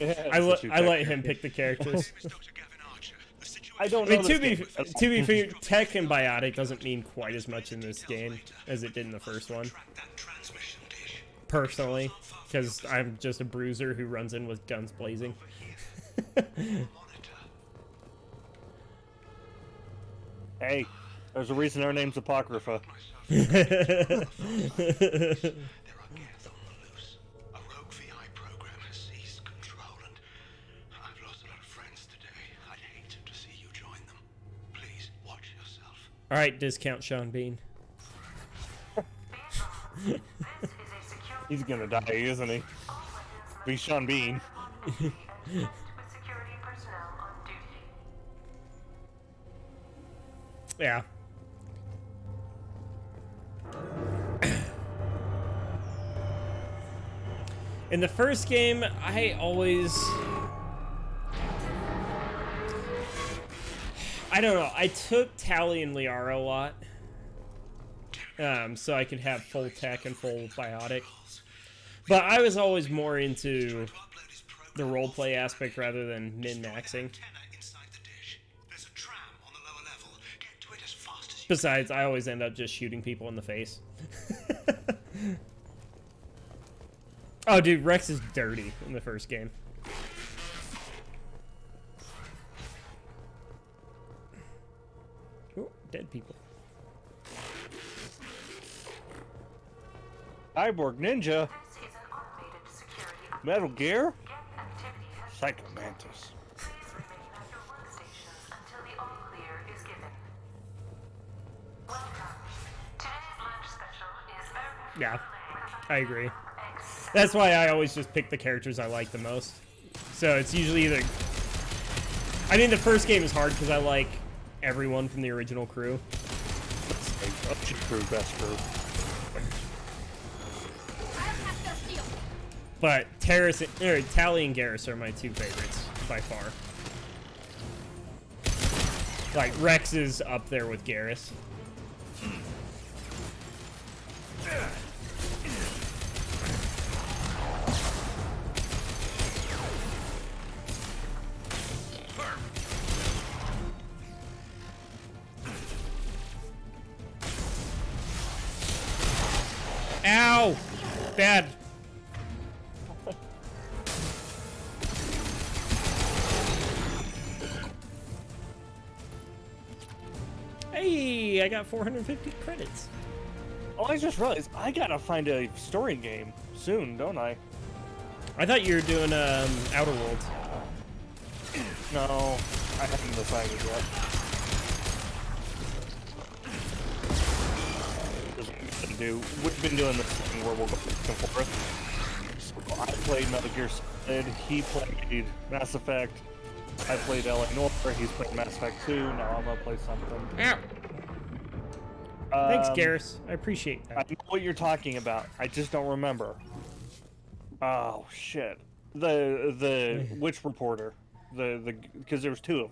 Yeah, I that's what let you him pick the characters. I don't I know. mean, this to game. be fair, tech and biotic doesn't mean quite as much in this game as it did in the first one. Personally, because I'm just a bruiser who runs in with guns blazing. Hey, there's a reason our name's Apocrypha. All right, discount Sean Bean. He's gonna die, isn't he? Be Sean Bean. Yeah. In the first game, I don't know. I took Tally and Liara a lot, so I could have full tech and full biotic. But I was always more into the roleplay aspect rather than min-maxing. Besides, I always end up just shooting people in the face. Oh, dude, Rex is dirty in the first game. Ooh, dead people. Cyborg Ninja. Metal Gear. Psycho Mantis. Yeah, I agree. That's why I always just pick the characters I like the most. So it's usually either... I mean, the first game is hard because I like everyone from the original crew. Best crew. But Tally and Garrus are my two favorites by far. Like, Rex is up there with Garrus. Bad. Hey, I got 450 credits. Oh, I just realized I gotta find a story game soon, don't I? I thought you were doing Outer Worlds. No, I haven't decided yet. We've been doing this thing where we'll go back and forth. So I played Metal Gear Solid, he played Mass Effect, I played LA Noire, he's played Mass Effect 2, now I'm gonna play something. Ow. Thanks, Garrus. I appreciate that. I know what you're talking about. I just don't remember. Oh shit. The which reporter? The because there was two of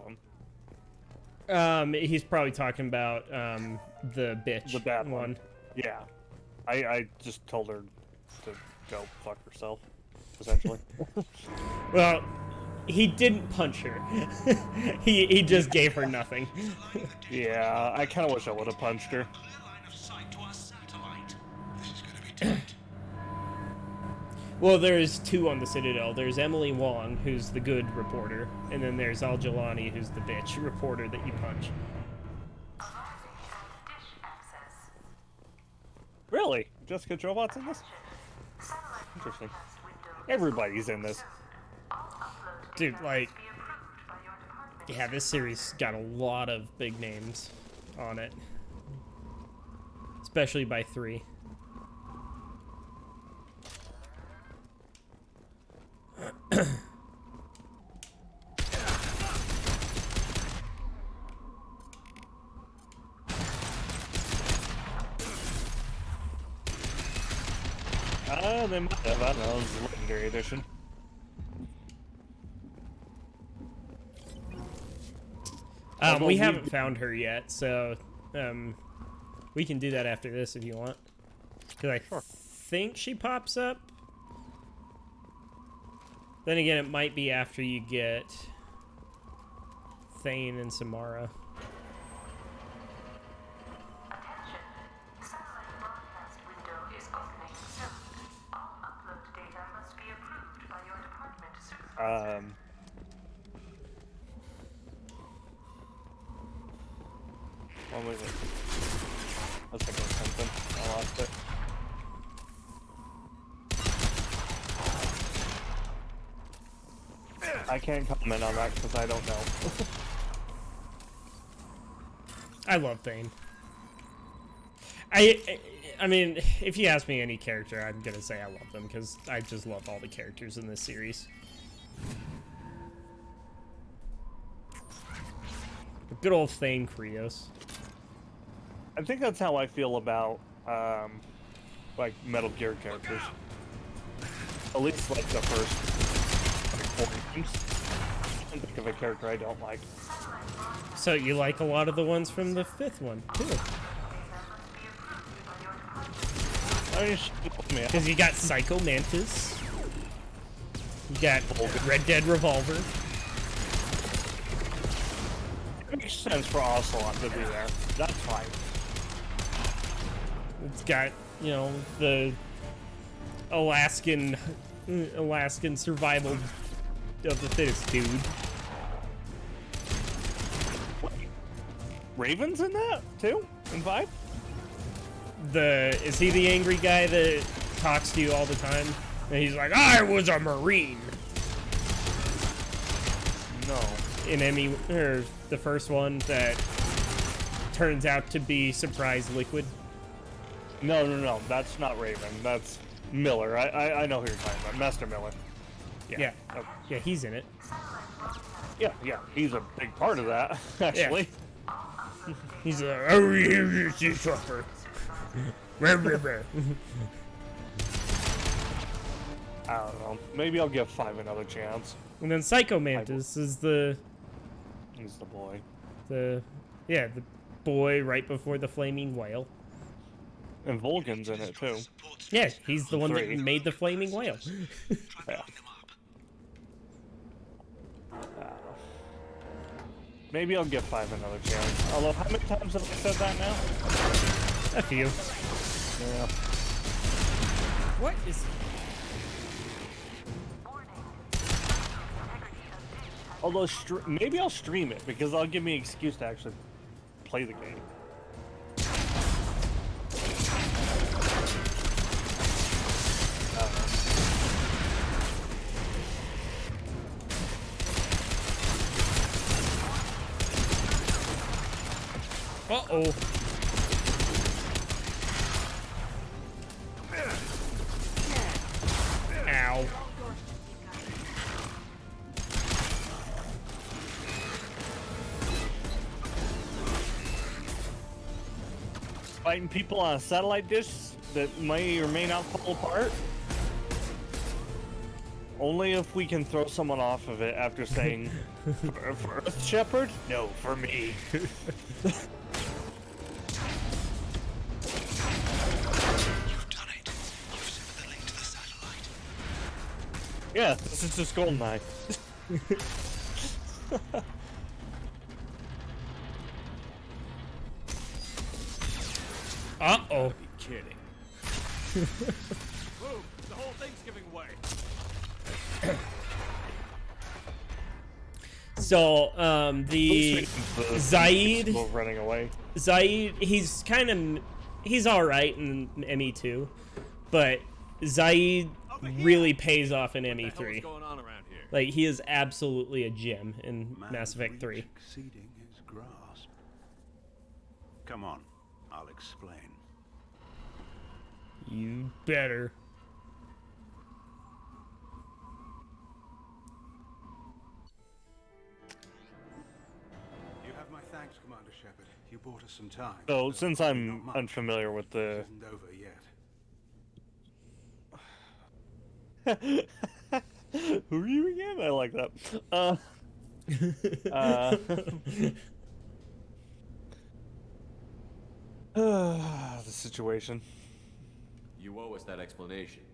them. He's probably talking about the bitch. The bad one. Yeah. I just told her to go fuck herself, essentially. Well, he didn't punch her. he just gave her nothing. Yeah, I kind of wish I would have punched her. Well, there's two on the Citadel. There's Emily Wong, who's the good reporter, and then there's Al Jelani, who's the bitch reporter that you punch. Really? Jessica Jovat's in this? Interesting. Everybody's in this. Dude, like... Yeah, this series got a lot of big names on it. Especially by 3. They might have. I don't know. It's a legendary edition. We haven't found her yet, so we can do that after this if you want. Because I think she pops up. Then again, it might be after you get Thane and Samara. Oh, wait. I was thinking of something. I lost it. I can't comment on that because I don't know. I love Thane. I mean, if you ask me any character, I'm gonna say I love them because I just love all the characters in this series. Good old Thane Krios. I think that's how I feel about like Metal Gear characters. At least like the first 4 games. I can't think of a character I don't like. So you like a lot of the ones from the 5th one too? Because you got Psycho Mantis, you got Red Dead Revolver. It makes sense for Ocelot to be there. That's fine. It's got, you know, the Alaskan survival of the fittest dude. Raven's in that too? In 5? Is he the angry guy that talks to you all the time? And he's like, I was a Marine. No. In the first one that turns out to be Surprise Liquid. No. That's not Raven. That's Miller. I know who you're talking about. Master Miller. Yeah. Yeah, he's in it. Yeah. He's a big part of that, actually. Yeah. He's a suffer. I don't know. Maybe I'll give 5 another chance. And then Psycho Mantis is the... He's the boy. The boy right before the flaming whale. And Volgan's in it too. Yeah, he's the one that made the flaming whale. Yeah. Maybe I'll give 5 another chance. Although, how many times have I said that now? A few. Yeah. What is... Although, maybe I'll stream it, because that'll give me an excuse to actually play the game. Uh-oh. Ow. Fighting people on a satellite dish that may or may not fall apart. Only if we can throw someone off of it after saying, for Earth Shepherd? No, for me. Yeah, this is just GoldenEye. Uh-oh. Be kidding. Boom! The whole thing's giving way. So, the Zaid running away. Zaid, he's kind of, he's all right in ME2, but Zaid really pays off in ME3. What's going on around here? Like, he is absolutely a gem in Mass Effect 3. Exceeding his grasp. Come on, I'll explain. You better. You have my thanks, Commander Shepard. You bought us some time. So, since I'm unfamiliar with the... Isn't over yet. Who are you again? I like that. The situation. You owe us that explanation.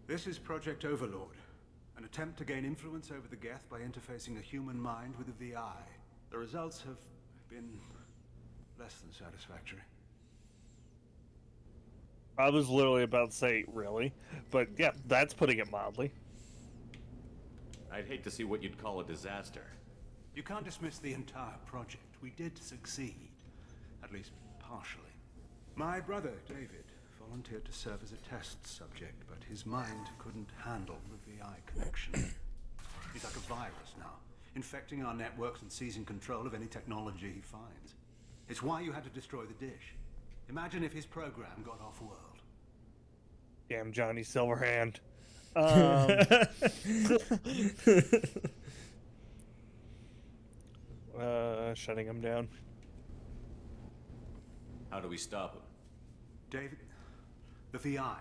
This is Project Overlord, an attempt to gain influence over the Geth by interfacing a human mind with a VI. The results have been less than satisfactory. I was literally about to say, really? But yeah, that's putting it mildly. I'd hate to see what you'd call a disaster. You can't dismiss the entire project. We did succeed. At least partially. My brother, David, volunteered to serve as a test subject, but his mind couldn't handle the VI connection. He's like a virus now, infecting our networks and seizing control of any technology he finds. It's why you had to destroy the dish. Imagine if his program got off-world. Damn Johnny Silverhand. Shutting him down. How do we stop him? David, the VI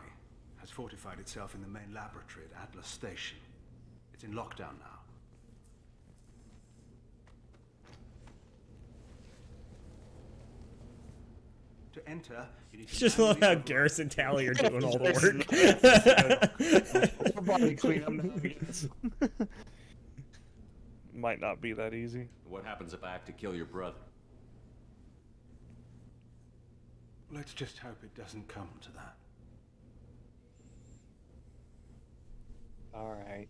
has fortified itself in the main laboratory at Atlas Station. It's in lockdown now. To enter, you need to Just love how Garrus and Tally are doing all the work. Body clean up. Might not be that easy. What happens if I have to kill your brother? Let's just hope it doesn't come to that. Alright.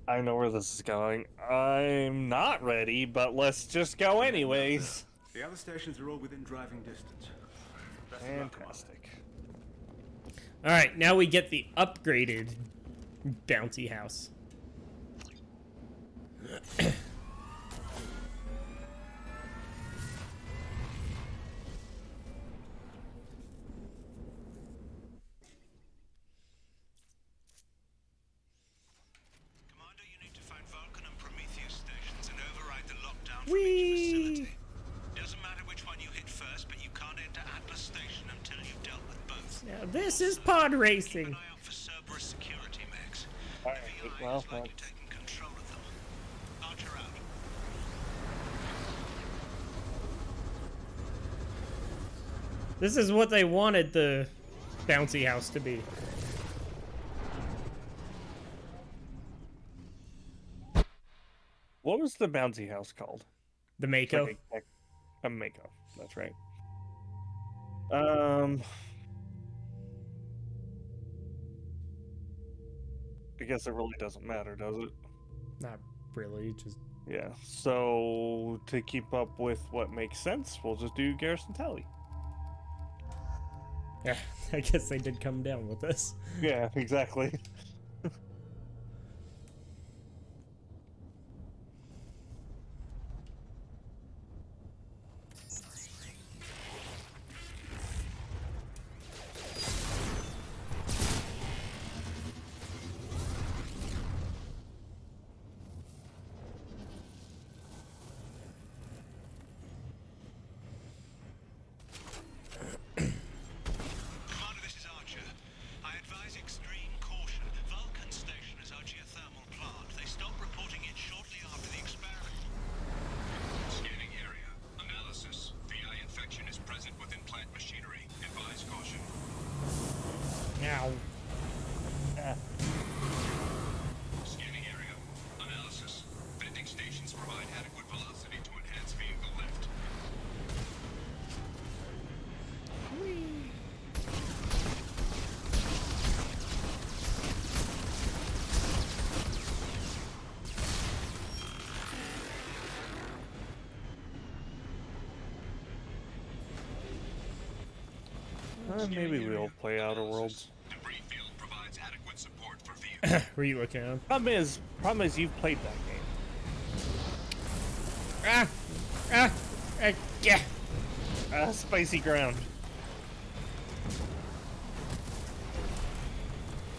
I know where this is going. I'm not ready, but let's just go anyways. The other stations are all within driving distance. Best of luck, Commander. Fantastic. Alright, now we get the upgraded bouncy house. Whee! Doesn't matter which one you hit first, but you can't enter Atlas Station until you've dealt with both. Now this is pod racing. Keep an eye out for Cerberus security mechs. Alright, well, like you're taking control of them. Archer out. This is what they wanted the bouncy house to be. What was the bouncy house called? The Mako. A Mako. That's right. I guess it really doesn't matter, does it? Not really, just... Yeah, so to keep up with what makes sense, we'll just do Garrison Tally. Yeah, I guess they did come down with this. Yeah, exactly. Now. Scanning area. Analysis. Vending stations provide adequate velocity to enhance vehicle lift. Maybe we'll play Outer Worlds. Debris field provides adequate support for vehicles. Were you looking at him? Problem is you've played that game. Yeah. Spicy ground.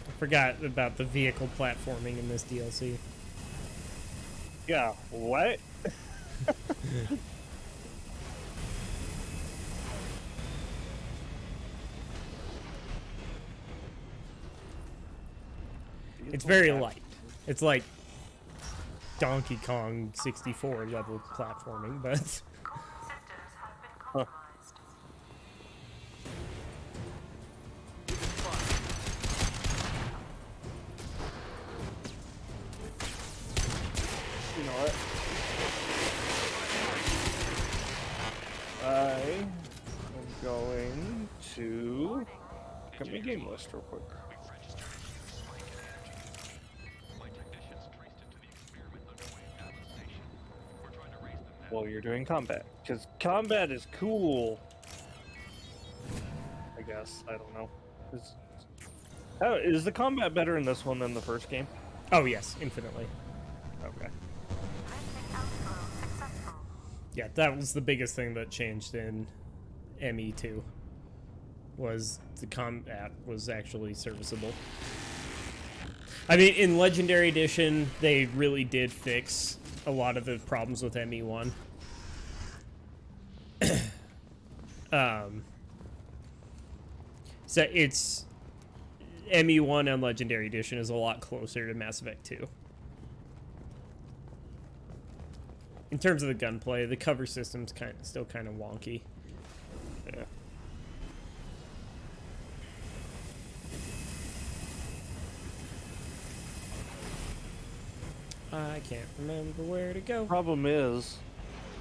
I forgot about the vehicle platforming in this DLC. Yeah, what? It's very light. It's like Donkey Kong 64 level platforming, but... Huh. You know what? I am going to look at my game list real quick. Well, you're doing combat, because combat is cool. I guess. I don't know. Is the combat better in this one than the first game? Oh, yes, infinitely. Okay. Yeah, that was the biggest thing that changed in ME2. Was the combat was actually serviceable. I mean, in Legendary Edition, they really did fix a lot of the problems with ME1. So it's ME1 and Legendary Edition is a lot closer to Mass Effect 2. In terms of the gunplay, the cover system's still kind of wonky. Yeah. I can't remember where to go. Problem is,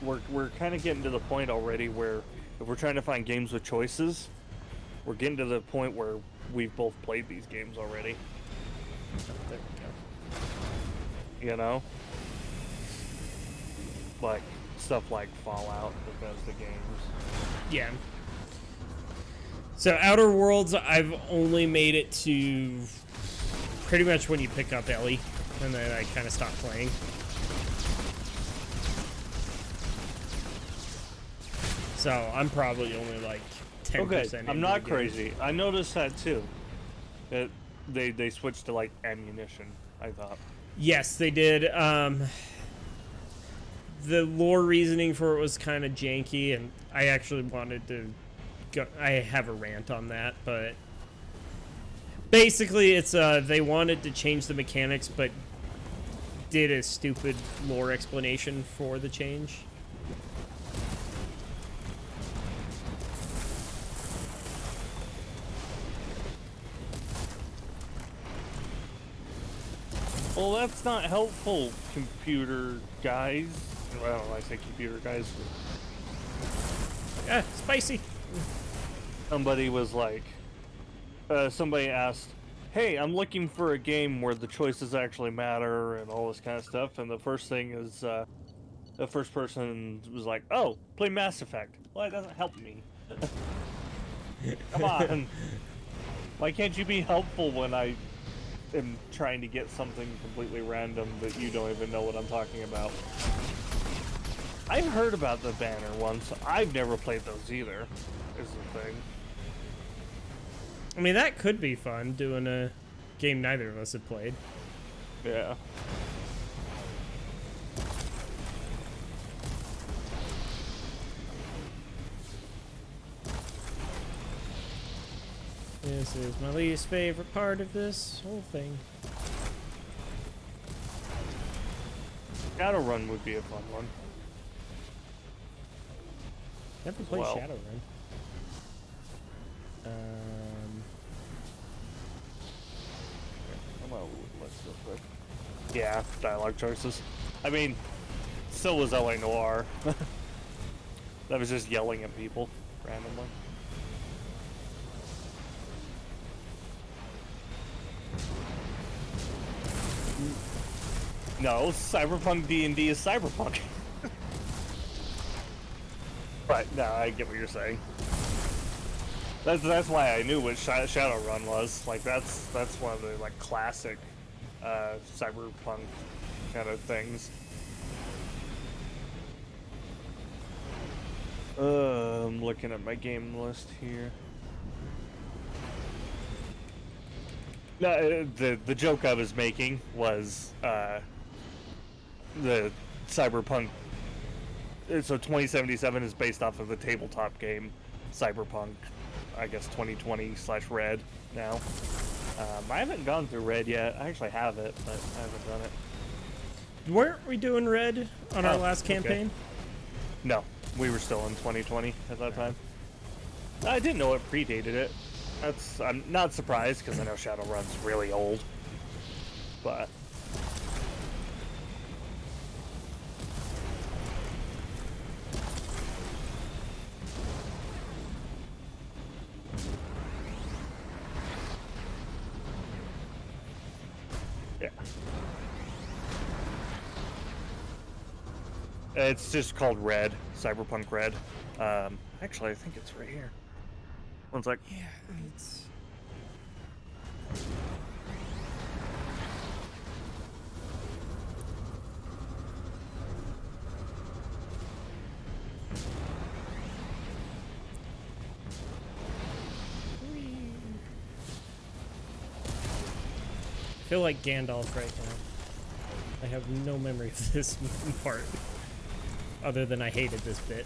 we're kind of getting to the point already where if we're trying to find games with choices, we're getting to the point where we've both played these games already. Oh, there we go. You know? Like, stuff like Fallout, Bethesda games. Yeah. So Outer Worlds, I've only made it to pretty much when you pick up Ellie, and then I kind of stopped playing. So I'm probably only like 10%. Okay, I'm not crazy. I noticed that too. That they switched to like ammunition, I thought. Yes, they did. The lore reasoning for it was kind of janky, and I actually wanted to go. I have a rant on that, but basically, it's they wanted to change the mechanics, but did a stupid lore explanation for the change. Well, that's not helpful, computer guys. Well, I say computer guys. Spicy. Somebody was like, somebody asked, hey, I'm looking for a game where the choices actually matter and all this kind of stuff, and the first thing is, the first person was like, oh, play Mass Effect. Well, it doesn't help me. Come on. Why can't you be helpful when I am trying to get something completely random that you don't even know what I'm talking about? I've heard about the banner ones. I've never played those either, is the thing. I mean, that could be fun, doing a game neither of us have played. Yeah. This is my least favorite part of this whole thing. Shadowrun would be a fun one. Never played Well. Shadowrun. Let's go quick. Yeah, dialogue choices. I mean, so was LA Noire. That was just yelling at people randomly. No, Cyberpunk D&D is Cyberpunk. But no, I get what you're saying. That's why I knew what Shadowrun was. Like that's one of the like classic Cyberpunk kind of things. I'm looking at my game list here. No, the joke I was making was the Cyberpunk. So 2077 is based off of the tabletop game Cyberpunk, I guess 2020/Red now. I haven't gone through Red yet. I actually have it, but I haven't done it. Weren't we doing Red on our last campaign? Okay. No, we were still in 2020 at that time. I didn't know it predated it. I'm not surprised because I know Shadowrun's really old, but. Yeah. It's just called Red, Cyberpunk Red. Actually, I think it's right here. One sec. Yeah, it's... I feel like Gandalf right now. I have no memory of this part, other than I hated this bit.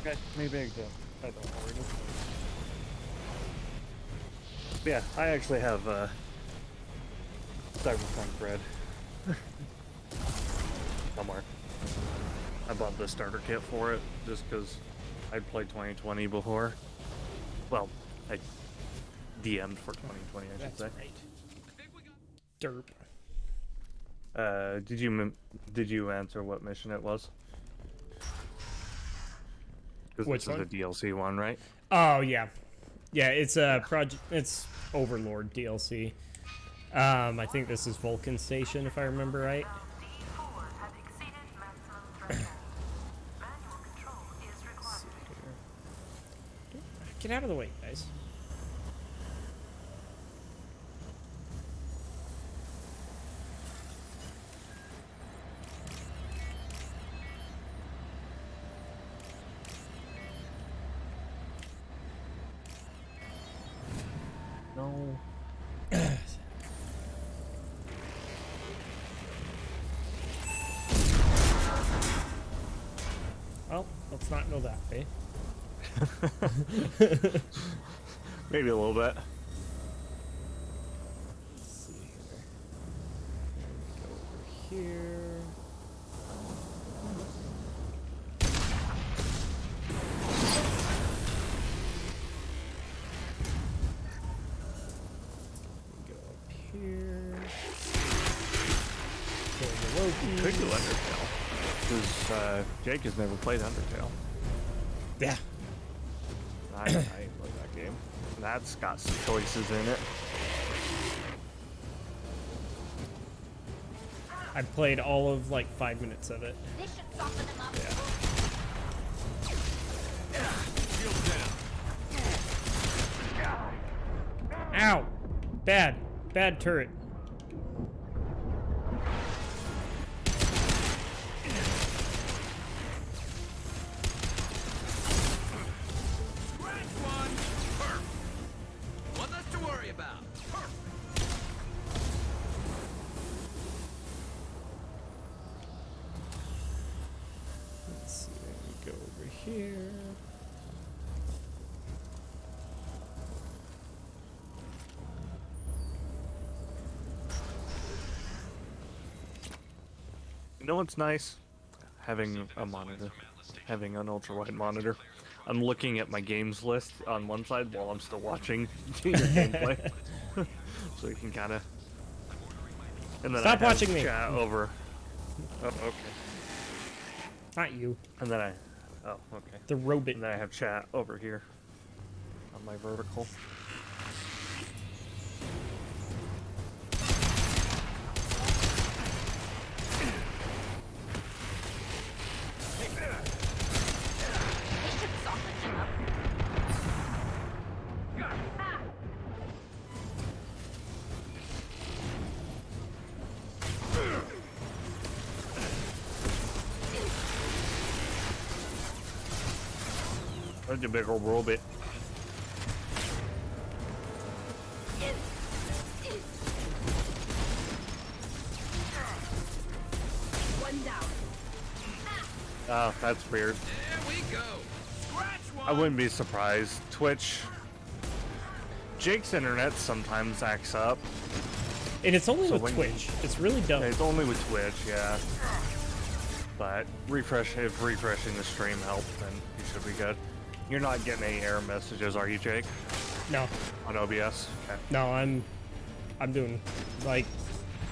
Okay, maybe I do. I don't know where it is. Yeah, I actually have Cyberpunk Red somewhere. I bought the starter kit for it just because I'd played 2020 before. Well, I DM'd for 2020, I should say. Derp. Did you answer what mission it was? Which this is one? the DLC one, right? Oh yeah, yeah. It's a project. It's Overlord DLC. I think this is Vulcan Station, if I remember right. Get out of the way, guys. No. not go that way. Maybe a little bit. Let's see here. Go over here. Go up here. Kill the Loki. Could do Undertale. Because Jake has never played Undertale. Yeah. I ain't played that game. That's got some choices in it. I played all of like 5 minutes of it. This should soften them up. Yeah. Ow! Bad. Bad turret. One less to worry about. Let's see, let me go over here. You know what's nice? Having a monitor. Having an ultra-wide monitor. I'm looking at my games list on one side while I'm still watching your gameplay. So you can kind of... And then Stop I have watching me. chat over... Oh, okay. Not you. And then I... Oh, okay. The robot. And then I have chat over here. On my vertical. That's a big old robot. One down. Oh, that's weird. There we go. Scratch one. I wouldn't be surprised. Twitch. Jake's internet sometimes acts up. And it's only So with when- Twitch. It's really dumb. It's only with Twitch, yeah. But if refreshing the stream helps, then you should be good. You're not getting any error messages, are you, Jake? No. On OBS? Okay. No, I'm doing, like,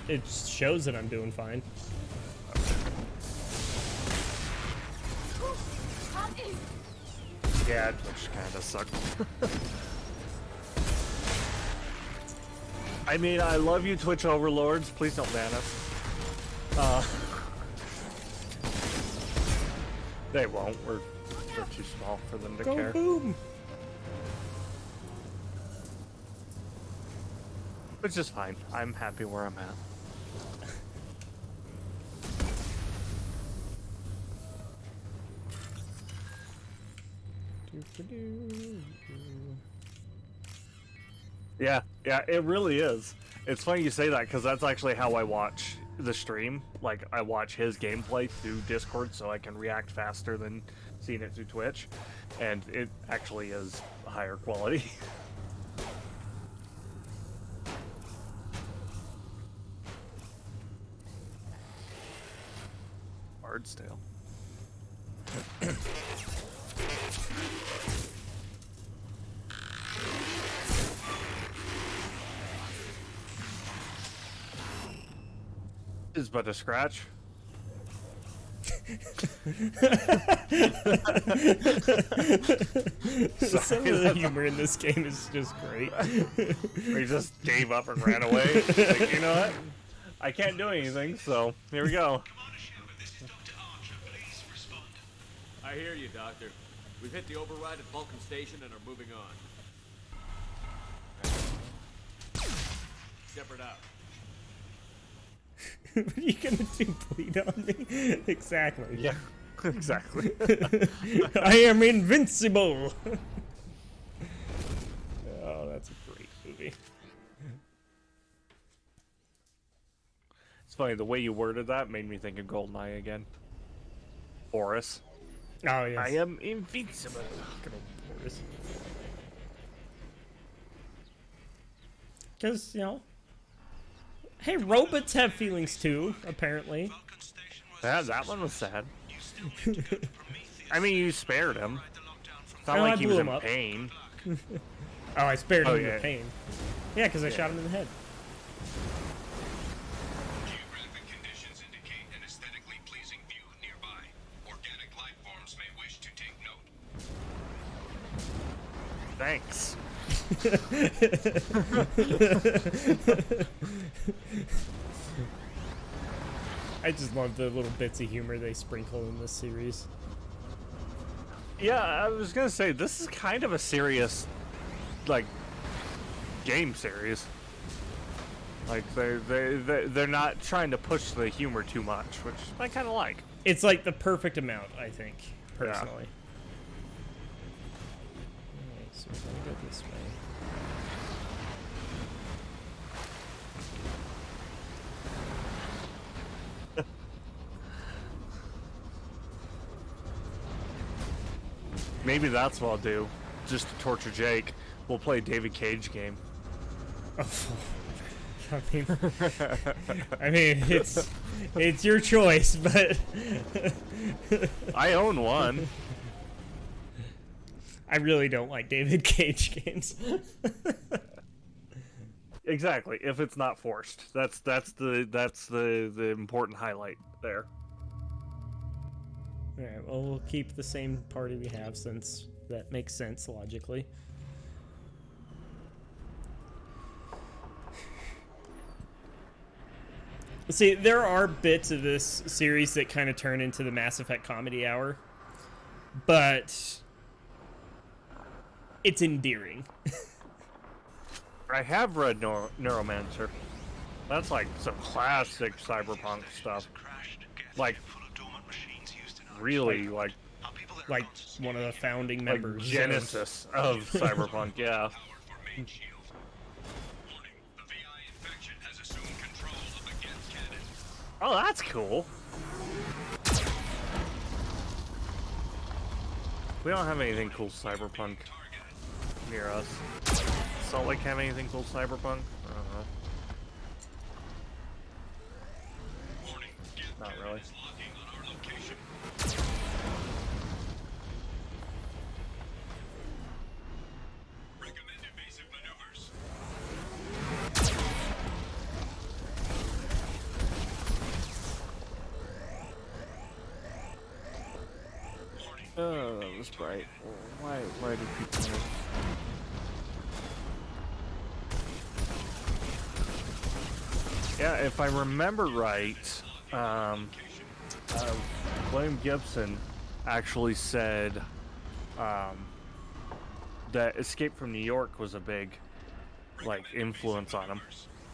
it shows that I'm doing fine. Yeah, Twitch kind of sucks. I mean, I love you, Twitch overlords. Please don't ban us. They won't. We're too small for them to Go care. boom! Which is fine. I'm happy where I'm at. Yeah, it really is. It's funny you say that because that's actually how I watch the stream. Like, I watch his gameplay through Discord so I can react faster than seeing it through Twitch. And it actually is higher quality. Bard's Tale. Is but a scratch. Some of the humor in this game is just great. He just gave up and ran away. Like, you know what? I can't do anything, so here we go. I hear you, Doctor. We've hit the override at Vulcan Station and are moving on. Shepard out. What are you gonna do? Bleed on me? Exactly. Yeah, exactly. I am invincible. Oh, that's a great movie. It's funny, the way you worded that made me think of GoldenEye again. Boris. Oh, yes. I am invincible. Good old Boris. Because, you know, hey, robots have feelings too, apparently. Yeah, that one was sad. I mean, you spared him. It's not Oh, like I he blew was him in up. pain. Oh, I spared him yeah. the pain. Yeah, because I shot him in the head. Geographic conditions indicate an aesthetically pleasing view nearby. Organic life forms may wish to take note. Thanks. I just love the little bits of humor they sprinkle in this series. Yeah, I was gonna say this is kind of a serious, like, game series. Like they're not trying to push the humor too much, which I kind of like. It's like the perfect amount, I think, personally. Alright, so we're gonna go this way. Maybe that's what I'll do, just to torture Jake. We'll play a David Cage game. I mean, it's your choice, but I own one. I really don't like David Cage games. Exactly. If it's not forced, that's the important highlight there. All right. Well, we'll keep the same party we have since that makes sense logically. See, there are bits of this series that kind of turn into the Mass Effect comedy hour, but it's endearing. I have read Neuromancer. That's like some classic cyberpunk stuff. Like, really, like one of the founding members. Like Genesis of cyberpunk, yeah. Oh, that's cool. We don't have anything cool cyberpunk near us. Salt Lake have anything cool cyberpunk? I don't know. Not really. Oh, that was bright. Why do people move? Yeah, if I remember right, William Gibson actually said that Escape from New York was a big, like, influence on him.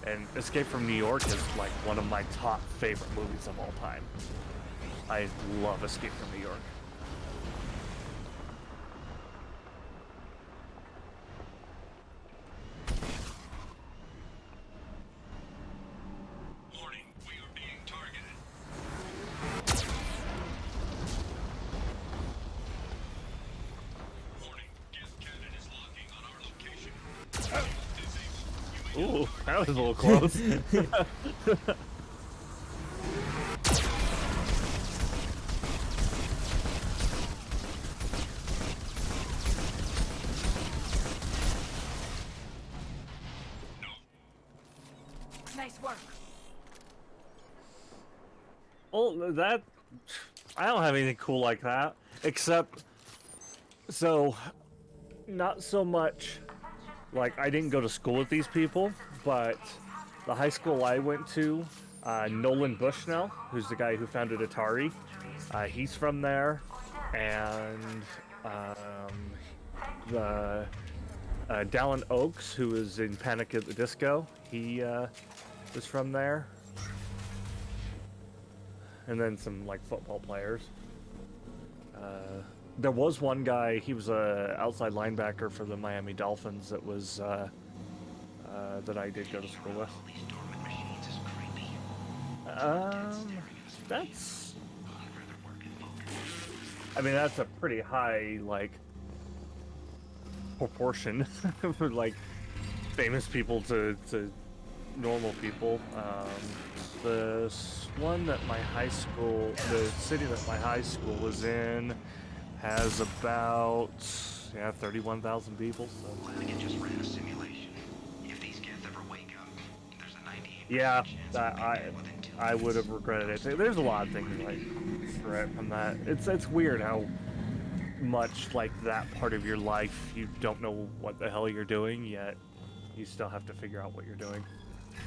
And Escape from New York is, like, one of my top favorite movies of all time. I love Escape from New York. Ooh, that was a little close. Nice work. Well, that... I don't have anything cool like that, except... So, not so much... Like, I didn't go to school with these people, but the high school I went to, Nolan Bushnell, who's the guy who founded Atari, he's from there, and Dallin Oaks, who was in Panic at the Disco, he was from there, and then some, like, football players. There was one guy, he was a outside linebacker for the Miami Dolphins that was, that I did go to school with. That's... I mean, that's a pretty high, like, proportion for, like, famous people to normal people. The one that my high school, the city that my high school was in, has about 31,000 people. So. I think it just ran a simulation. If these cats ever wake up, there's a 98% Yeah, chance that they'll be dead within 2 I would have regretted it. There's a lot of things like regret from that. It's weird how much like that part of your life you don't know what the hell you're doing yet. You still have to figure out what you're doing.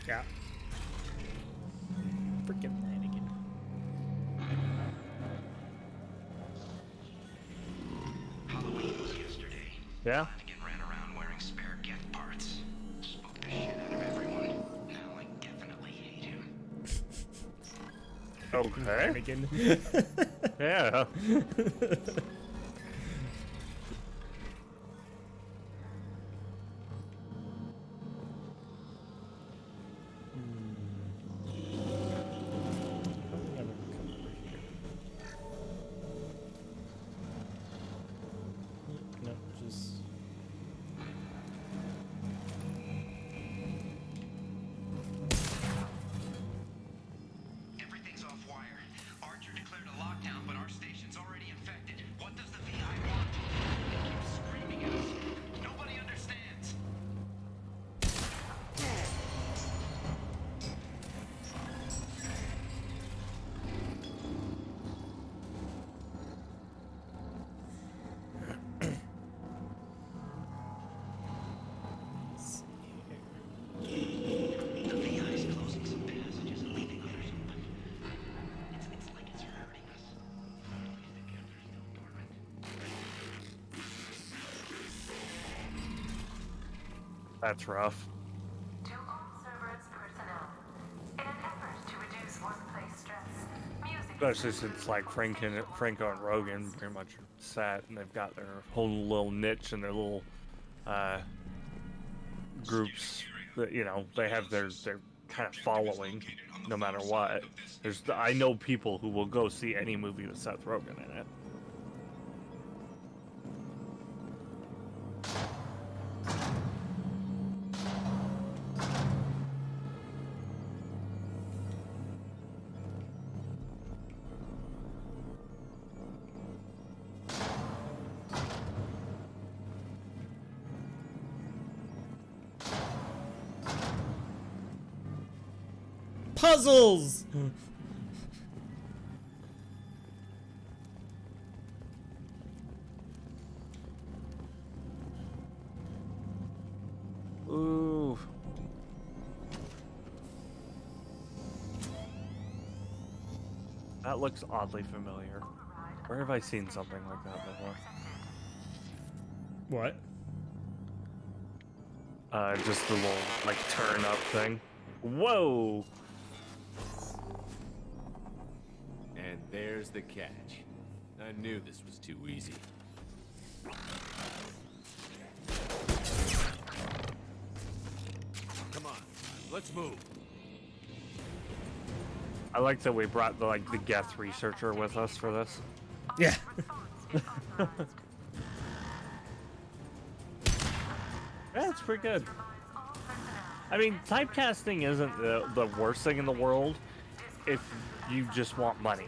Yeah. Freaking Lanigan. Halloween was yesterday. Yeah. Flanagan ran around wearing spare Geth parts. Spooked the shit out of everyone. Now I definitely hate him. Okay. Yeah. No, just... Everything's off wire. Archer declared a lockdown, but our station's already infected. What does the VI want? They keep screaming at us. Nobody understands. The VI's closing some passages and leaving others open. It's like it's hurting us. These together are still dormant. That's rough. To all Cerberus personnel, in an effort to reduce workplace stress, music... Especially since like Franco and Rogan very much sat and they've got their whole little niche and their little groups that, you know, they have their kind of following no matter what. I know people who will go see any movie with Seth Rogen in it. Puzzles! Ooh. That looks oddly familiar. Where have I seen something like that before? What? Just the little, like, turn up thing. Whoa! And there's the catch. I knew this was too easy. Come on, let's move. I like that we brought the Geth researcher with us for this. Yeah. That's pretty good. I mean, typecasting isn't the worst thing in the world if you just want money.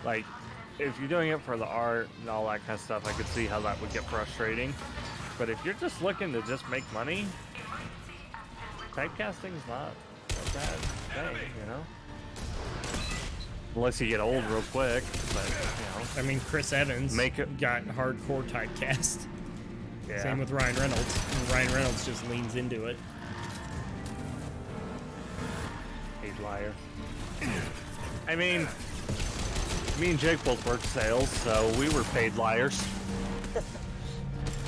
Like, if you're doing it for the art and all that kind of stuff, I could see how that would get frustrating. But if you're just looking to just make money, typecasting's not a bad thing, you know? Unless you get old real quick, but, you know. I mean, Chris Evans got hardcore typecast. Yeah. Same with Ryan Reynolds. And Ryan Reynolds just leans into it. Paid liar. I mean, me and Jake both worked sales, so we were paid liars.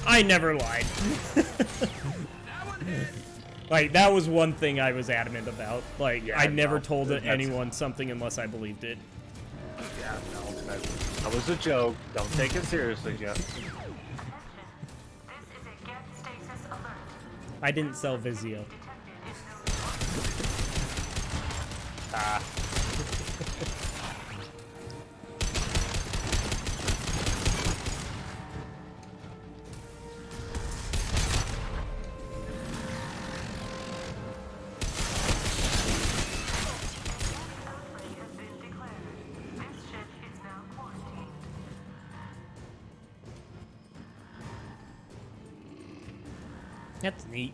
I never lied. Like, that was one thing I was adamant about. Like, Yeah, I never no, told that's- anyone something unless I believed it. Yeah, no, that was a joke. Don't take it seriously, Jeff. I didn't sell Vizio. That's neat.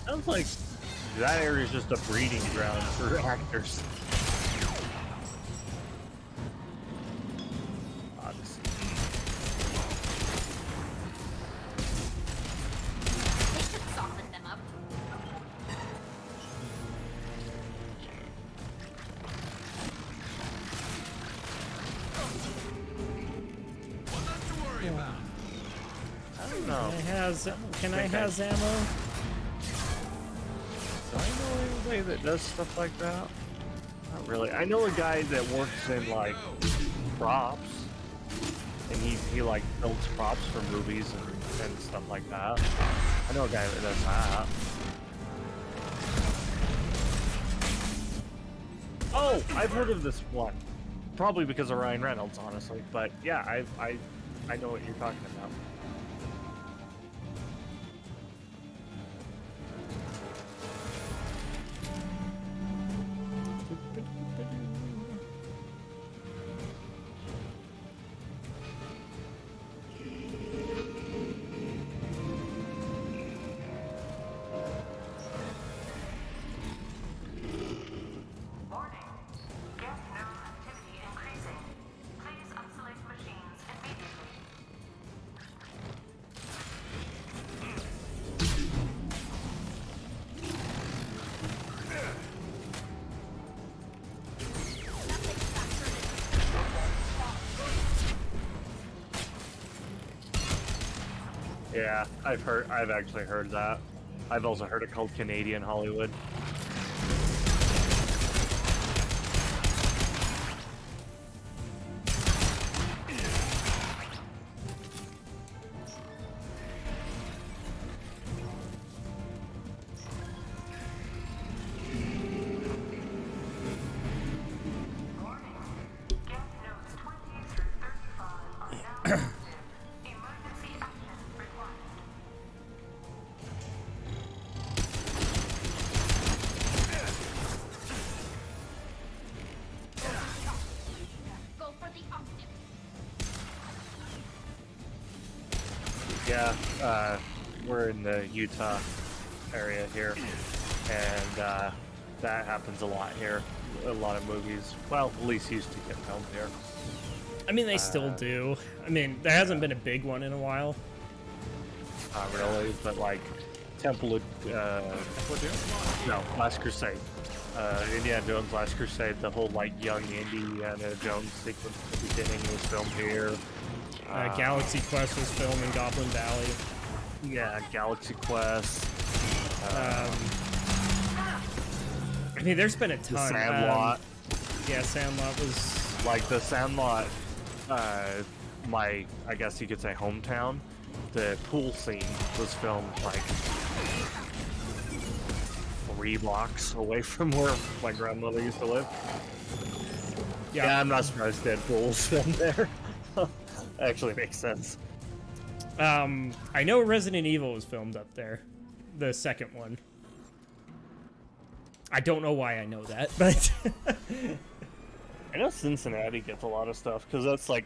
Sounds like that area is just a breeding ground for actors. Odyssey. They should soften them up. I don't know. Can I have ammo? Do I know anybody that does stuff like that? Not really. I know a guy that works in like props, and he like builds props for movies and stuff like that. I know a guy that does that. Oh, I've heard of this one. Probably because of Ryan Reynolds, honestly. But yeah, I know what you're talking about. Yeah, I've actually heard that. I've also heard it called Canadian Hollywood. Yeah, we're in the Utah area here, and that happens a lot here. A lot of movies, well, at least used to get filmed here. I mean, they still do. I mean, there hasn't been a big one in a while. Not really, but like Temple of no, Last Crusade. Indiana Jones Last Crusade, the whole like young Indiana Jones sequence at the beginning was filmed here. Galaxy Quest was filmed in Goblin Valley. Yeah, Galaxy Quest. I mean, there's been a ton. The Sandlot. Yeah, Sandlot was... Like, the Sandlot, my, I guess you could say, hometown, the pool scene was filmed, like, 3 blocks away from where my grandmother used to live. Yeah, I'm not surprised Deadpool was filmed there. Actually makes sense. I know Resident Evil was filmed up there. The second one. I don't know why I know that, but... I know Cincinnati gets a lot of stuff, because that's like...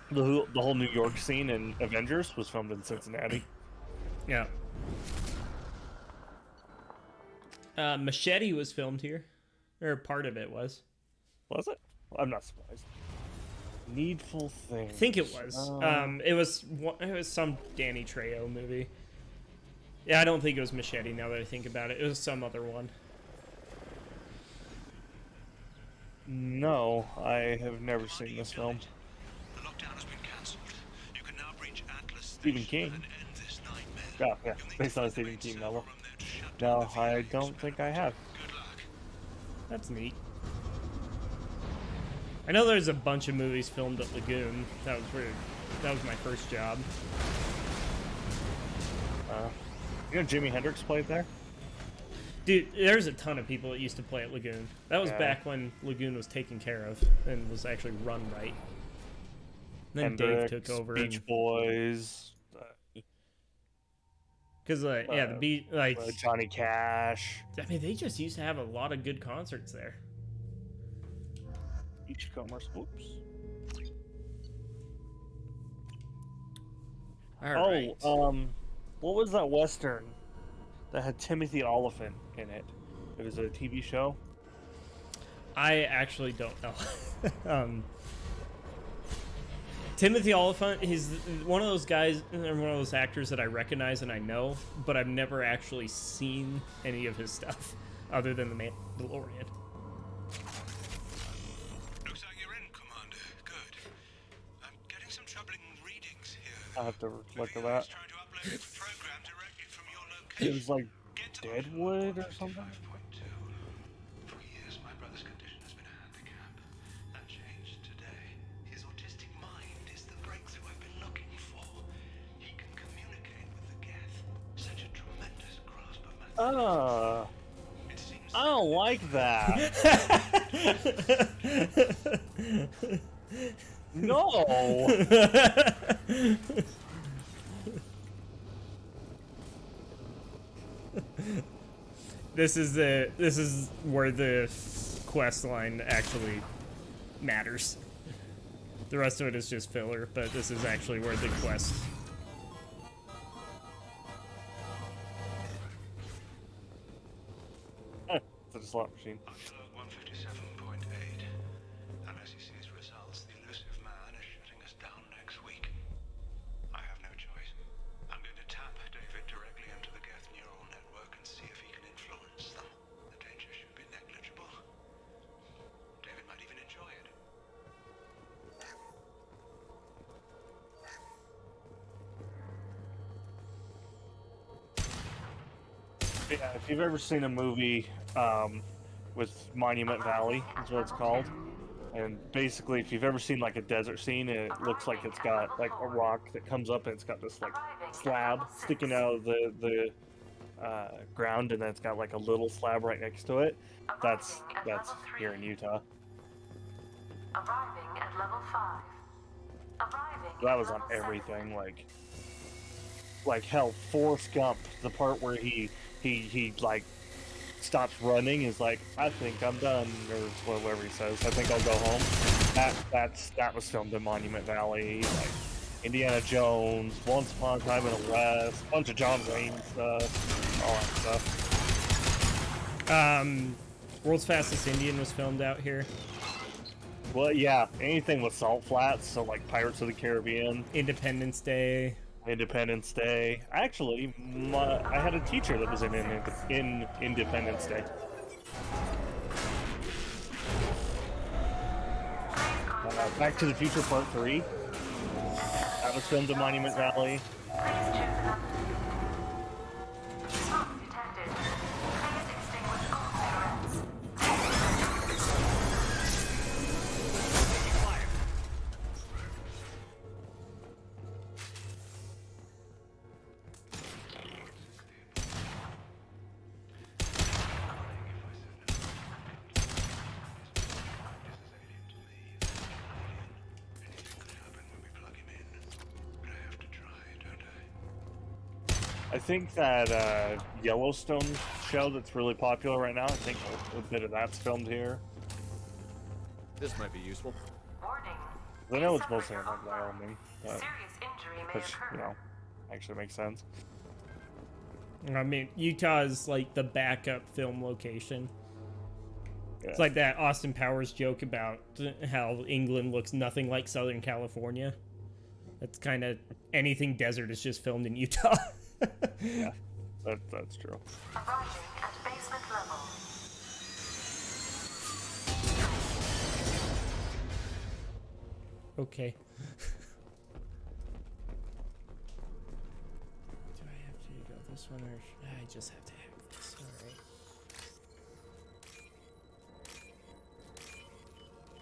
The whole New York scene in Avengers was filmed in Cincinnati. Yeah. Machete was filmed here. Or part of it was. Was it? I'm not surprised. Needful Things. I think it was. It was some Danny Trejo movie. Yeah, I don't think it was Machete now that I think about it. It was some other one. No, I have never seen this film. The lockdown has been cancelled. You can now breach Atlas Stephen King. and end this nightmare. Yeah, based on a Stephen King novel. No, I don't think I have. That's neat. I know there's a bunch of movies filmed at Lagoon. That was weird. That was my first job. You know Jimi Hendrix played there? Dude, there's a ton of people that used to play at Lagoon. That was Yeah. back when Lagoon was taken care of and was actually run right. Then Hendrix, Dave took over. Beach Boys. Because yeah, the beat like Johnny Cash. I mean, they just used to have a lot of good concerts there. Beachcombers. Whoops. Alright. What was that Western that had Timothy Oliphant in it? It was a TV show. I actually don't know. Timothy Oliphant, he's one of those guys, one of those actors that I recognize and I know, but I've never actually seen any of his stuff other than The Mandalorian. Looks like you're in, Commander. Good. I'm getting some troubling readings here. I have to look at that. Trying to upload its program directly from your It location. was like Deadwood or something. For years, my brother's condition has been a handicap. That changed today. His autistic mind is the breakthrough I've been looking for. He can communicate with the Geth. Such a tremendous grasp of mathematics. I don't like that. No. This is where the quest line actually matters. The rest of it is just filler, but this is actually where the quest. It's a slot machine. Upload 157.8. Unless he sees results, the elusive man is shutting us down next week. I have no choice. I'm going to tap David directly into the Geth neural network and see if he can influence them. The danger should be negligible. David might even enjoy it. Yeah, if you've ever seen a movie with Monument Valley, is what it's called. And basically, if you've ever seen like a desert scene, and it looks like it's got like a rock that comes up and it's got this like slab sticking out of the ground, and then it's got like a little slab right next to it. That's here in Utah. Arriving at level 5. Arriving That was on everything, like hell, Forrest Gump, the part where he like stops running is like, I think I'm done, or whatever he says. I think I'll go home. That was filmed in Monument Valley. Like Indiana Jones, Once Upon a Time in the West, a bunch of John Wayne stuff, all that stuff. World's Fastest Indian was filmed out here. Well, yeah, anything with salt flats, so like Pirates of the Caribbean, Independence Day. Actually, I had a teacher that was in Independence Day. Back to the Future Part 3. That was filmed in Monument Valley. I think that Yellowstone show that's really popular right now, I think a bit of that's filmed here. This might be useful. I know it's mostly in like Wyoming, but which, you know, actually makes sense. I mean, Utah is like the backup film location. Yeah. It's like that Austin Powers joke about how England looks nothing like Southern California. That's kind of anything desert is just filmed in Utah. Yeah, that's true. Arriving at basement level. Okay. Do I have to go this one, or I just have to hack this? Alright.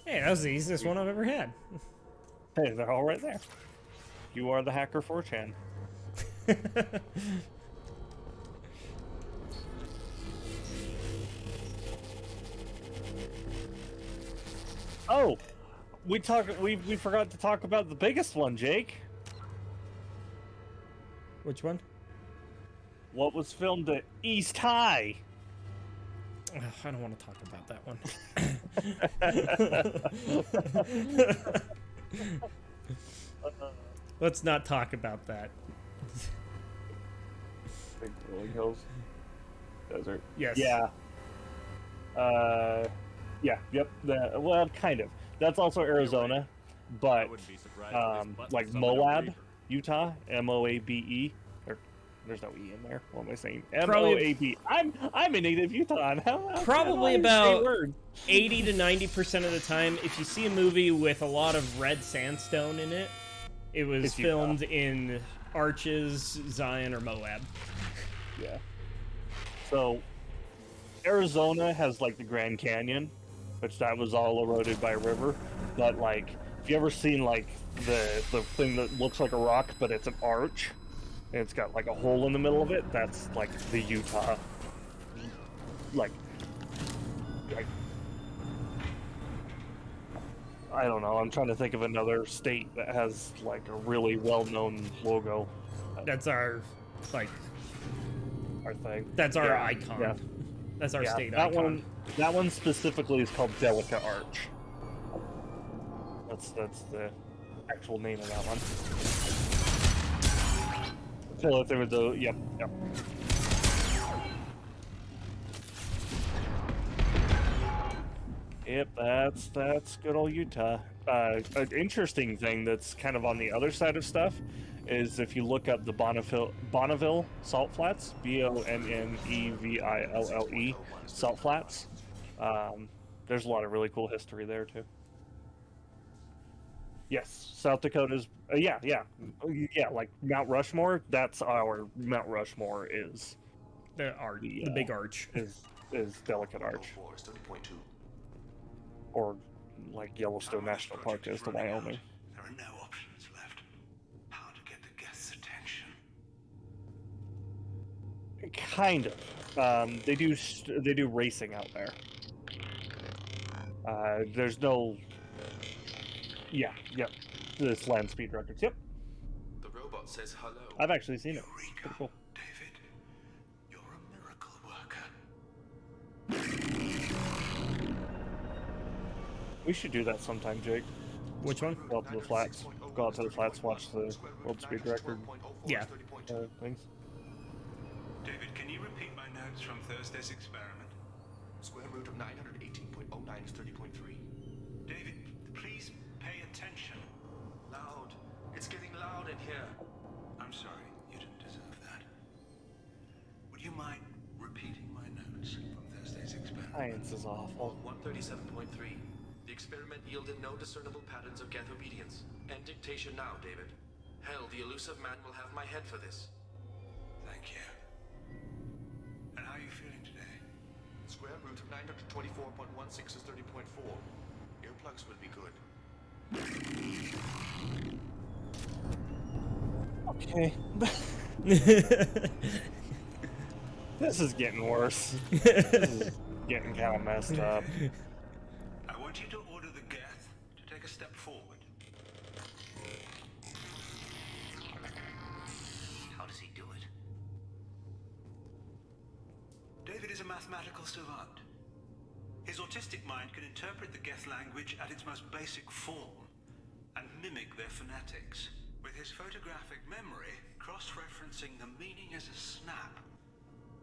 Hey, that was the easiest one I've ever had. Hey, they're all right there. You are the hacker 4chan. Oh, we forgot to talk about the biggest one, Jake. Which one? What was filmed at East High? Ugh, I don't want to talk about that one. Let's not talk about that. Big rolling hills. Desert. Yes. Yeah. Yeah. Yep. Well, kind of. That's also Arizona, but like Moab, Utah, Moabe. Or there's no e in there. What am I saying? Moab. I'm a native Utah. Probably about 80 to 90% of the time, if you see a movie with a lot of red sandstone in it, it was filmed in Arches, Zion, or Moab. Yeah. So, Arizona has like the Grand Canyon, which that was all eroded by a river. But like, if you ever seen like the thing that looks like a rock, but it's an arch, and it's got like a hole in the middle of it, that's like the Utah. Like I don't know. I'm trying to think of another state that has like a really well-known logo. That's our our thing. That's our icon. Yeah. That's our state that icon. That one specifically is called Delicate Arch. That's the actual name of that one. I feel like there was a yep. Yep, that's good old Utah. An interesting thing that's kind of on the other side of stuff is if you look up the Bonneville Salt Flats, Bonneville Salt Flats. There's a lot of really cool history there too. Yes, South Dakota's yeah, like Mount Rushmore. That's our Mount Rushmore is the big arch is Delicate Arch. Or like Yellowstone National Park is to Wyoming. There are no options left. How to get the guests' attention? Kind of. They do racing out there. There's no. Yeah. This land speed records. Yep. The robot says hello. I've actually seen it. Pretty cool. David, you're a miracle worker. We should do that sometime, Jake. Which one? Go out to the flats. Go out to the flats, watch the world speed record. Yeah. Things. David, can you repeat my notes from Thursday's experiment? Square root of 918.09 is 30.3. David, please pay attention. Loud. It's getting loud in here. I'm sorry, you didn't deserve that. Would you mind repeating my notes from Thursday's experiment? Science is awful. 137.3. The experiment yielded no discernible patterns of geth obedience. End dictation now, David. Hell, the elusive man will have my head for this. Thank you. And how are you feeling today? Square root of 924.16 is 30.4. Earplugs would be good. Okay. This is getting worse. This is getting kind of messed up. I want you to order the geth to take a step forward. How does he do it? David is a mathematical savant. His autistic mind can interpret the geth language at its most basic form and mimic their phonetics. With his photographic memory, cross-referencing the meaning as a snap.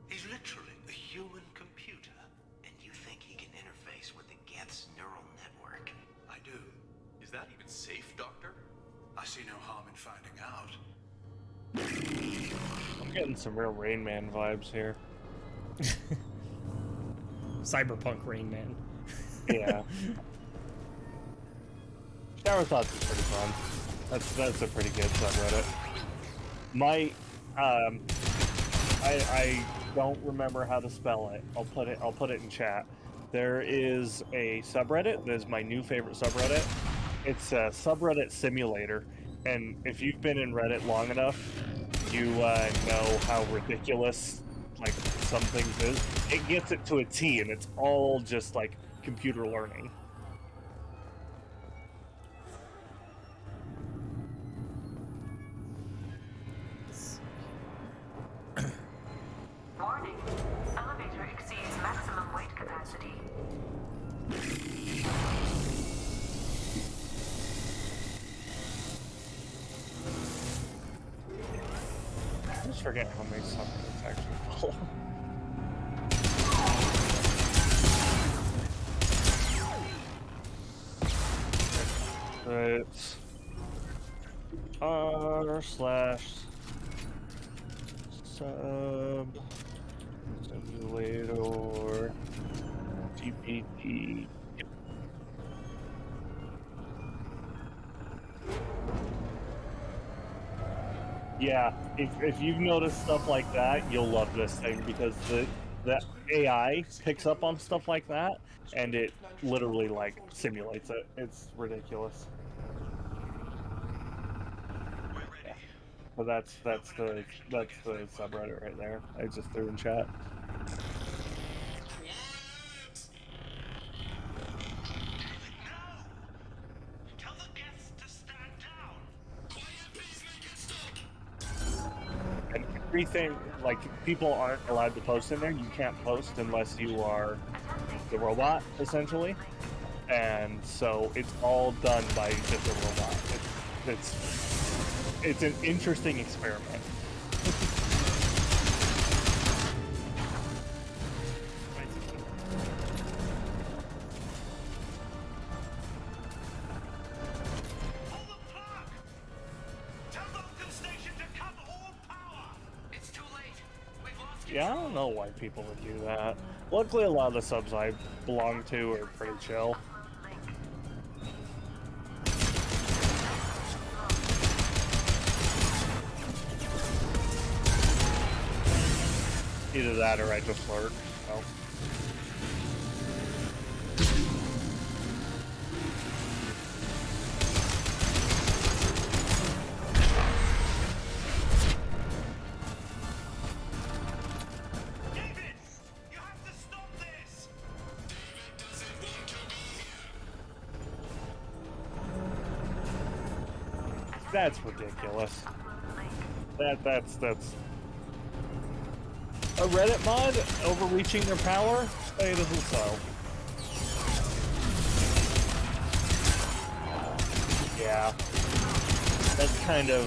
He's literally a human computer. And you think he can interface with the geth's neural network? I do. Is that even safe, Doctor? I see no harm in finding out. I'm getting some real Rain Man vibes here. Cyberpunk Rain Man. Yeah. Shower Thoughts is pretty fun. That's a pretty good subreddit. My I don't remember how to spell it. I'll put it in chat. There is a subreddit that is my new favorite subreddit. It's a subreddit simulator, and if you've been in Reddit long enough, you know how ridiculous like some things is. It gets it to a T, and it's all just like computer learning. Warning. Elevator exceeds maximum weight capacity. forget how many subreddits actually follow. It's r/sub simulator GPT. Yeah, if you've noticed stuff like that, you'll love this thing because the AI picks up on stuff like that and it literally like simulates it. It's ridiculous. Yeah. But that's the subreddit right there. I just threw in chat. And everything, like, people aren't allowed to post in there. You can't post unless you are the robot, essentially. And so it's all done by just a robot. It's an interesting experiment. Yeah, I don't know why people would do that. Luckily, a lot of the subs I belong to are pretty chill. Either that or I just lurk. So. That's ridiculous. That's a Reddit mod overreaching their power? It isn't so. Yeah. That's kind of...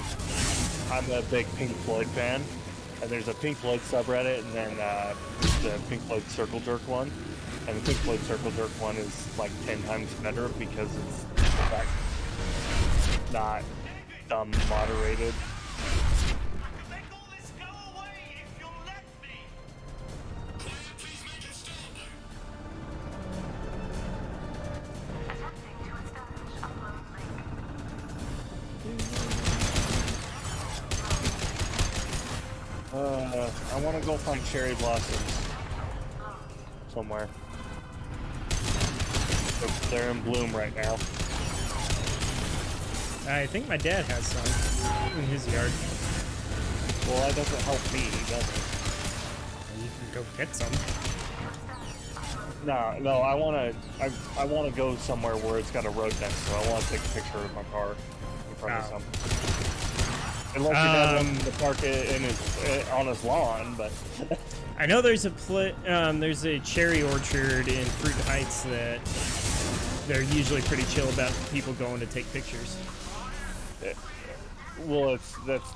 I'm a big Pink Floyd fan. And there's a Pink Floyd subreddit, and then the Pink Floyd Circle Jerk one. And the Pink Floyd Circle Jerk one is like 10 times better because it's like, not dumb moderated. I want to go find cherry blossoms somewhere. They're in bloom right now. I think my dad has some in his yard. Well, that doesn't help me, does it? You can go get some. No, I wanna go somewhere where it's got a road next to it. I wanna take a picture of my car in front of some. Unless your dad wants to park it on his lawn, but I know there's there's a cherry orchard in Fruit Heights that they're usually pretty chill about people going to take pictures. Well,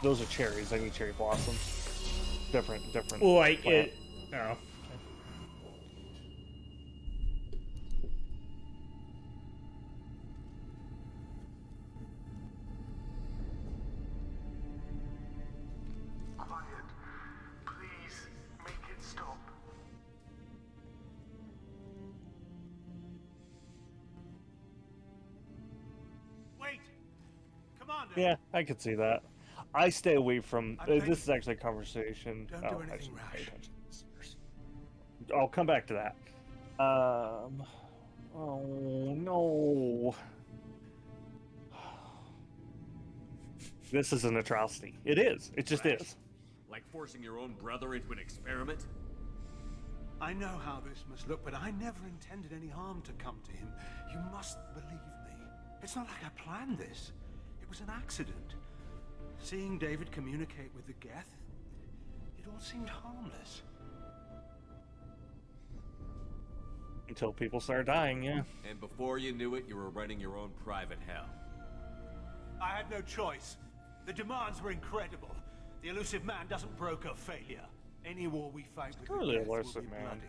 those are cherries. I need cherry blossoms. Different. Oh, plant. Oh. Quiet. Please, make it stop. Wait! Commander! Yeah, I could see that. I stay away from... this is actually a conversation. Don't do anything rash. I'll come back to that. Oh, no. This is an atrocity. It is. It just is. Like forcing your own brother into an experiment? I know how this must look, but I never intended any harm to come to him. You must believe me. It's not like I planned this. It was an accident. Seeing David communicate with the Geth, it all seemed harmless. Until people start dying, yeah. And before you knew it, you were running your own private hell. I had no choice. The demands were incredible. The elusive man doesn't broker failure. Any war we fight with Screw the death will elusive be man. bloody.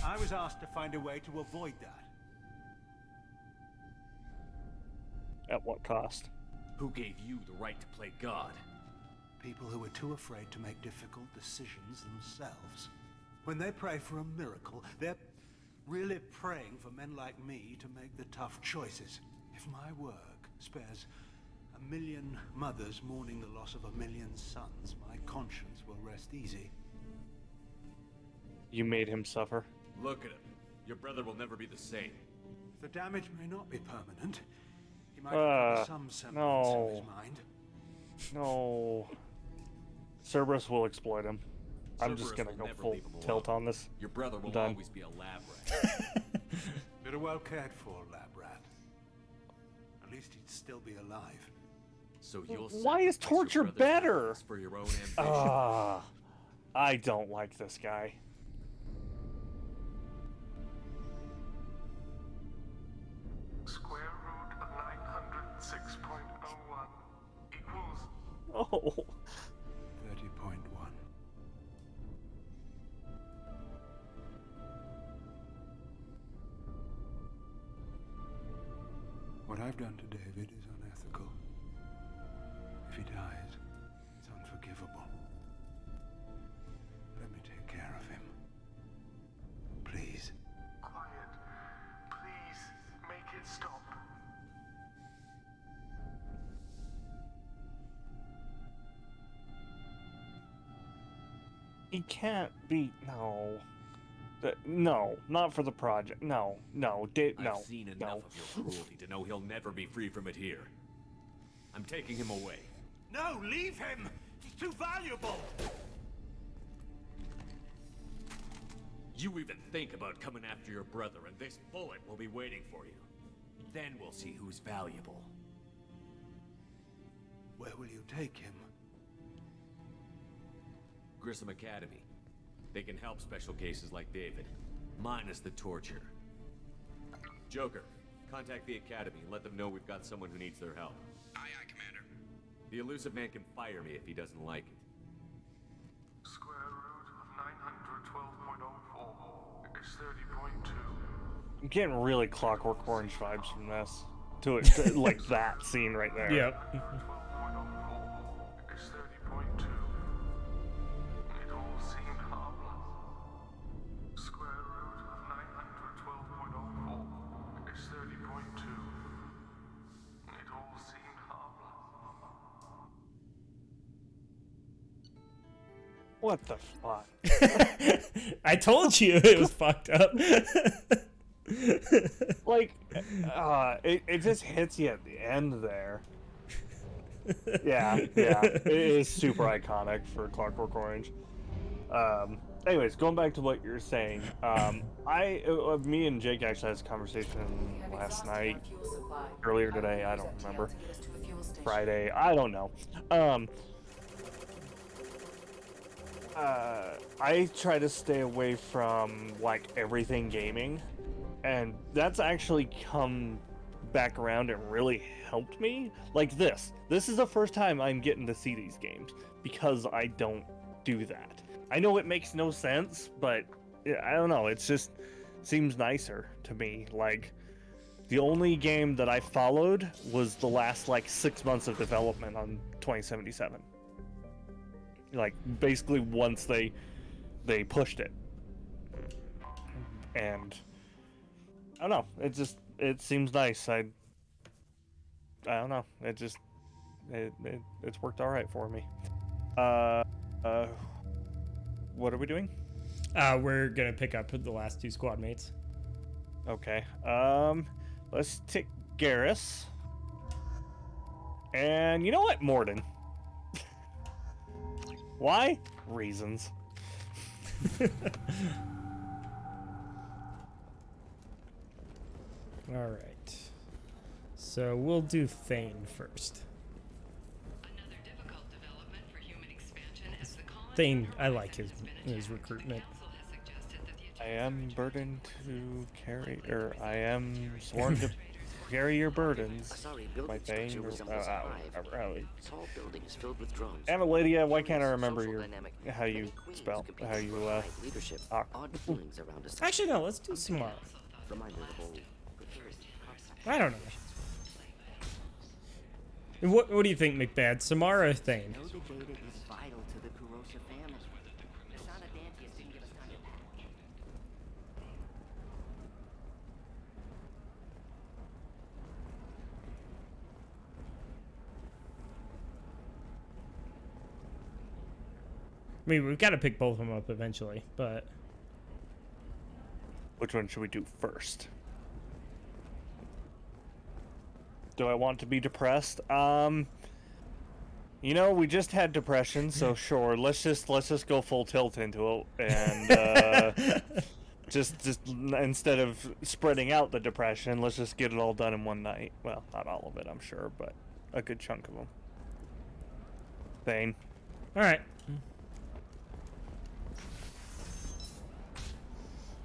I was asked to find a way to avoid that. At what cost? Who gave you the right to play God? People who are too afraid to make difficult decisions themselves. When they pray for a miracle, they're really praying for men like me to make the tough choices. If my work spares 1 million mothers mourning the loss of 1 million sons, my conscience will rest easy. You made him suffer. Look at him. Your brother will never be the same. The damage may not be permanent. He might have some semblance of his mind. No. Cerberus will exploit him. I'm just Cerberus gonna will go never full leave him tilt alone. on this. Your brother will Done. always be a lab rat. You're a well cared for lab rat. At least he'd still be alive. So you'll Why is sacrifice your torture brother's better? happiness for your own ambition. I don't like this guy. Square root of 906.01 equals... Oh. 30.1. What I've done to David is unethical. If he dies, it's unforgivable. Let me take care of him. Please. Quiet. Please, make it stop. He can't be. No. No, not for the project. No, no, no. I've seen enough of your cruelty to know he'll never be free from it here. I'm taking him away. No, leave him! He's too valuable! You even think about coming after your brother, and this bullet will be waiting for you. Then we'll see who's valuable. Where will you take him? Grissom Academy. They can help special cases like David, minus the torture. Joker, contact the Academy and let them know we've got someone who needs their help. Aye, aye, Commander. The elusive man can fire me if he doesn't like it. Square root of 912.04 is 30.2. I'm getting really Clockwork Orange vibes from this. To like that scene right there. Yep. 12.04 is 30.2. It all seemed harmless. Square root of 912.04 is 30.2. It all seemed harmless. What the fuck? I told you it was fucked up. Like, it just hits you at the end there. Yeah, it is super iconic for Clockwork Orange. Anyways, going back to what you're saying, me and Jake actually had this conversation last night, earlier today, I don't remember, Friday, I don't know. I try to stay away from, like, everything gaming, and that's actually come back around and really helped me. Like this is the first time I'm getting to see these games, because I don't do that. I know it makes no sense, but I don't know, it's just seems nicer to me. Like, the only game that I followed was the last, like, 6 months of development on 2077. Like, basically once they pushed it. And I don't know, it seems nice. I don't know, it's worked all right for me. What are we doing? We're gonna pick up the last two squad mates. Okay. Let's take Garrus. And you know what? Morden. Why? Reasons. All right. So we'll do Thane first. Thane, I like his recruitment. I am burdened to carry, or I am sworn to carry your burdens. A sorry My building thing. structure resembles a hive. Tall buildings filled with drones. Damn it, Lydia, why can't I Curious remember social your dynamic. how you Many queens spell compete how you for hive leadership. talk. Odd feelings around us. Actually, no. Let's do Samara. Reminder of the whole. I don't know. What do you think, McBad? Samara or Thane? Know that data is vital to the Kurosa family. Asana Dantius didn't give us time to pack. I mean, we've got to pick both of them up eventually, but... Which one should we do first? Do I want to be depressed? You know, we just had depression, so sure. Let's just go full tilt into it, and just instead of spreading out the depression, let's just get it all done in one night. Well, not all of it, I'm sure, but a good chunk of them. Thane. All right.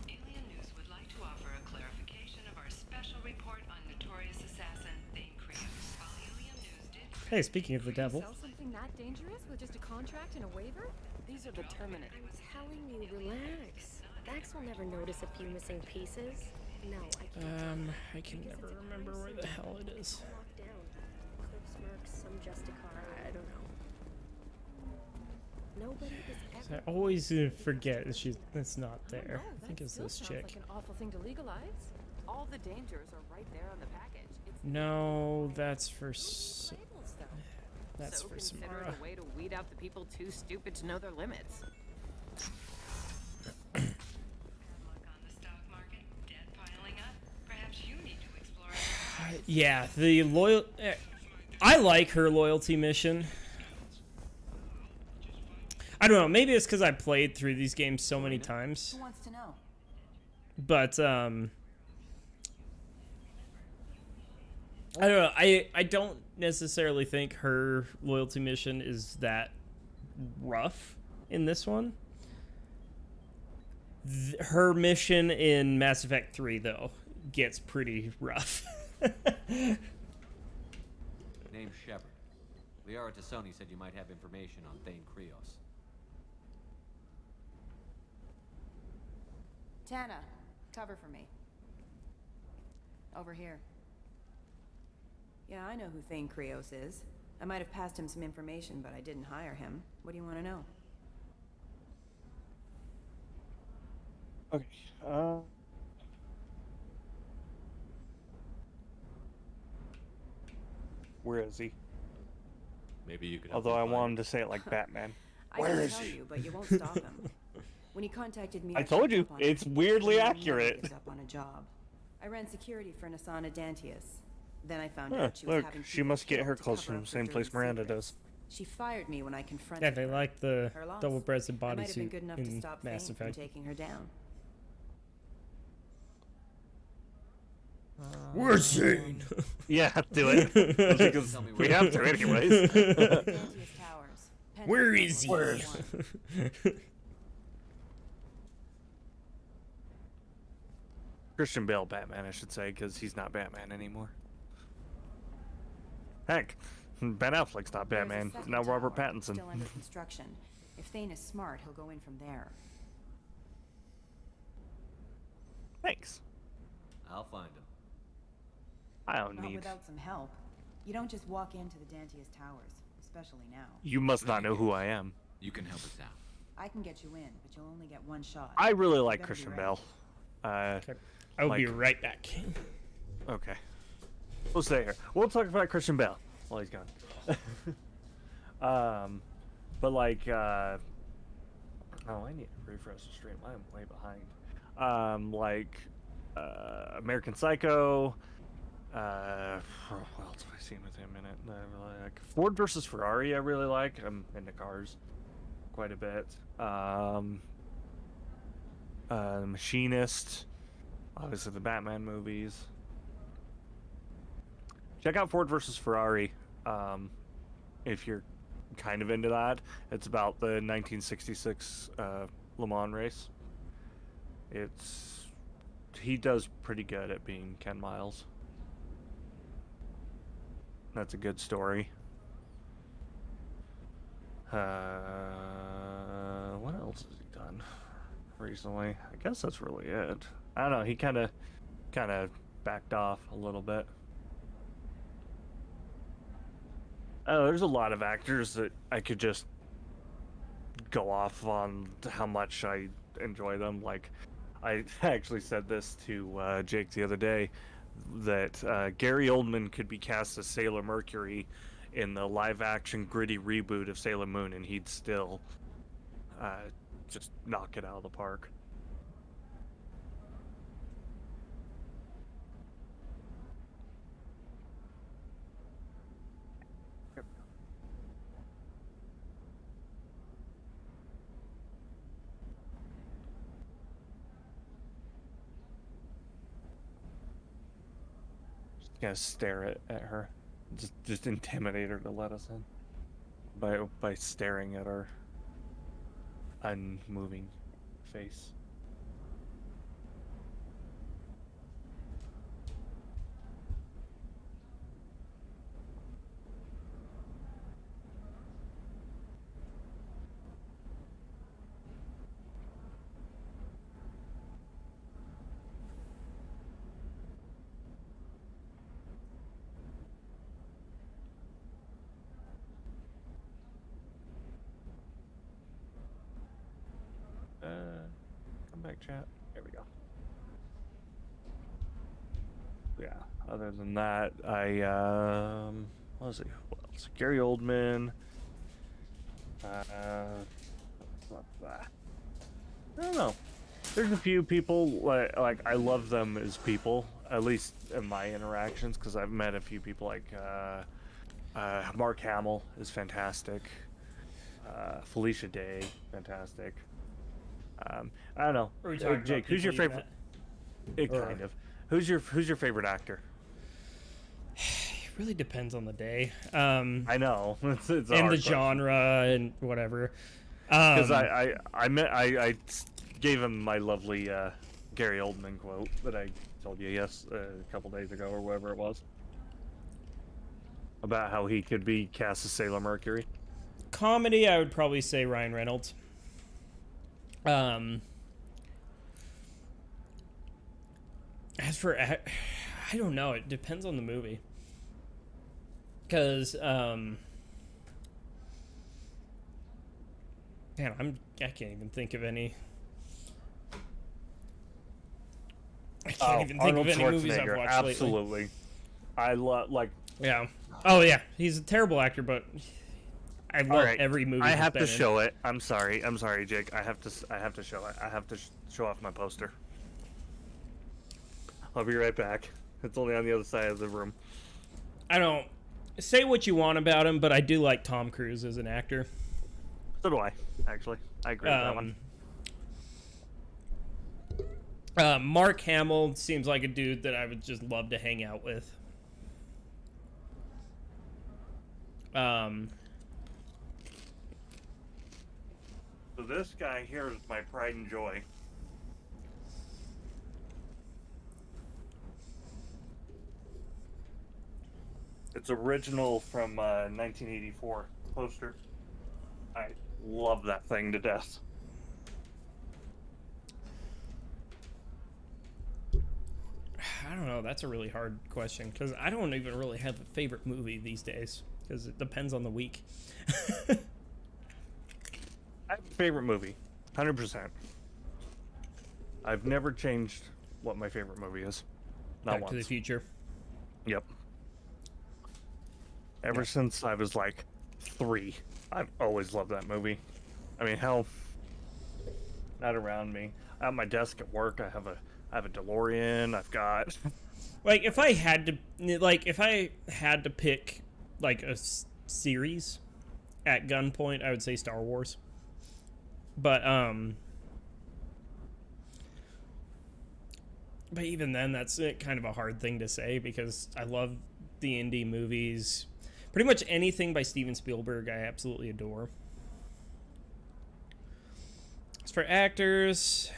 Alien News would like to offer a clarification of our special report on notorious assassin Thane Krios. While Alien News did Hey, speaking of the devil. Sell something that dangerous with just a contract and a waiver? These are the Terminator. I was telling you, relax. Dax will never notice a few missing pieces. No, I can't. I can never remember where the hell it is. Locked down. Clips, Mercs, some Justicar, I don't know. Nobody is I ever... always forget that it's not there. I think it's this chick. Like an awful thing to legalize. All the dangers are right there on the package. It's No, that's for labels, though. that's so for considered Samara. a way to weed out the people too stupid to know their limits. luck on the stock market, debt piling up. Perhaps you need to explore. Yeah, the loyal. I like her loyalty mission. I don't know. Maybe it's because I played through these games so many times. Who wants to know? But I don't know. I don't necessarily think her loyalty mission is that rough in this one. Her mission in Mass Effect 3, though, gets pretty rough. Name's Shepard. Liara Tassoni said you might have information on Thane Krios. Tana, cover for me. Over here. Yeah, I know who Thane Krios is. I might have passed him some information, but I didn't hire him. What do you want to know? Okay. Where is he? Maybe you could. Although I wanted to say it like Batman. I can tell you, but you won't stop him. When he contacted me, I told you, it's weirdly accurate. Up on a job. I ran security for Asana Dantius. Then I found Huh, out she was look, having she must get her clothes cover from up the same her place dirty Miranda secrets. does. She fired me when I confronted Yeah, they her. like the Her loss. double-breasted I might have been bodysuit good enough to in stop Mass Thane from Effect. taking her down. We're sane. Yeah, do it. Because we have to anyways. Where is he? Christian Bale Batman, I should say, because he's not Batman anymore. Heck, Ben Affleck's not There's a Batman. second Now Robert tower, Pattinson. Still under construction. If Thane is smart, he'll go in from there. Thanks. I'll find him. I don't Not need. without some help. You don't just walk into the Dantius Towers, especially now. You must not know who I am. You can help us out. I can get you in, but you'll only get one shot. I really You like better be Christian ready. Bale. I will be right back. Okay. We'll stay here. We'll talk about Christian Bale while he's gone. But like, oh, I need to refresh the stream. I'm way behind. American Psycho. What else have I seen with him in it that I really like? Ford versus Ferrari, I really like. I'm into cars quite a bit. Machinist. Obviously, the Batman movies. Check out Ford versus Ferrari if you're kind of into that. It's about the 1966 Le Mans race. He does pretty good at being Ken Miles. That's a good story. What else has he done recently? I guess that's really it. I don't know. He kind of backed off a little bit. Oh, there's a lot of actors that I could just go off on how much I enjoy them. Like, I actually said this to Jake the other day, that Gary Oldman could be cast as Sailor Mercury in the live-action gritty reboot of Sailor Moon, and he'd still just knock it out of the park. Just gonna stare at her, just intimidate her to let us in by staring at her unmoving face. Come back, chat. There we go. Yeah. Other than that, what was it? What else? Gary Oldman. I don't know. There's a few people like I love them as people, at least in my interactions, because I've met a few people like Mark Hamill is fantastic. Felicia Day, fantastic. I don't know. Are we talking Jake, about who's your people you favorite? Kind of. Who's your favorite actor? It really depends on the day. I know. It's a and hard the question. genre and whatever. Because I gave him my lovely Gary Oldman quote that I told you a couple days ago or whatever it was, about how he could be cast as Sailor Mercury. Comedy, I would probably say Ryan Reynolds. As for, I don't know. It depends on the movie. Because, man, I can't even think of any. I can't even think Arnold of any movies I've Schwarzenegger, watched absolutely. lately. I love Yeah. Oh yeah, he's a terrible actor, but I love every movie. I he's have been to in. show it. I'm sorry, Jake. I have to show it. I have to show off my poster. I'll be right back. It's only on the other side of the room. I don't say what you want about him, but I do like Tom Cruise as an actor. So do I, actually. I agree with that one. Mark Hamill seems like a dude that I would just love to hang out with. So this guy here is my pride and joy. It's original from 1984 poster. I love that thing to death. I don't know. That's a really hard question because I don't even really have a favorite movie these days because it depends on the week. I have a favorite movie, 100%. I've never changed what my favorite movie is. Not Back once. to the Future. Yep. Ever since I was like 3, I've always loved that movie. I mean, hell, not around me. At my desk at work, I have a DeLorean. I've got like if I had to pick like a series at gunpoint, I would say Star Wars. But even then, that's kind of a hard thing to say because I love the indie movies. Pretty much anything by Steven Spielberg, I absolutely adore. As for actors,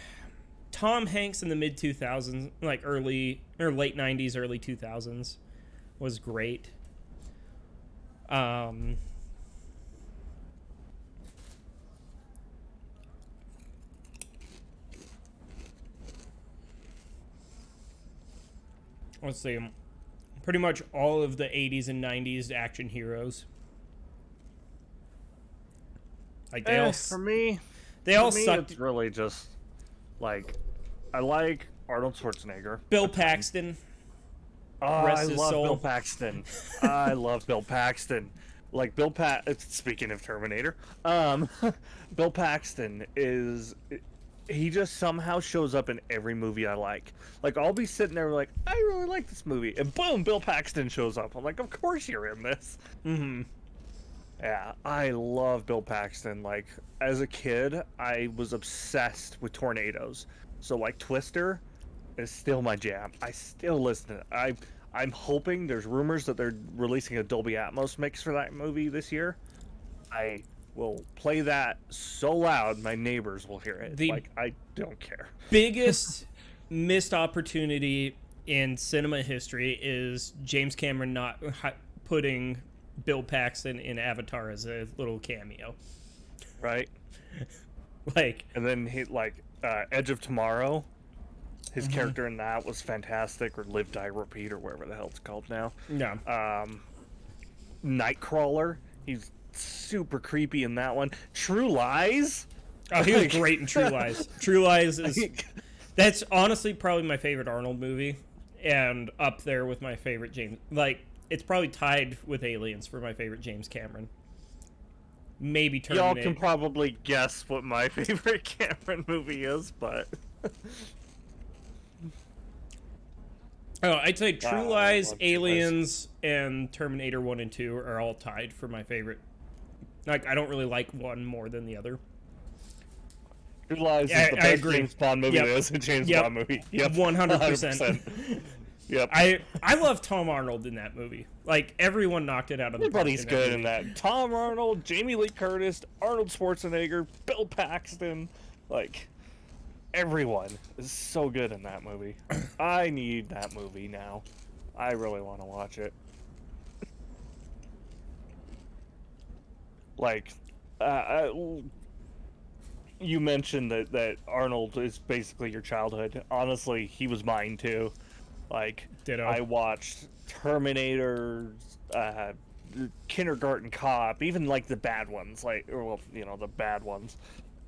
Tom Hanks in the mid 2000s, like early or late 90s, early 2000s, was great. Let's see. Pretty much all of the 80s and 90s action heroes. Like they all for me, they all for me, sucked. It's really just like I like Arnold Schwarzenegger. Bill Paxton. Oh, I Rest his love soul. Bill Paxton. I love Bill Paxton. Like speaking of Terminator, Bill Paxton is he just somehow shows up in every movie I like. Like I'll be sitting there like I really like this movie, and boom, Bill Paxton shows up. I'm like, of course you're in this. Mm-hmm. Yeah, I love Bill Paxton. Like as a kid, I was obsessed with tornadoes. So like Twister is still my jam. I still listen to it. I'm hoping there's rumors that they're releasing a Dolby Atmos mix for that movie this year. I will play that so loud my neighbors will hear it. Like I don't care. Biggest missed opportunity in cinema history is James Cameron not putting Bill Paxton in Avatar as a little cameo. Right? Like, and then he Edge of Tomorrow. His character in that was fantastic, or Live, Die, Repeat, or whatever the hell it's called now. Yeah. Nightcrawler, he's super creepy in that one. True Lies. Oh, he was great in True Lies. True Lies is that's honestly probably my favorite Arnold movie, and up there with my favorite James. Like, it's probably tied with Aliens for my favorite James Cameron. Maybe Terminator. Y'all can probably guess what my favorite Cameron movie is, but. Oh, I'd say True Lies, Aliens, and Terminator 1 and 2 are all tied for my favorite. Like, I don't really like one more than the other. True Lies is the best James Bond movie there is a James Bond movie. Yep, 100%. Yep. I love Tom Arnold in that movie. Like, everyone knocked it out of the park. Everybody's good in that. Tom Arnold, Jamie Lee Curtis, Arnold Schwarzenegger, Bill Paxton, like... Everyone is so good in that movie. I need that movie now. I really want to watch it. Like, you mentioned that Arnold is basically your childhood. Honestly, he was mine too. Like, ditto. I watched Terminator, Kindergarten Cop, even like the bad ones, the bad ones,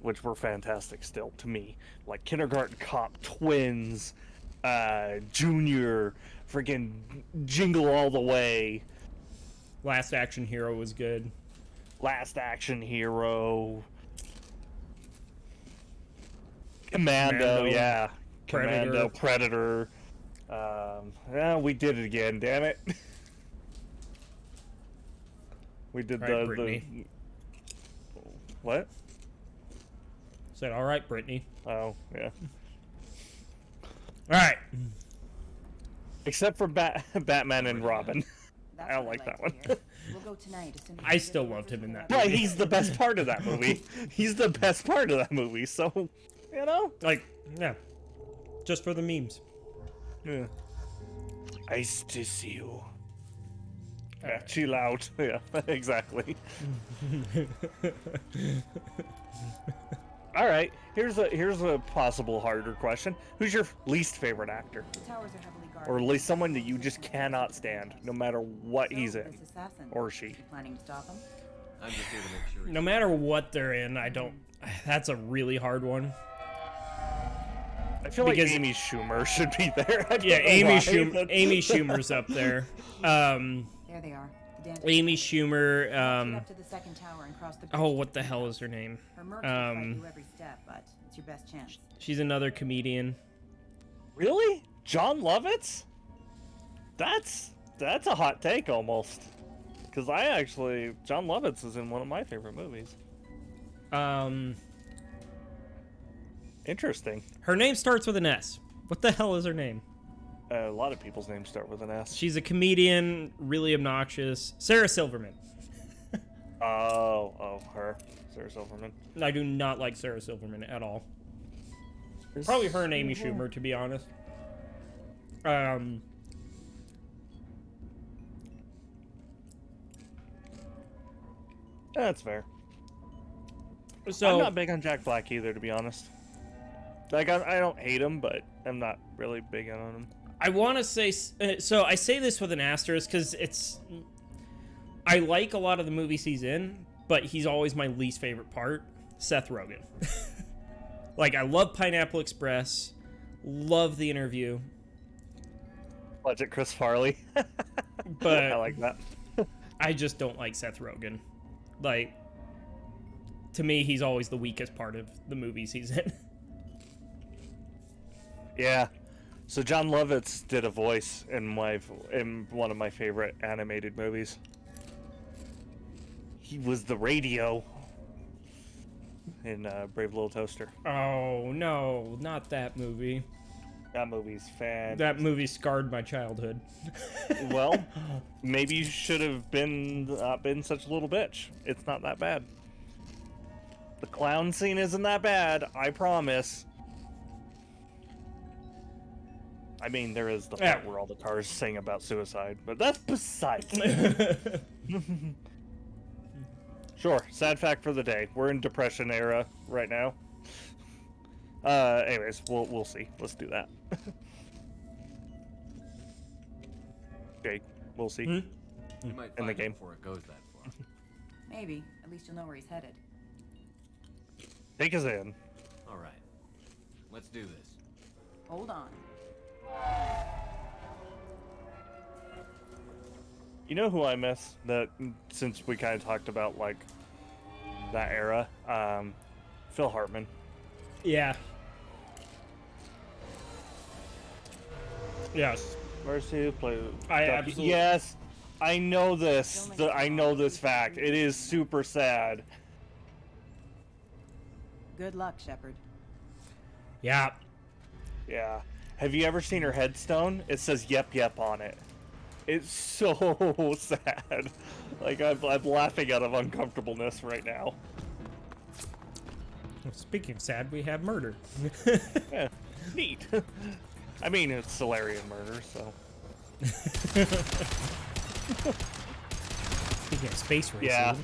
which were fantastic still to me. Like Kindergarten Cop, Twins, Junior, freaking Jingle All the Way. Last Action Hero was good. Last Action Hero. Commando, yeah. Commando, Predator. Yeah, we did it again, damn it. We did Brittany. What? Said, all right, Brittany. Oh, yeah. All right. Except for Batman and Robin. I don't like that one. We'll go tonight. I still loved him in that movie. movie. But he's the best part of that movie. He's the best part of that movie, so, you know? Like, yeah. Just for the memes. Yeah. Nice to see you. Yeah, chill out. Yeah, exactly. All right, here's a possible harder question. Who's your least favorite actor? The towers are heavily guarded. Or at least someone that you just cannot stand, no matter what he's in, This assassin. or she. You planning to stop him? I'm just here to make sure. No matter what they're in, I don't... That's a really hard one. I feel like Amy Schumer should be there. Yeah, Amy Schumer's up there. There they are. Amy Schumer. Get up to the second tower and cross the bridge. Oh, what the hell is her name? Her mercs will fight you every step, but it's your best chance. She's another comedian. Really? John Lovitz? That's a hot take almost. Because John Lovitz is in one of my favorite movies. Interesting. Her name starts with an S. What the hell is her name? A lot of people's names start with an S. She's a comedian, really obnoxious. Sarah Silverman. Her. Sarah Silverman. I do not like Sarah Silverman at all. Probably her and Amy Schumer, to be honest. That's fair. So I'm not big on Jack Black either, to be honest. Like, I don't hate him, but I'm not really big on him. I want to say, so I say this with an asterisk because I like a lot of the movies he's in, but he's always my least favorite part. Seth Rogen. Like, I love Pineapple Express, love The Interview. Budget Chris Farley. But I like that. I just don't like Seth Rogen. Like, to me, he's always the weakest part of the movies he's in. Yeah. So John Lovitz did a voice in one of my favorite animated movies. He was the radio in Brave Little Toaster. Oh, no, not that movie. That movie's fan. That movie scarred my childhood. Well, maybe you should have been such a little bitch. It's not that bad. The clown scene isn't that bad, I promise. I mean, there is the part where all the cars sing about suicide, but that's besides. Sure, sad fact for the day. We're in Depression era right now. Anyways, we'll see. Let's do that. Okay, we'll see. You might in find the it game before it goes that far. Maybe. At least you'll know where he's headed. Take us in. All right, let's do this. Hold on. You know who I miss? That since we kind of talked about like that era, Phil Hartman. Yeah. Yes. Where's who play? I absolutely. Yes, I know this. I know this fact. It is super sad. Good luck, Shepard. Yeah. Yeah. Have you ever seen her headstone? It says "Yep, yep" on it. It's so sad. Like I'm laughing out of uncomfortableness right now. Well, speaking of sad, we have murder. Yeah, neat. I mean, it's Solarian murder, so. Speaking of space racing. Yeah.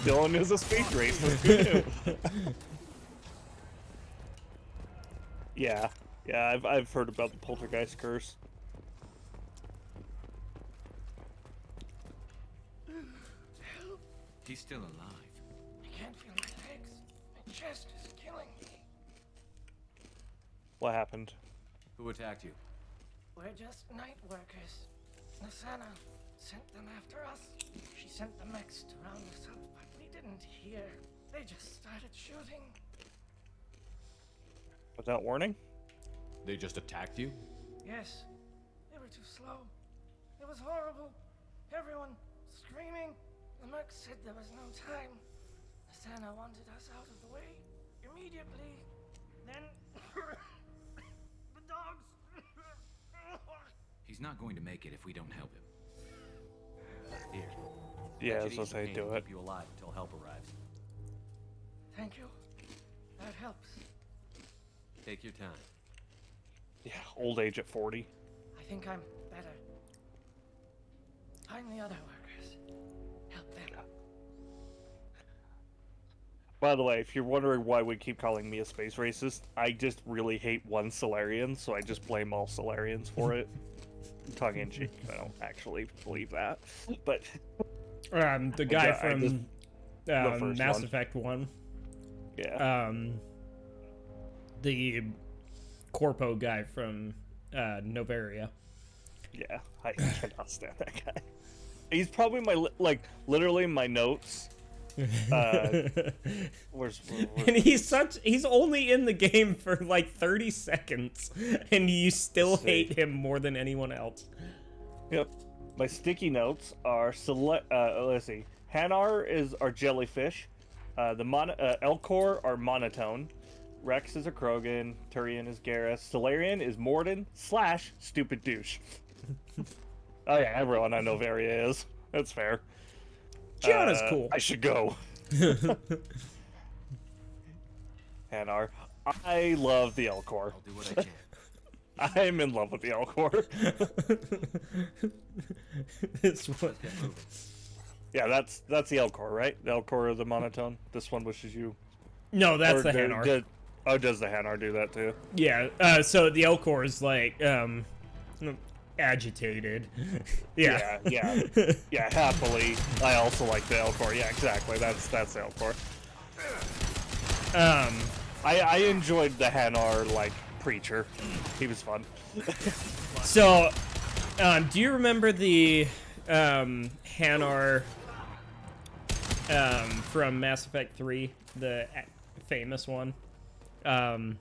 Dylan is a space racer. Who knew? Yeah, I've heard about the poltergeist curse. He's still alive. I can't feel my legs. My chest is killing me. What happened? Who attacked you? We're just night workers. Nasana sent them after us. She sent the mechs to round us up, but we didn't hear. They just started shooting. Without warning? They just attacked you? Yes, they were too slow. It was horrible. Everyone screaming. The mechs said there was no time. Nasana wanted us out of the way immediately. Then the dogs. He's not going to make it if we don't help him. Here. Yeah, Let that's you what ease the I pain do and it. Keep you alive until help arrives. Thank you. That helps. Take your time. Yeah, old age at 40. I think I'm better. Find the other workers. Help them. By the way, if you're wondering why we keep calling me a space racist, I just really hate one Solarian, so I just blame all Solarians for it. Tongue in cheek, I don't actually believe that. But the guy from Mass one. Effect 1. Yeah. The Corpo guy from Novaria. Yeah, I cannot stand that guy. He's probably my literally my notes. Where's and he's only in the game for like 30 seconds, and you still hate him more than anyone else. Yep. My sticky notes are let's see. Hanar is our jellyfish. Elcor are monotone. Rex is a Krogan. Turian is Garrus. Solarian is Morden / stupid douche. Oh yeah, everyone I know Novaria is. That's fair. Gianna's cool. I should go. Hanar. I love the Elcor. I'll do what I can. I'm in love with the Elcor. This one. Yeah, that's the Elcor, right? The Elcor of the monotone. This one wishes you. No, that's the Hanar. Does the Hanar do that too? Yeah. So the Elcor is like agitated. Yeah. Yeah. Happily, I also like the Elcor. Yeah, exactly. That's the Elcor. I enjoyed the Hanar like preacher. He was fun. So, do you remember the Hanar from Mass Effect 3, the famous one? I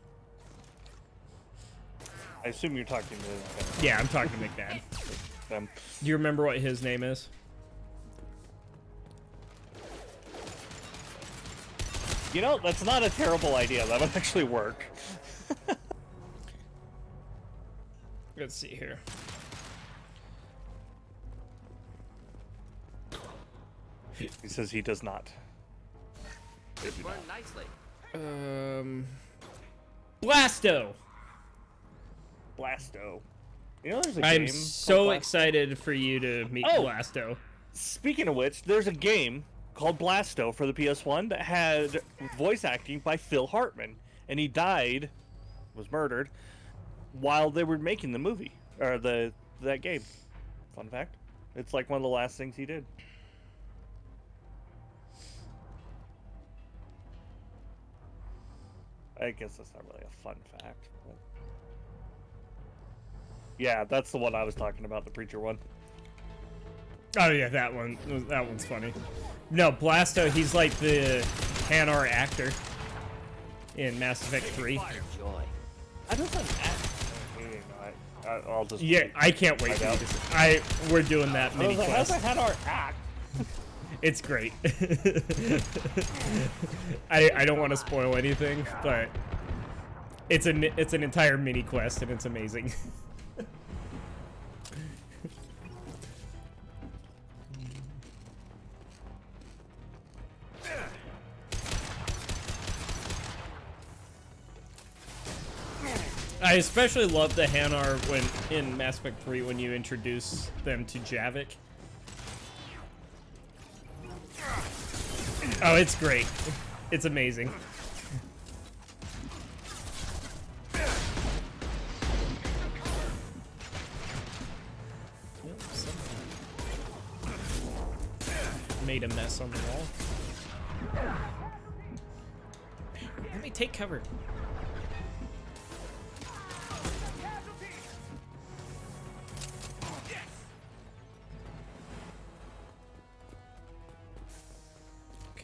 assume you're talking to. Yeah, I'm talking to McNabb. Them. Do you remember what his name is? You know, that's not a terrible idea. That would actually work. Let's see here. He says he does not. Run nicely. Blasto. You know, there's a game. I'm so excited for you to meet Blasto. Speaking of which, there's a game called Blasto for the PS1 that had voice acting by Phil Hartman, and he died, was murdered, while they were making the movie or that game. Fun fact. It's like one of the last things he did. I guess that's not really a fun fact. But... Yeah, that's the one I was talking about, the preacher one. Oh yeah, that one's funny. No, Blasto, he's like the Hanar actor in Mass Effect 3. I don't act. I'll just. Yeah, I can't wait. We're doing that mini quest. How's the Hanar act? It's great. I don't want to spoil anything, but it's an entire mini quest and it's amazing. I especially love the Hanar when in Mass Effect 3 when you introduce them to Javik. Oh, it's great. It's amazing. Made a mess on the wall. Let me take cover.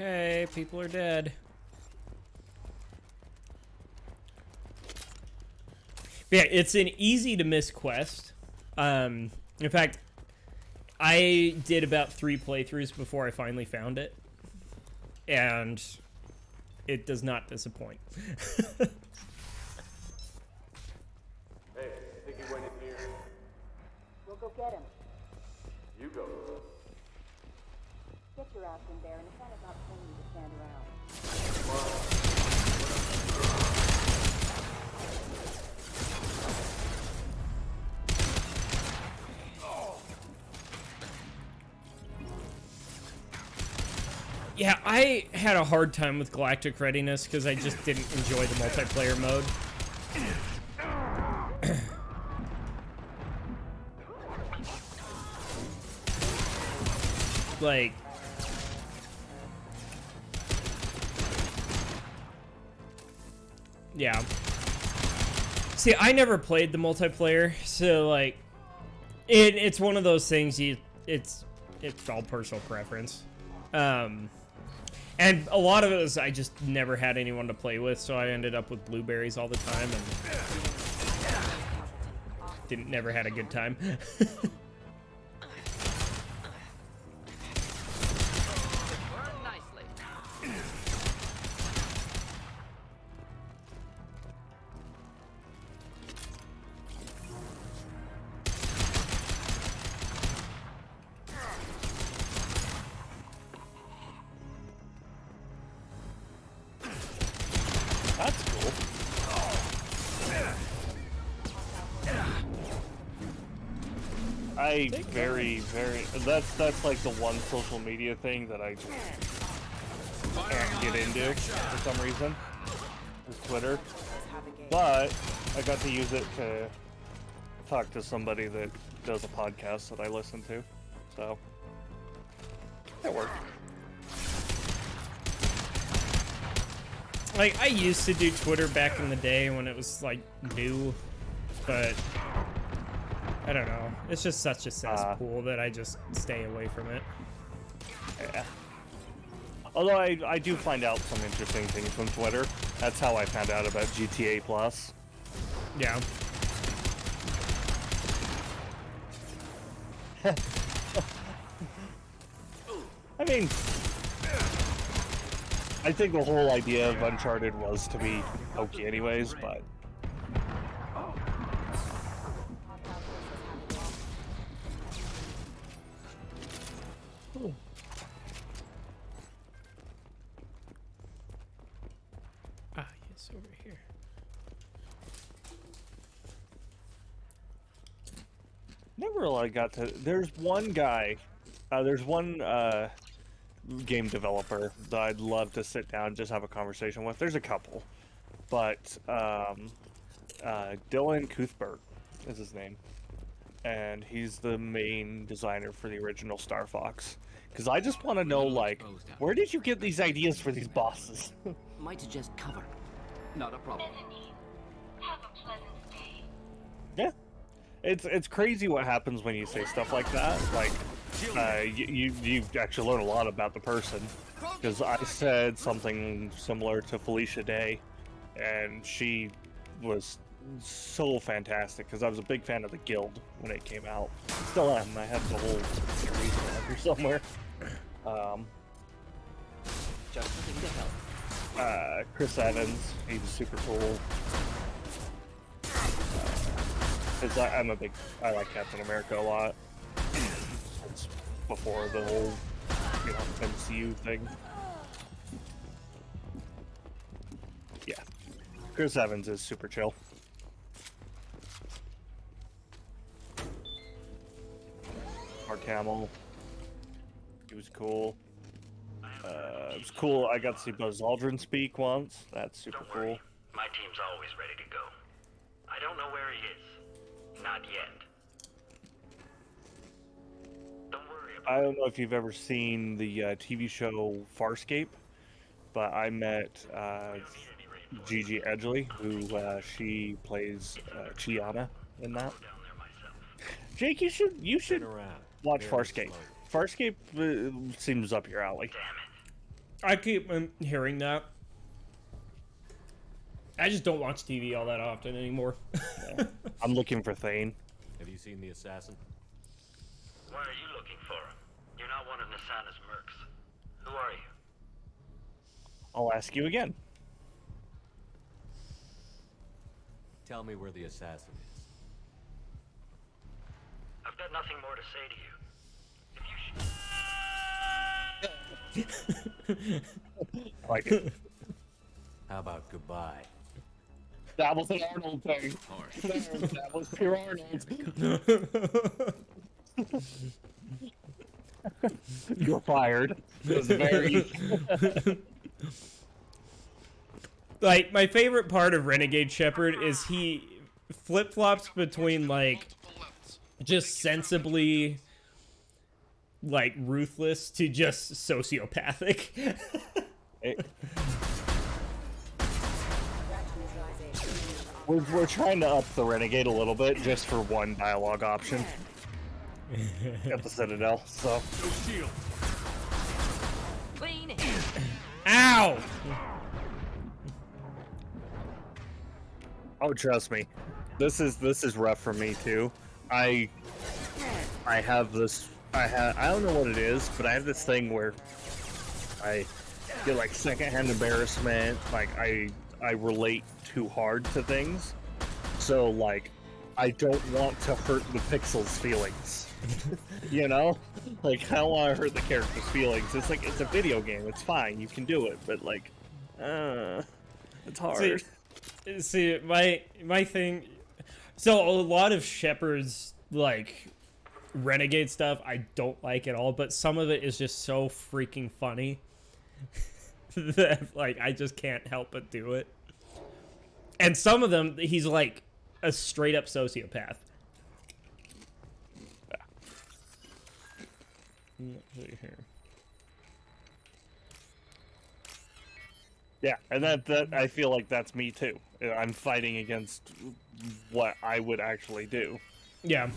Okay, people are dead. Yeah, it's an easy to miss quest. In fact, I did about 3 playthroughs before I finally found it. And it does not disappoint. Hey, I think he went in here. We'll go get him. You go. Get your ass in there, and it's not about paying you to stand around. Yeah, I had a hard time with Galactic Readiness because I just didn't enjoy the multiplayer mode. Like... Yeah. See, I never played the multiplayer, so like, it's one of those things. It's all personal preference, and a lot of it was I just never had anyone to play with, so I ended up with blueberries all the time and never had a good time. I very that's like the one social media thing that I just can't get into for some reason. Is Twitter. But I got to use it to talk to somebody that does a podcast that I listen to. So that worked. Like, I used to do Twitter back in the day when it was, like, new, but I don't know. It's just such a cesspool that I just stay away from it. Yeah. Although I do find out some interesting things from Twitter. That's how I found out about GTA Plus. Yeah. I mean, I think the whole idea of Uncharted was to be hokey anyways, but... Ooh. Ah, yes, over here. Never really got to... There's one guy, there's one game developer that I'd love to sit down and just have a conversation with. There's a couple, but Dylan Cuthbert is his name, and he's the main designer for the original Star Fox. Because I just want to know, like, where did you get these ideas for these bosses? Might suggest cover. Not a problem. Have a pleasant day. Yeah, it's crazy what happens when you say stuff like that. Like, you actually learn a lot about the person. Because I said something similar to Felicia Day, and she was so fantastic. Because I was a big fan of the Guild when it came out. Still am. I have the whole series around here somewhere. Just looking to help. Chris Evans, he was super cool. I like Captain America a lot. It's before the whole, MCU thing. Yeah, Chris Evans is super chill. Mark Hamill, he was cool. It was cool. I got to see Buzz Aldrin speak once. That's super cool. My team's always ready to go. I don't know where he is. Not yet. Don't worry about I don't know if you've ever seen the TV show Farscape, but I met Gigi Edgley, who she plays Chiana in that. Jake, you should watch Farscape. Farscape seems up your alley. I keep hearing that. I just don't watch TV all that often anymore. Yeah. I'm looking for Thane. Have you seen the assassin? Why are you looking for him? You're not one of Nasana's mercs. Who are you? I'll ask you again. Tell me where the assassin is. I've got nothing more to say to you. I like it. How about goodbye? That was an Arnold thing. That was pure Arnold. You're fired. It was very... Like, my favorite part of Renegade Shepard is he flip-flops between, like, just sensibly, like, ruthless to just sociopathic. We're trying to up the Renegade a little bit just for one dialogue option at the Citadel, so... Ow! Oh, trust me, this is rough for me too. I have this. I don't know what it is, but I have this thing where I get like secondhand embarrassment. Like I relate too hard to things, so like I don't want to hurt the pixels' feelings. You know, like I don't want to hurt the character's feelings. It's like it's a video game. It's fine. You can do it, but like, it's hard. See, my thing. So a lot of Shepard's like Renegade stuff I don't like at all, but some of it is just so freaking funny that like I just can't help but do it. And some of them, he's like a straight up sociopath. Let's see here. Yeah, and that I feel like that's me too. I'm fighting against what I would actually do. Yeah.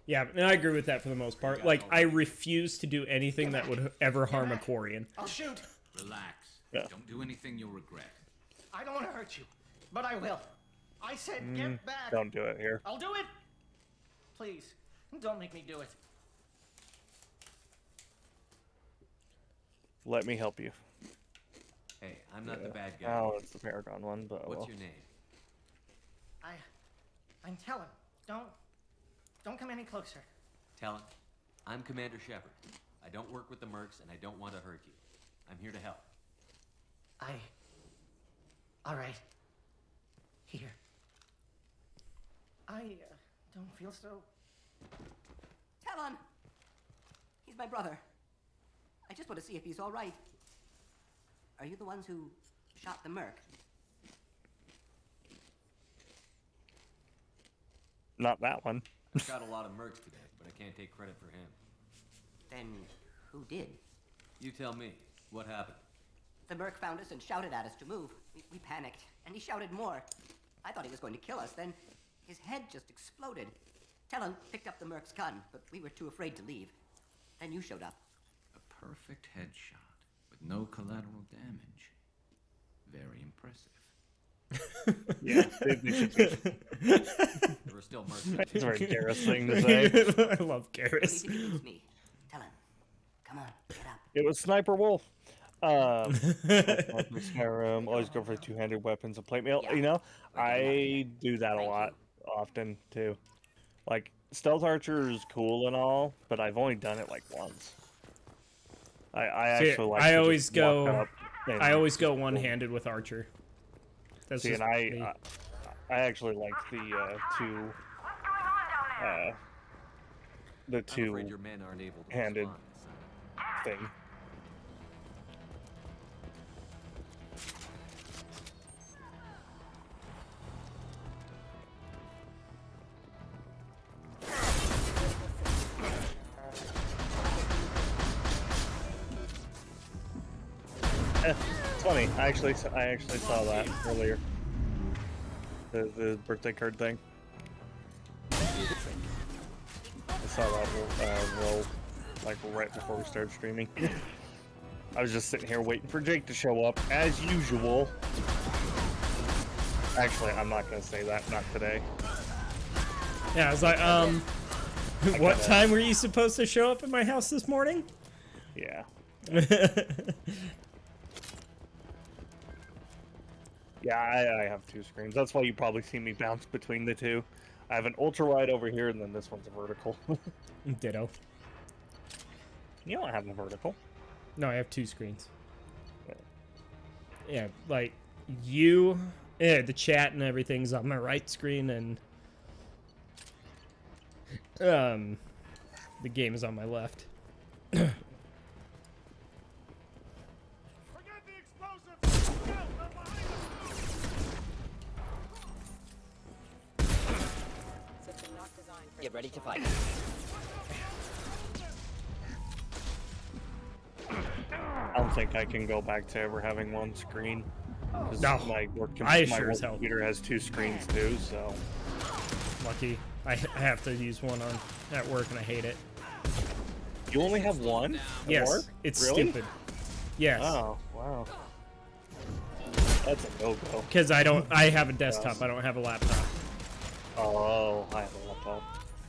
Yeah, and I agree with that for the most part. Like, I refuse to do anything that would ever harm a Quarian. I'll shoot. Relax. Yeah. Don't do anything you'll regret. I don't want to hurt you, but I will. I said get back. Don't do it here. I'll do it. Please, don't make me do it. Let me help you. Hey, I'm not the bad guy. Oh, it's the Paragon one, but What's your name? I'm Talon. Don't come any closer. Talon. I'm Commander Shepard. I don't work with the mercs, and I don't want to hurt you. I'm here to help. All right. Here. I don't feel so. Talon! He's my brother. I just want to see if he's all right. Are you the ones who shot the merc? Not that one. I shot a lot of mercs today, but I can't take credit for him. Then who did? You tell me. What happened? The merc found us and shouted at us to move. We panicked, and he shouted more. I thought he was going to kill us, then his head just exploded. Talon picked up the merc's gun, but we were too afraid to leave. Then you showed up. A perfect headshot with no collateral damage. Very impressive. Yeah, they should be. There were still mercs. It's a very Garrus thing to say. I love Garrus. Me. Talon, come on, get up. It was Sniper Wolf. Skyrim, always go for two-handed weapons and plate mail. You know, I do that a lot, often too. Like, Stealth Archer is cool and all, but I've only done it like once. I actually like. I to always just go. walk up and I always go one-handed with Archer. That's see, just and me. I actually like the two-handed thing. It's funny. I actually saw that earlier. The birthday card thing. I saw that roll like right before we started streaming. I was just sitting here waiting for Jake to show up as usual. Actually, I'm not gonna say that. Not today. Yeah, I was like, what time were you supposed to show up at my house this morning? Yeah. Yeah, I have two screens. That's why you probably see me bounce between the two. I have an ultra wide over here, and then this one's a vertical. Ditto. You don't have a vertical. No, I have two screens. Yeah, like you, the chat and everything's on my right screen, and the game is on my left. Get ready to fight. I don't think I can go back to ever having one screen. No, my work computer has two screens too, so. Lucky. I have to use one at work, and I hate it. You only have one? Yes, Or? it's Really? stupid. Yes. Oh, wow. That's a no-go. Because I have a desktop. I don't have a laptop. Oh, I have a laptop.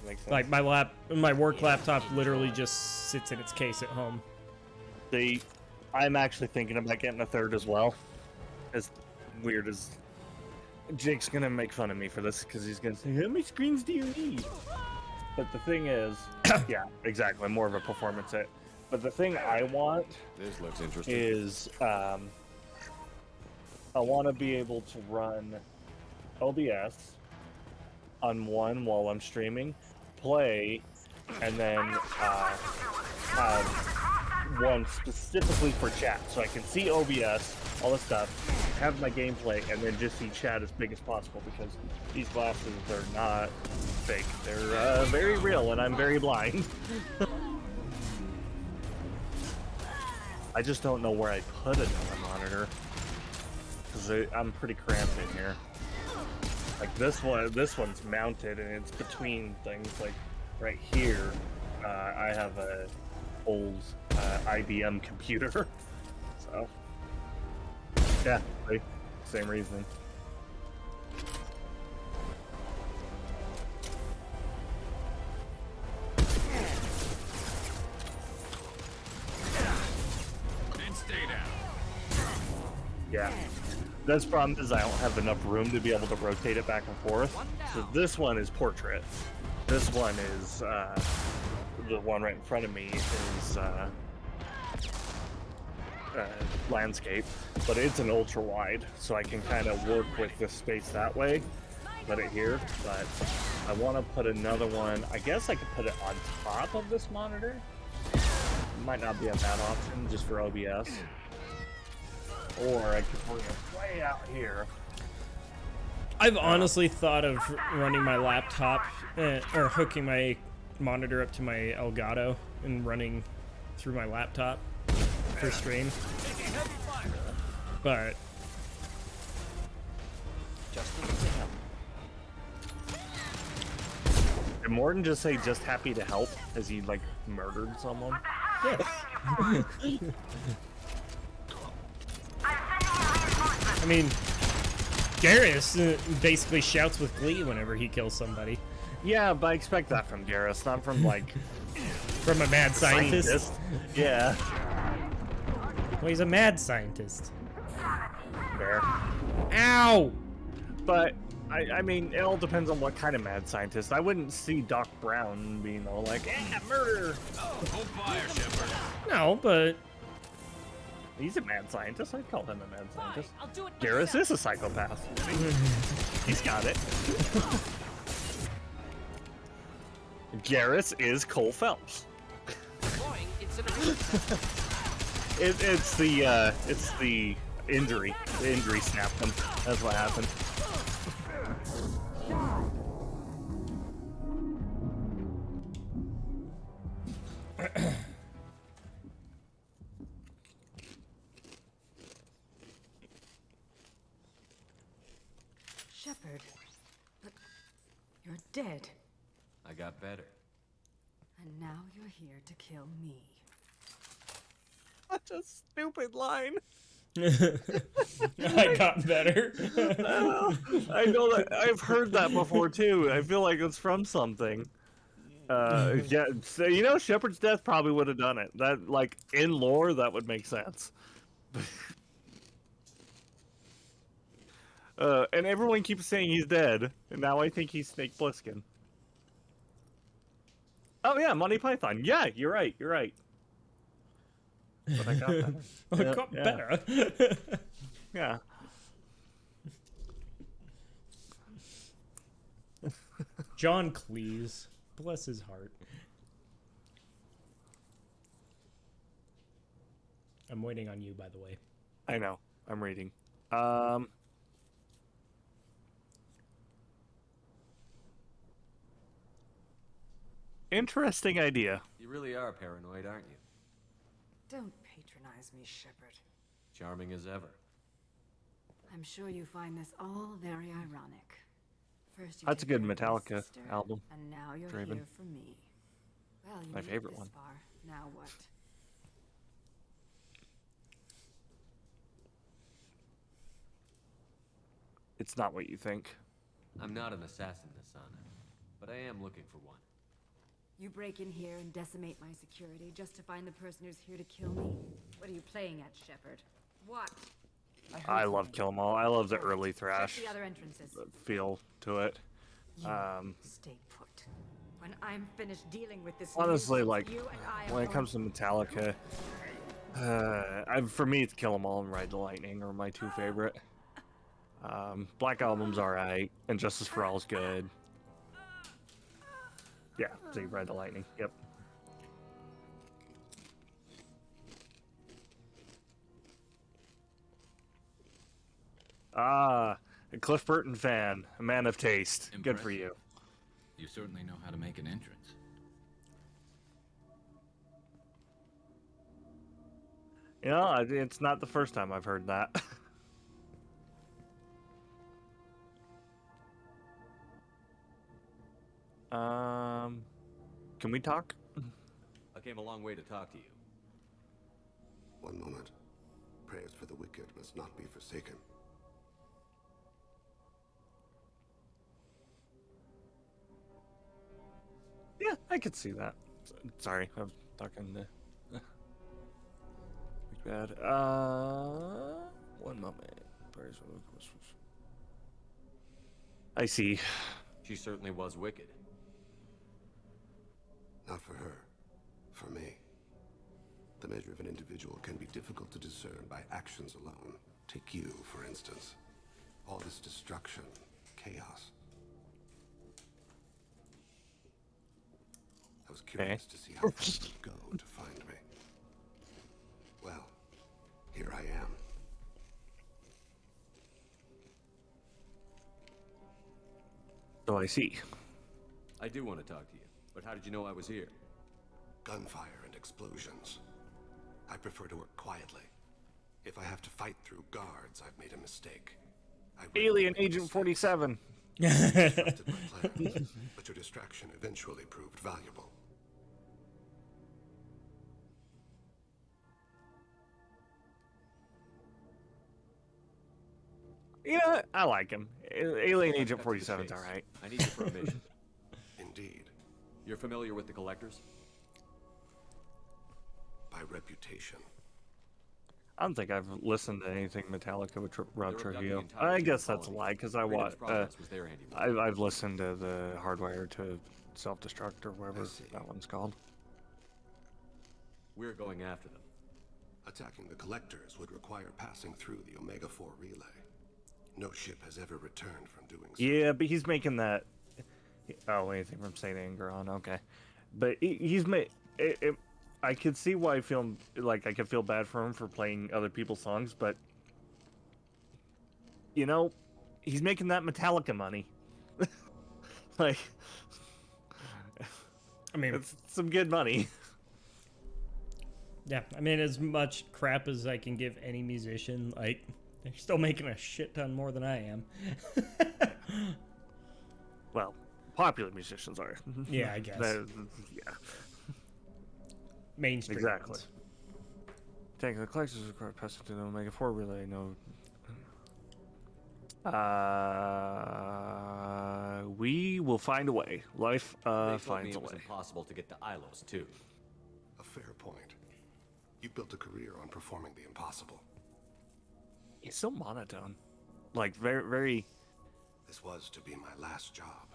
Makes sense. Like my work laptop literally just sits in its case at home. I'm actually thinking about getting a third as well. As weird as Jake's gonna make fun of me for this because he's gonna say, "How many screens do you need?" But the thing is, yeah, exactly, more of a performance hit. But the thing I want This looks interesting. is I want to be able to run OBS on one while I'm streaming, play, and then have one specifically for chat, so I can see OBS, all this stuff, have my gameplay, and then just see chat as big as possible, because these glasses are not fake. They're very real, and I'm very blind. I just don't know where I put another monitor, because I'm pretty cramped in here. Like this one's mounted, and it's between things. Like right here, I have a old IBM computer, so yeah, same reason. And stay down. Yeah. This problem is I don't have enough room to be able to rotate it back and forth. So this one is portrait. This one is the one right in front of me is landscape, but it's an ultra wide, so I can kind of work with the space that way. Put it here, but I want to put another one. I guess I could put it on top of this monitor. Might not be a bad option just for OBS. Or I could bring it way out here. I've honestly thought of running my laptop or hooking my monitor up to my Elgato and running through my laptop for stream. But did Morton just say just happy to help as he like murdered someone? Yes. I mean, Garrus basically shouts with glee whenever he kills somebody. Yeah, but I expect that from Garrus, not from like from a mad scientist. Yeah. Well, he's a mad scientist. Fair. Ow! But I mean, it all depends on what kind of mad scientist. I wouldn't see Doc Brown being all like, murder! Hold fire, Shepard. No, but he's a mad scientist. I'd call him a mad scientist. Garrus is a psychopath. He's got it. Garrus is Cole Phelps. It's the injury. The injury snapped him. That's what happened. Shepard, but you're dead. I got better. And now you're here to kill me. Such a stupid line. I got better. I know that I've heard that before too. I feel like it's from something. Yeah, so, you know, Shepard's death probably would have done it. That, like, in lore, that would make sense. And everyone keeps saying he's dead, and now I think he's Snake Plissken. Oh yeah, Monty Python. Yeah, you're right. You're right. But I got better. I got better. Yeah. John Cleese, bless his heart. I'm waiting on you, by the way. I know. I'm reading. Interesting idea. You really are paranoid, aren't you? Don't patronize me, Shepard. Charming as ever. I'm sure you find this all very ironic. First you That's a take good care of your Metallica sister, album. and now you're Draven. here for me. Well, you My made it favorite this one. far. Now what? It's not what you think. I'm not an assassin, Asana, but I am looking for one. You break in here and decimate my security just to find the person who's here to kill me? What are you playing at, Shepard? What? I love Kill 'Em All. I love the early thrash Check the other entrances. feel to it. Stay put. When I'm finished dealing with this Honestly, nuisance, like, you and I when are it comes to Metallica, for me, it's Kill 'Em All and Ride the Lightning are my two favorite. Black Album's alright, and Justice for All's good. Yeah, so you ride the lightning. Yep. Ah, a Cliff Burton fan, a man of taste. Good for you. You certainly know how to make an entrance. You know, it's not the first time I've heard that. Can we talk? I came a long way to talk to you. One moment. Prayers for the wicked must not be forsaken. Yeah, I could see that. Sorry, I'm talking to... bad. One moment. I see. She certainly was wicked. Not for her. For me. The measure of an individual can be difficult to discern by actions alone. Take you, for instance. All this destruction, chaos. I was curious to see how things would go to find me. Well, here I am. So I see. I do want to talk to you, but how did you know I was here? Gunfire and explosions. I prefer to work quietly. If I have to fight through guards, I've made a mistake. Alien Agent 47. You disrupted my plans, but your distraction eventually proved valuable. You know what? I like him. Alien Agent 47's alright. I need you for a mission. Indeed. You're familiar with the Collectors? By reputation. I don't think I've listened to anything Metallica with Rob Trujillo. I guess that's a lie, because I've listened to the Hardwire to Self-Destruct or whatever that one's called. We're going after them. Attacking the Collectors would require passing through the Omega-4 relay. No ship has ever returned from doing so. Yeah, but he's making that... Oh, anything from Saint Anger on, okay. But he's made... I could see why I feel like I could feel bad for him for playing other people's songs, but... You know, he's making that Metallica money. Like... I mean... It's some good money. Yeah, I mean, as much crap as I can give any musician, like... They're still making a shit ton more than I am. Well, popular musicians are. Yeah, I guess. Yeah. Mainstream. Exactly. Ones. Taking the collectors required passing to the Omega-4 relay. No. We will find a way. Life finds a way. It was impossible to get to Ilos too. A fair point. You built a career on performing the impossible. It's so monotone. Like, very, very... This was to be my last job.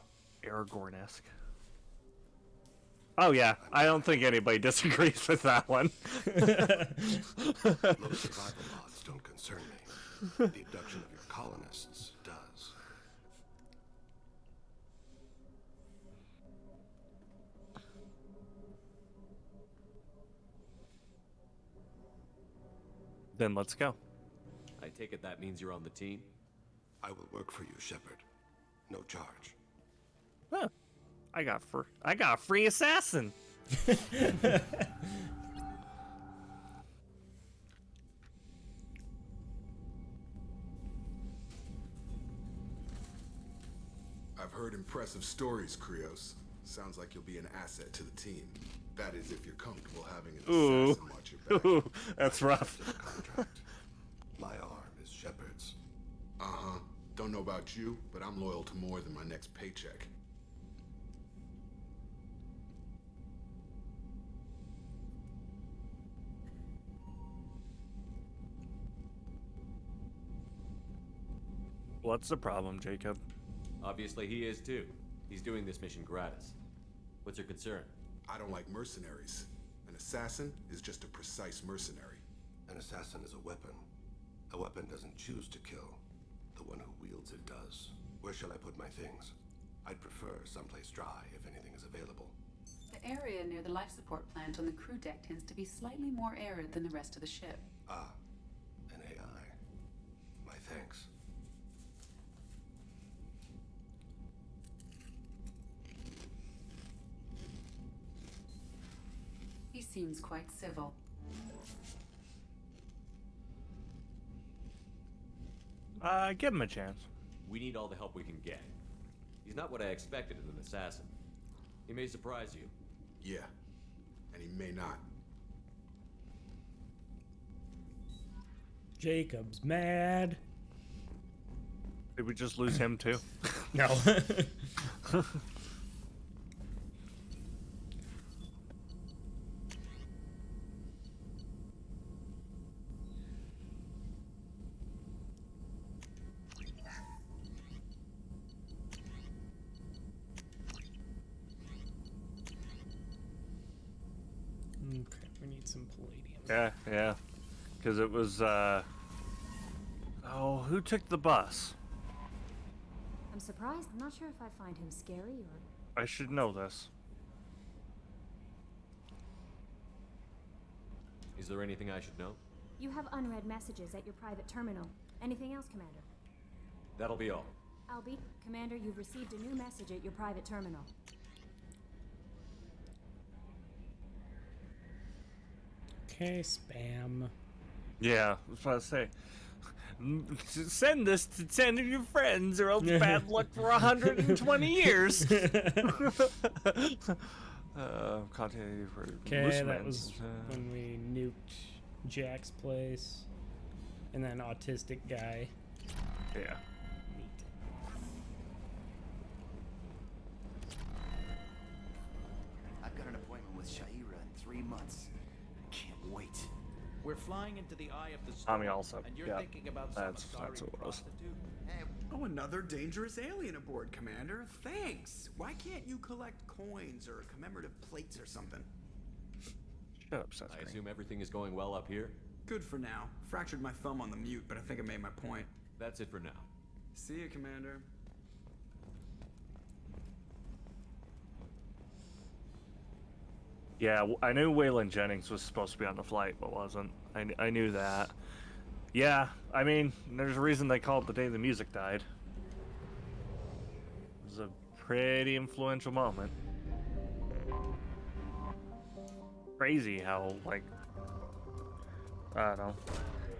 Aragorn-esque. Oh, yeah. I don't think anybody disagrees with that one. Low survival odds don't concern me. The abduction of your colonists does. Then let's go. I take it that means you're on the team? I will work for you, Shepard. No charge. Huh. I got a free assassin. I've heard impressive stories, Krios. Sounds like you'll be an asset to the team. That is, if you're comfortable having an assassin watch your back. Ooh, that's rough. My arm is Shepard's. Uh-huh. Don't know about you, but I'm loyal to more than my next paycheck. What's the problem, Jacob? Obviously he is too. He's doing this mission gratis. What's your concern? I don't like mercenaries. An assassin is just a precise mercenary. An assassin is a weapon. A weapon doesn't choose to kill. The one who wields it does. Where shall I put my things? I'd prefer someplace dry if anything is available. The area near the life support plant on the crew deck tends to be slightly more arid than the rest of the ship. Ah, an AI. My thanks. He seems quite civil. Give him a chance. We need all the help we can get. He's not what I expected in an assassin. He may surprise you. Yeah, and he may not. Jacob's mad. Did we just lose him too? No. Okay, we need some palladium. Yeah. Because it was, oh, who took the bus? I'm surprised. I'm not sure if I find him scary or... I should know this. Is there anything I should know? You have unread messages at your private terminal. Anything else, Commander? That'll be all. Albie, Commander, you've received a new message at your private terminal. Okay, spam. Yeah, I was about to say. Send this to 10 of your friends or else bad luck for 120 years. Content for Okay, that was when we nuked Jack's place. And then autistic guy. Yeah. I've got an appointment with Shaira in 3 months. I can't wait. We're flying into the eye of the storm. Tommy also. And you're Yeah. thinking about That's some what it was. prostitute. Oh, another dangerous alien aboard, Commander. Thanks. Why can't you collect coins or commemorative plates or something? Shut up, Seth. I assume everything is going well up here? Good for now. Fractured my thumb on the mute, but I think I made my point. That's it for now. See you, Commander. Yeah, I knew Waylon Jennings was supposed to be on the flight, but wasn't. I knew that. Yeah, I mean, there's a reason they call it the day the music died. It was a pretty influential moment. Crazy how, like, I don't know.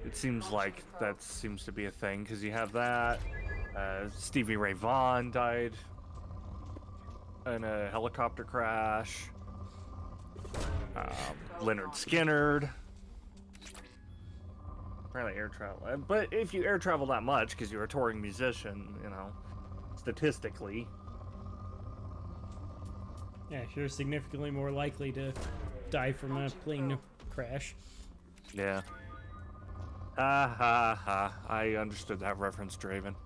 It seems like that seems to be a thing, because you have that. Stevie Ray Vaughan died in a helicopter crash. Leonard Skinnerd. Apparently air travel. But if you air travel that much, because you're a touring musician, you know, statistically. Yeah, you're significantly more likely to die from a plane crash. Yeah. Ha ha ha. I understood that reference, Draven.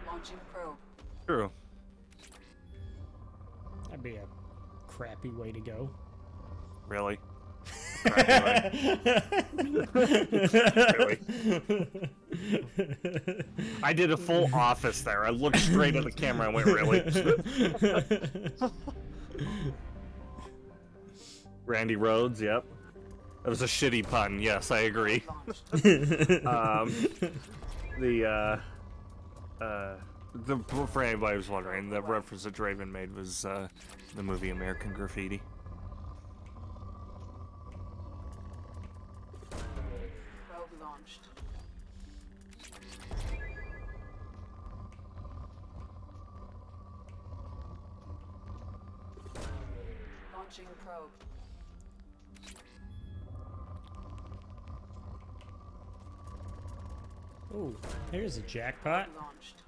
Launching probe. True. That'd be a crappy way to go. Really? Really? I did a full office there. I looked straight at the camera and went, really? Randy Rhodes, yep. That was a shitty pun. Yes, I agree. For anybody who's wondering, the reference that Draven made was the movie American Graffiti. Probe launched. Launching probe. Oh, here's a jackpot. Launched.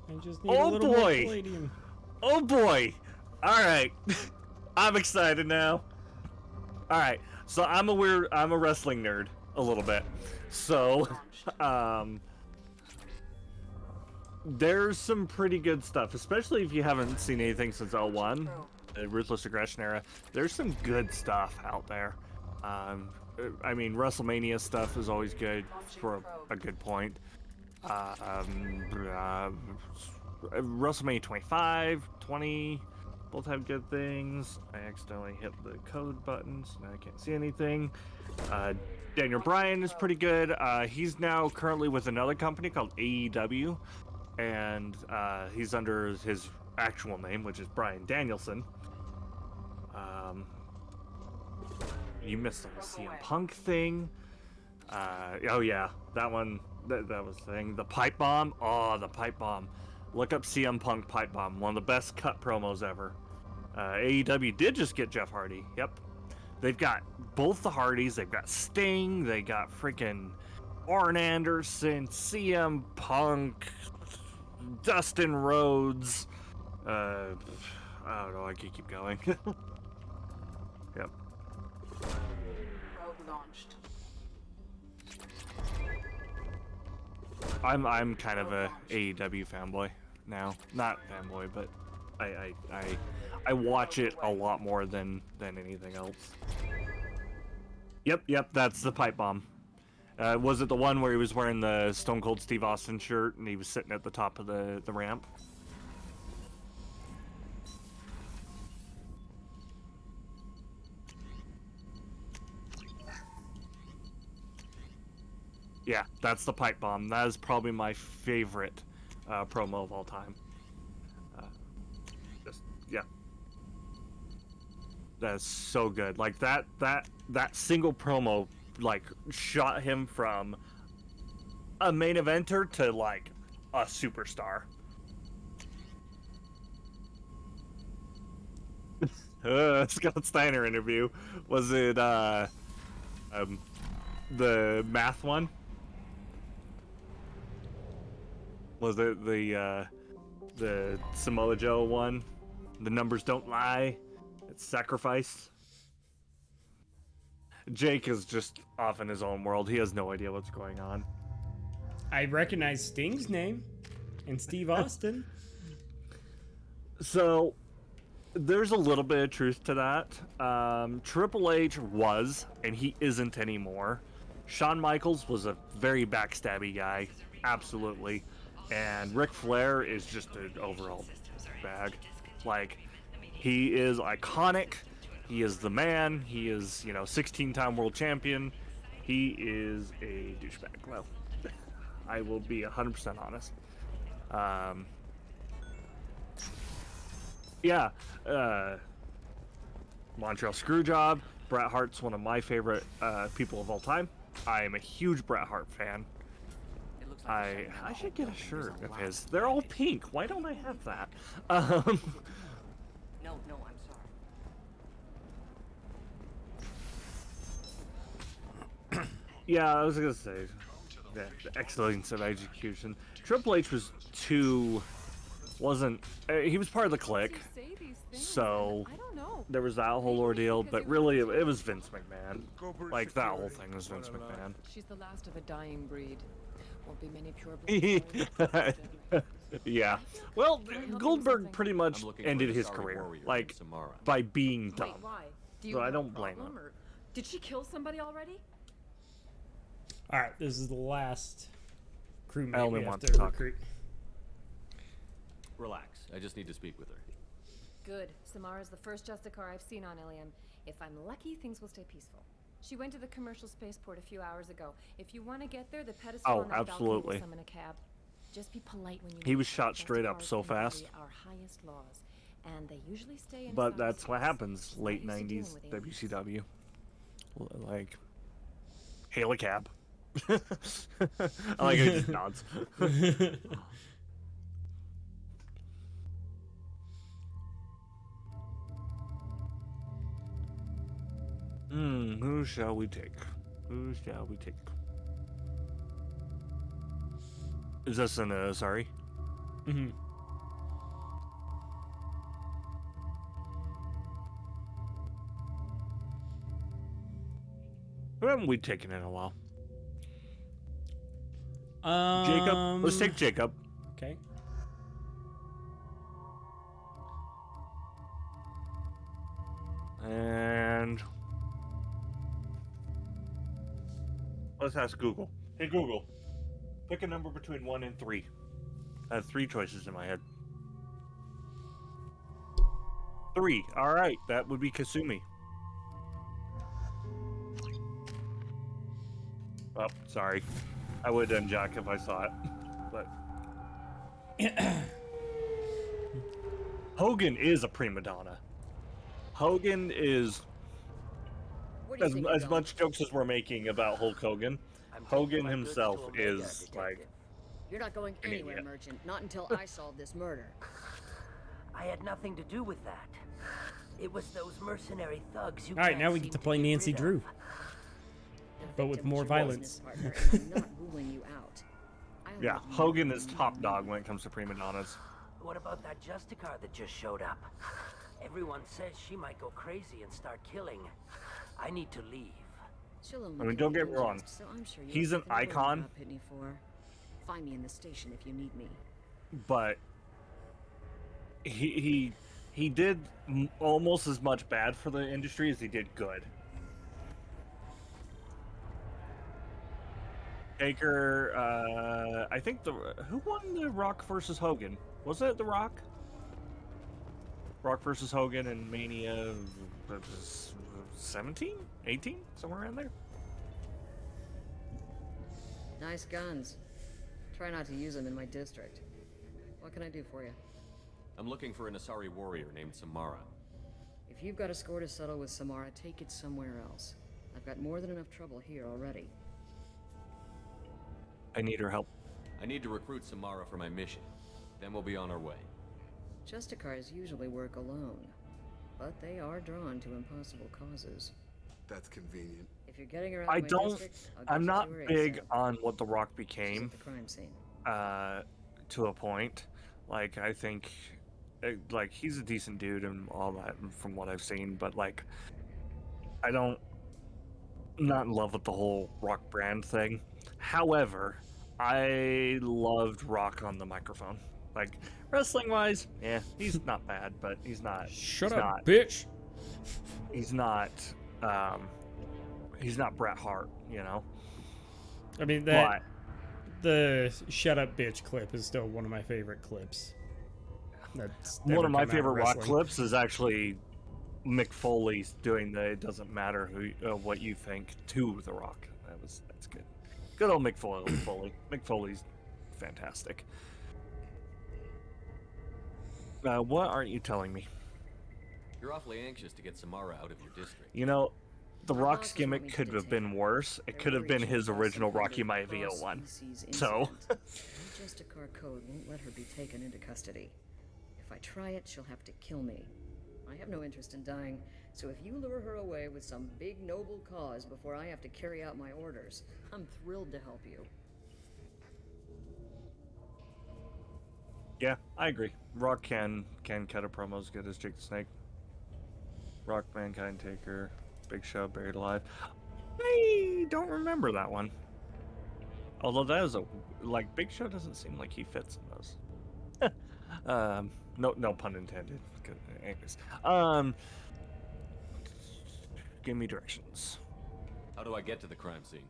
I just need a little more palladium. Oh boy! Alright. I'm excited now. Alright, so I'm a wrestling nerd a little bit. So, there's some pretty good stuff, especially if you haven't seen anything since 01. Ruthless Aggression era, there's some good stuff out there. I mean, WrestleMania stuff is always good for a good point. WrestleMania 25, 20, both have good things. I accidentally hit the code button, so now I can't see anything. Daniel Bryan is pretty good. He's now currently with another company called AEW, and he's under his actual name, which is Bryan Danielson. You missed the CM Punk thing. Oh yeah, that one. That was the thing. The pipe bomb. Oh, the pipe bomb. Look up CM Punk pipe bomb. One of the best cut promos ever. AEW did just get Jeff Hardy. Yep. They've got both the Hardys. They've got Sting. They got freaking Arn Anderson, CM Punk, Dustin Rhodes. I don't know. I can keep going. Yep. Road launched. I'm kind of a AEW fanboy now. Not fanboy, but I watch it a lot more than anything else. Yep, that's the pipe bomb. Was it the one where he was wearing the Stone Cold Steve Austin shirt and he was sitting at the top of the ramp? Yeah, that's the pipe bomb. That is probably my favorite promo of all time. Yeah. That's so good. Like that single promo, like, shot him from a main eventer to like a superstar. Scott Steiner interview. Was it the math one? Was it the Samoa Joe one? The numbers don't lie. It's sacrifice. Jake is just off in his own world. He has no idea what's going on. I recognize Sting's name and Steve Austin. So there's a little bit of truth to that. Triple H was, and he isn't anymore. Shawn Michaels was a very backstabby guy, absolutely. And Ric Flair is just an overall bag. Like, he is iconic. He is the man. He is, 16-time world champion. He is a douchebag. Well, I will be 100% honest. Yeah. Montreal Screwjob. Bret Hart's one of my favorite people of all time. I am a huge Bret Hart fan. I should get a shirt of his. They're all pink. Why don't I have that? No, I'm sorry. Yeah, I was gonna say the excellence of execution. Triple H was wasn't. He was part of the clique, so there was that whole ordeal. But really, it was Vince McMahon. Like, that whole thing was Vince McMahon. She's the last of a dying breed. Won't be many pure. Yeah. Well, Goldberg pretty much ended his career, like, by being dumb. Wait, why? Do So I don't blame him. or did she kill somebody already? All right, this is the last crewmate I only we have want to to talk. recruit. Relax. I just need to speak with her. Good. Samara's the first Justicar I've seen on Ilium. If I'm lucky, things will stay peaceful. She went to the commercial spaceport a few hours ago. If you want to get there, the pedestal Oh, on that balcony absolutely. will summon a cab. Just be polite when you He meet was them. shot straight up Justicars so carry fast. Our highest laws, and they usually stay in But cyberspace. that's what happens She's not late used to dealing 90s with aliens. WCW. Like, hail a cab. I like how he just nods. Who shall we take? Who shall we take? Is this an sorry? Mm-hmm. Who haven't we taken in a while? Jacob. Let's take Jacob. Okay. change. Let's ask Google. Hey Google, pick a number between 1 and 3. I have 3 choices in my head. 3. All right, that would be Kasumi. Oh, sorry. I would have done Jack if I saw it, but Hogan is a prima donna. Hogan is as much jokes as we're making about Hulk Hogan. Hogan himself is like. You're not going anywhere, Merchant. Not until I solve this murder. I had nothing to do with that. It was those mercenary thugs you. All right, now we get to play Nancy Drew, but with more violence. I'm not ruling you out. Yeah, Hogan is top dog when it comes to prima donnas. What about that Justicar that just showed up? Everyone says she might go crazy and start killing. I need to leave. I mean, don't get me wrong. So I'm sure He's an icon. Find me in the station if you need me. But he did almost as much bad for the industry as he did good. Taker, I think who won the Rock versus Hogan? Was it The Rock? Rock versus Hogan in Mania 17? 18? Somewhere around there? Nice guns. Try not to use them in my district. What can I do for you? I'm looking for an Asari warrior named Samara. If you've got a score to settle with Samara, take it somewhere else. I've got more than enough trouble here already. I need her help. I need to recruit Samara for my mission. Then we'll be on our way. Justicars usually work alone, but they are drawn to impossible causes. That's convenient. If you're getting around my district, I'm not big on what The Rock became. The crime scene. To a point. Like, I think, like, he's a decent dude and all that from what I've seen, but, like, I'm not in love with the whole Rock brand thing. However, I loved Rock on the microphone. Like, wrestling-wise, yeah, he's not bad, but he's not... Shut up, bitch! He's not Bret Hart, you know? I mean, the shut up bitch clip is still one of my favorite clips. That's one of my favorite Rock clips is actually Mick Foley doing the "It doesn't matter what you think" to The Rock. That's good. Good old Mick Foley. Mick Foley's fantastic. What aren't you telling me? You're awfully anxious to get Samara out of your district. You know, The Rock's gimmick could have been worse. It could have been his original Rocky Maivia one. So. Justicar code won't let her be taken into custody. If I try it, she'll have to kill me. I have no interest in dying, so if you lure her away with some big noble cause before I have to carry out my orders, I'm thrilled to help you. Yeah, I agree. Rock can cut a promo as good as Jake the Snake. Rock, Mankind, Taker, Big Show, Buried Alive. I don't remember that one. Although that is Big Show doesn't seem like he fits in those. No pun intended. Anyways, give me directions. How do I get to the crime scene?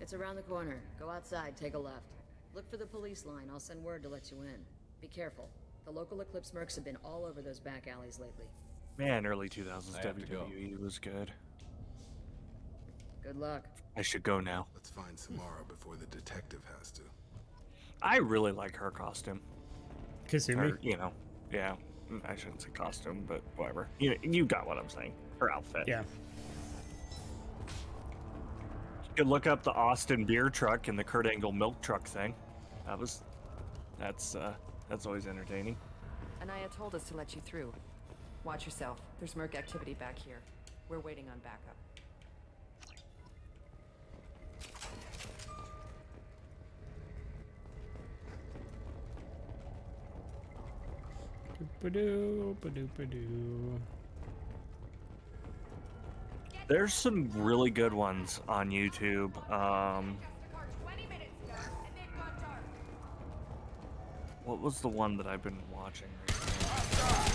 It's around the corner. Go outside, take a left. Look for the police line. I'll send word to let you in. Be careful. The local Eclipse mercs have been all over those back alleys lately. Man, early 2000s WWE was good. Good luck. I should go now. Let's find Samara before the detective has to. I really like her costume. Kasumi? You know, yeah. I shouldn't say costume, but whatever. You got what I'm saying. Her outfit. Yeah. You could look up the Austin beer truck and the Kurt Angle milk truck thing. That's always entertaining. Anaya told us to let you through. Watch yourself. There's merc activity back here. We're waiting on backup. There's some really good ones on YouTube. What was the one that I've been watching recently?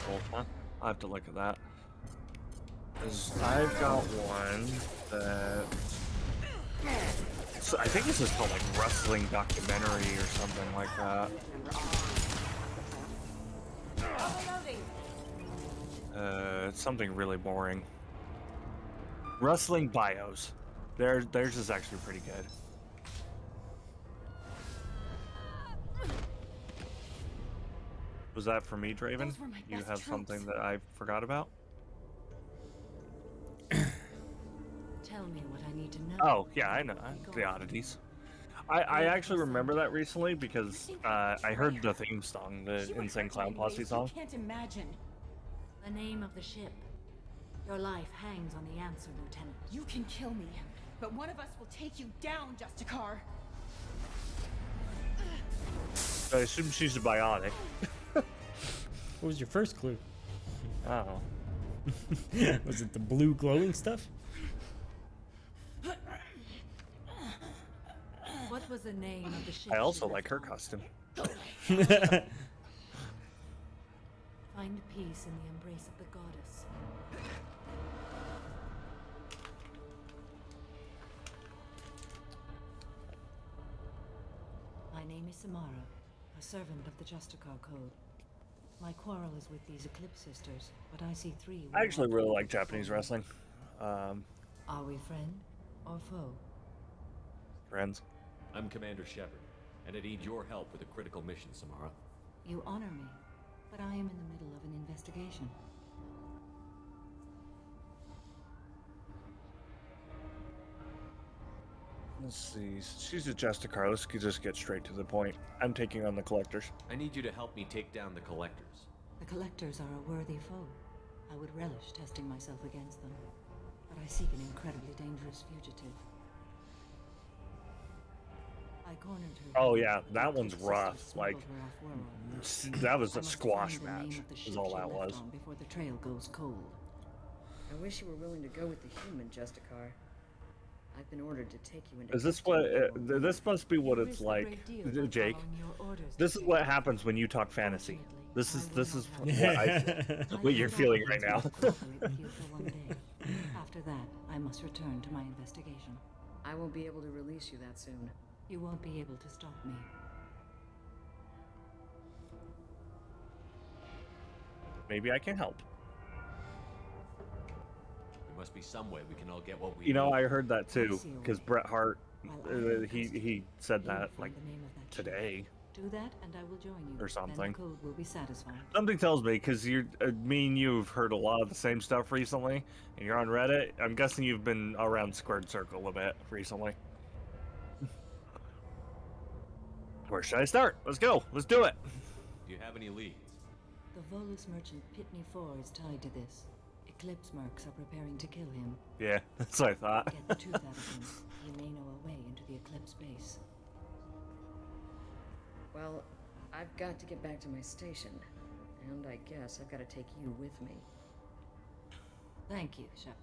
rifles, huh? I'll have to look at that. 'Cause I've got one that... So I think this is called like Wrestling Documentary or something like that. It's something really boring. Wrestling bios. Theirs is actually pretty good. Was that for me, Draven? You have something that I forgot about? Tell me what I need to know. Oh, yeah, I know. The oddities. I actually remember that recently because I heard the theme song, the Insane Clown Posse song. Can't imagine. The name of the ship. Your life hangs on the answer, Lieutenant. You can kill me, but one of us will take you down, Justicar. I assume she's a biotic. What was your first clue? Oh. Was it the blue glowing stuff? What was the name of the ship? I also like her costume. Find peace in the embrace of the goddess. My name is Samara, a servant of the Justicar Code. My quarrel is with these Eclipse sisters, but I see three. I actually really like Japanese wrestling. Are we friend or foe? Friends. I'm Commander Shepard, and I need your help with a critical mission, Samara. You honor me, but I am in the middle of an investigation. Let's see. She's a Justicar. Let's just get straight to the point. I'm taking on the Collectors. I need you to help me take down the Collectors. The Collectors are a worthy foe. I would relish testing myself against them, but I seek an incredibly dangerous fugitive. I cornered her. Oh yeah, that one's rough. Like, that was a squash match, is all that was. Before the trail goes cold. I wish you were willing to go with the human Justicar. I've been ordered to take you into. Is this what? This must be what it's like, Jake. This is what happens when you talk fantasy. This is what you're feeling right now. After that, I must return to my investigation. I won't be able to release you that soon. You won't be able to stop me. Maybe I can help. There must be some way we can all get what we You know, need. I heard that too, because Bret Hart, he said that like today. Do that, and I will join you. Or something. Then the code will be satisfied. Something tells me, because me and you've heard a lot of the same stuff recently, and you're on Reddit. I'm guessing you've been around Squared Circle a bit recently. Where should I start? Let's go. Let's do it. Do you have any leads? The Volus merchant Pitney 4 is tied to this. Eclipse mercs are preparing to kill him. Yeah, that's what I thought. Get the truth out of him. He may know a way into the Eclipse base. Well, I've got to get back to my station, and I guess I've got to take you with me. Thank you, Shepard.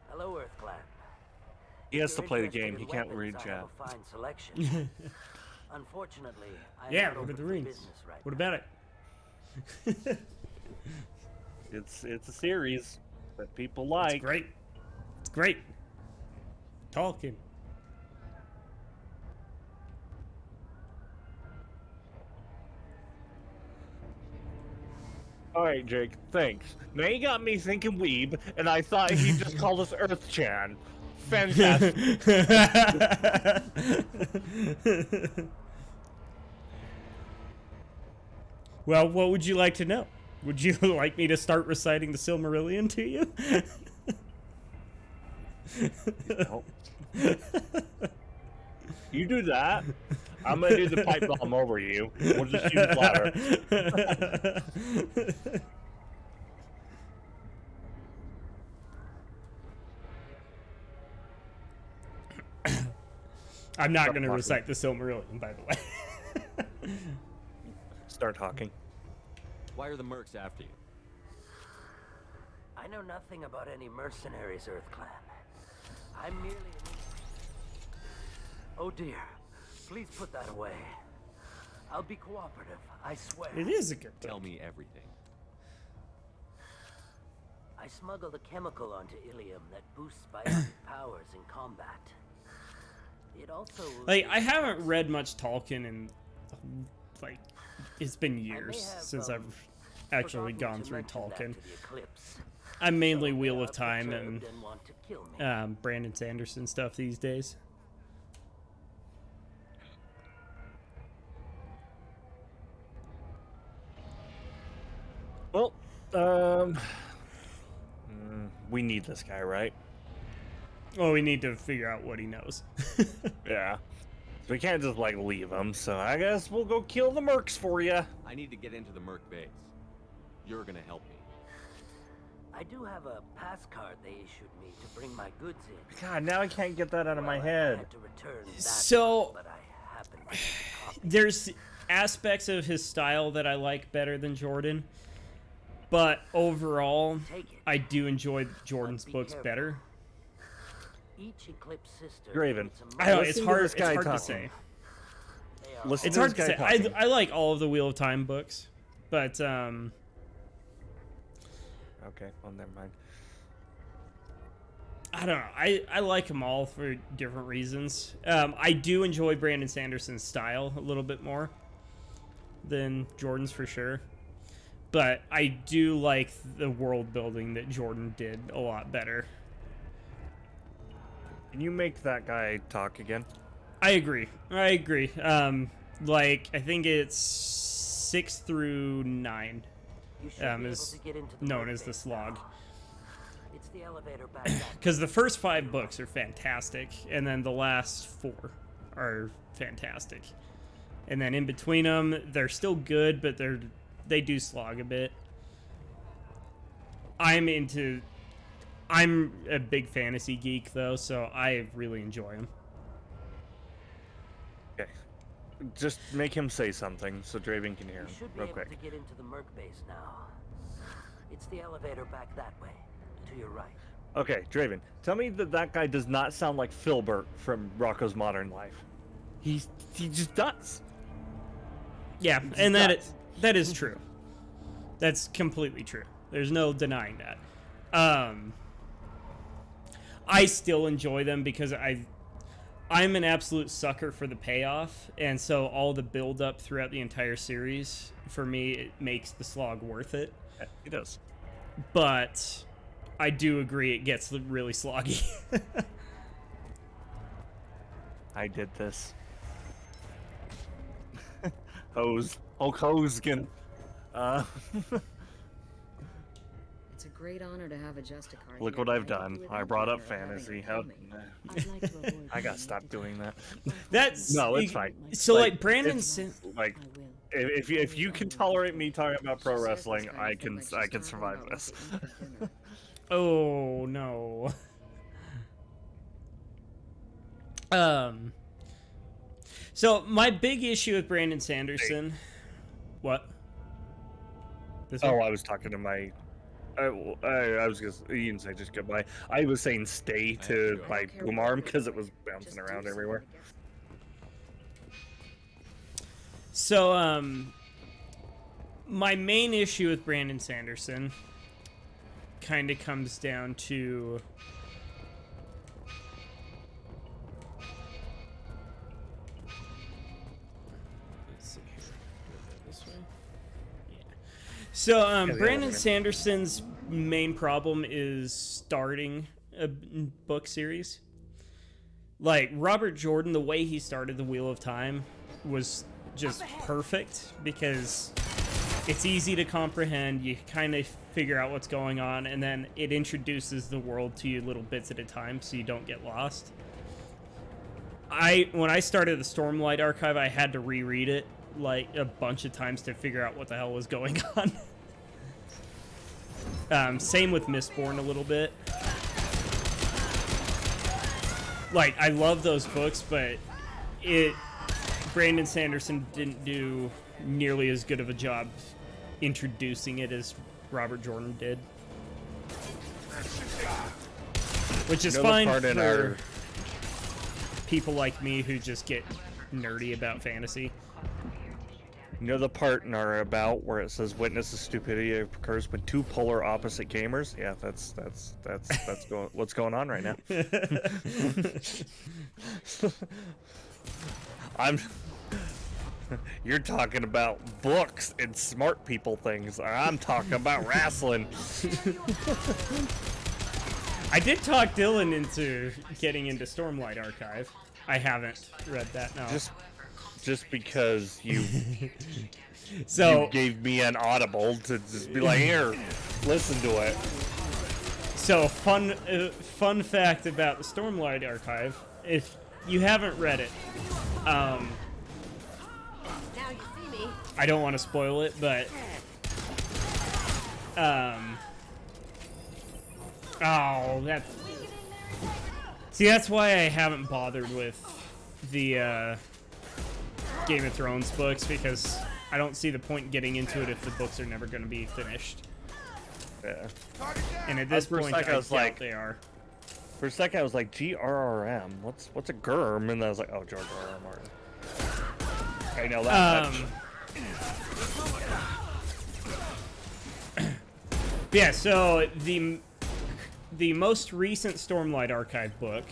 Hello, Earth Clan. He has to If play you're the game. interested He in can't read weapons, I have chat. a fine selection. Unfortunately, I am Yeah, not what open are the for rings? business right What now. about it? It's a series that people like. It's great. It's great. Talking. Alright, Jake, thanks. Now you got me thinking weeb, and I thought he just called us Earth-chan. Fantastic. Well, what would you like to know? Would you like me to start reciting the Silmarillion to you? No. You do that. I'm gonna do the pipe bomb over you. We'll just use louder. I'm not going to recite the Silmarillion, by the way. Start talking. Why are the mercs after you? I know nothing about any mercenaries, Earth Clan. I'm merely an... Oh dear. Please put that away. I'll be cooperative, I swear. It is a good Tell me everything. I smuggled a chemical onto Ilium that boosts biotic powers in combat. It also... Like, I haven't read much Tolkien in, like, it's been years since I've actually gone through Tolkien. I'm mainly Wheel of Time and Brandon Sanderson stuff these days. Well, we need this guy, right? Well, we need to figure out what he knows. Yeah. So we can't just, like, leave him, so I guess we'll go kill the mercs for you. I need to get into the Merc base. You're gonna help me. I do have a pass card they issued me to bring my goods in. God, now I can't get that out of my head. I had to return that So, one, but I happened to copy. there's aspects of his style that I like better than Jordan, but overall, I do enjoy Jordan's books better. Each Eclipse sister. Graven. I know, Listen it's to hard, this it's guy hard to talking. say. Listen It's to hard this to guy say. talking. I like all of the Wheel of Time books, but Okay, well, never mind. I don't know. I like them all for different reasons. I do enjoy Brandon Sanderson's style a little bit more than Jordan's for sure. But I do like the world building that Jordan did a lot better. Can you make that guy talk again? I agree. Like, I think it's 6 through 9 is known as the slog. It's the elevator back up. Because the first 5 books are fantastic, and then the last 4 are fantastic. And then in between them, they're still good, but they do slog a bit. I'm a big fantasy geek, though, so I really enjoy them. Okay. Just make him say something so Draven can hear him You should be real able quick. to get into the Merc base now. It's the elevator back that way, to your right. Okay, Draven, tell me that guy does not sound like Filbert from Rocco's Modern Life. He just does. Yeah, and that is true. That's completely true. There's no denying that. I still enjoy them because I'm an absolute sucker for the payoff, and so all the build up throughout the entire series, for me, it makes the slog worth it. It does. But I do agree it gets really sloggy. I did this. Hulk Hogan. It's a great honor to have a Justicar. Look what I've done. I brought up fantasy. How? I gotta stop doing that. That's no, it's fine. So like Brandon, like if you can tolerate me talking about pro wrestling, I can survive this. Oh no. So my big issue with Brandon Sanderson. Hey. What? I was talking to my. I was just. You didn't say just goodbye. I was saying stay to my boom arm because it was bouncing around everywhere. So my main issue with Brandon Sanderson kind of comes down to So, Brandon Sanderson's main problem is starting a book series. Like, Robert Jordan, the way he started The Wheel of Time was just perfect because it's easy to comprehend. You kind of figure out what's going on, and then it introduces the world to you little bits at a time so you don't get lost. When I started the Stormlight Archive, I had to reread it like a bunch of times to figure out what the hell was going on. Same with Mistborn a little bit. Like, I love those books, but Brandon Sanderson didn't do nearly as good of a job introducing it as Robert Jordan did. Which is fine for people like me who just get nerdy about fantasy. You know the part in our about where it says witness the stupidity that occurs when two polar opposite gamers? Yeah, that's what's going on right now. You're talking about books and smart people things. I'm talking about wrestling. I did talk Dylan into getting into Stormlight Archive. I haven't read that now. Just because you you gave me an audible to just be like, here, listen to it. So fun fact about the Stormlight Archive: if you haven't read it, Now you see me. I don't want to spoil it, but that's why I haven't bothered with the Game of Thrones books, because I don't see the point in getting into it if the books are never going to be finished. Yeah. And at this point, I doubt they are. For a second, I was like, GRRM. What's a GERM? And then I was like, oh, George R.R. Martin. I know that much. Yeah. So the most recent Stormlight Archive book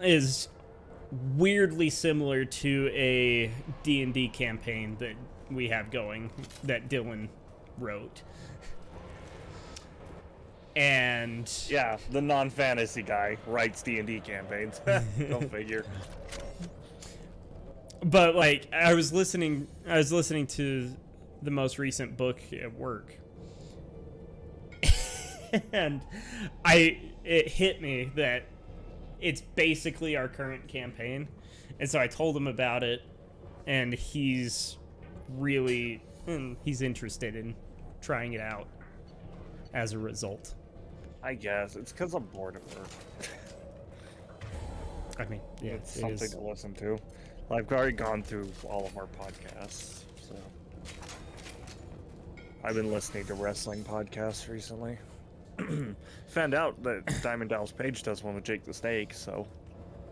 is weirdly similar to a D&D campaign that we have going that Dylan wrote. And yeah, the non-fantasy guy writes D&D campaigns. Go figure. But like I was listening to the most recent book at work. And it hit me that it's basically our current campaign. And so I told him about it, and he's interested in trying it out as a result. I guess it's because I'm bored at work. I mean, yeah, it's something to listen to. I've already gone through all of our podcasts, so I've been listening to wrestling podcasts recently. Found out that Diamond Dallas Page does one with Jake the Snake, so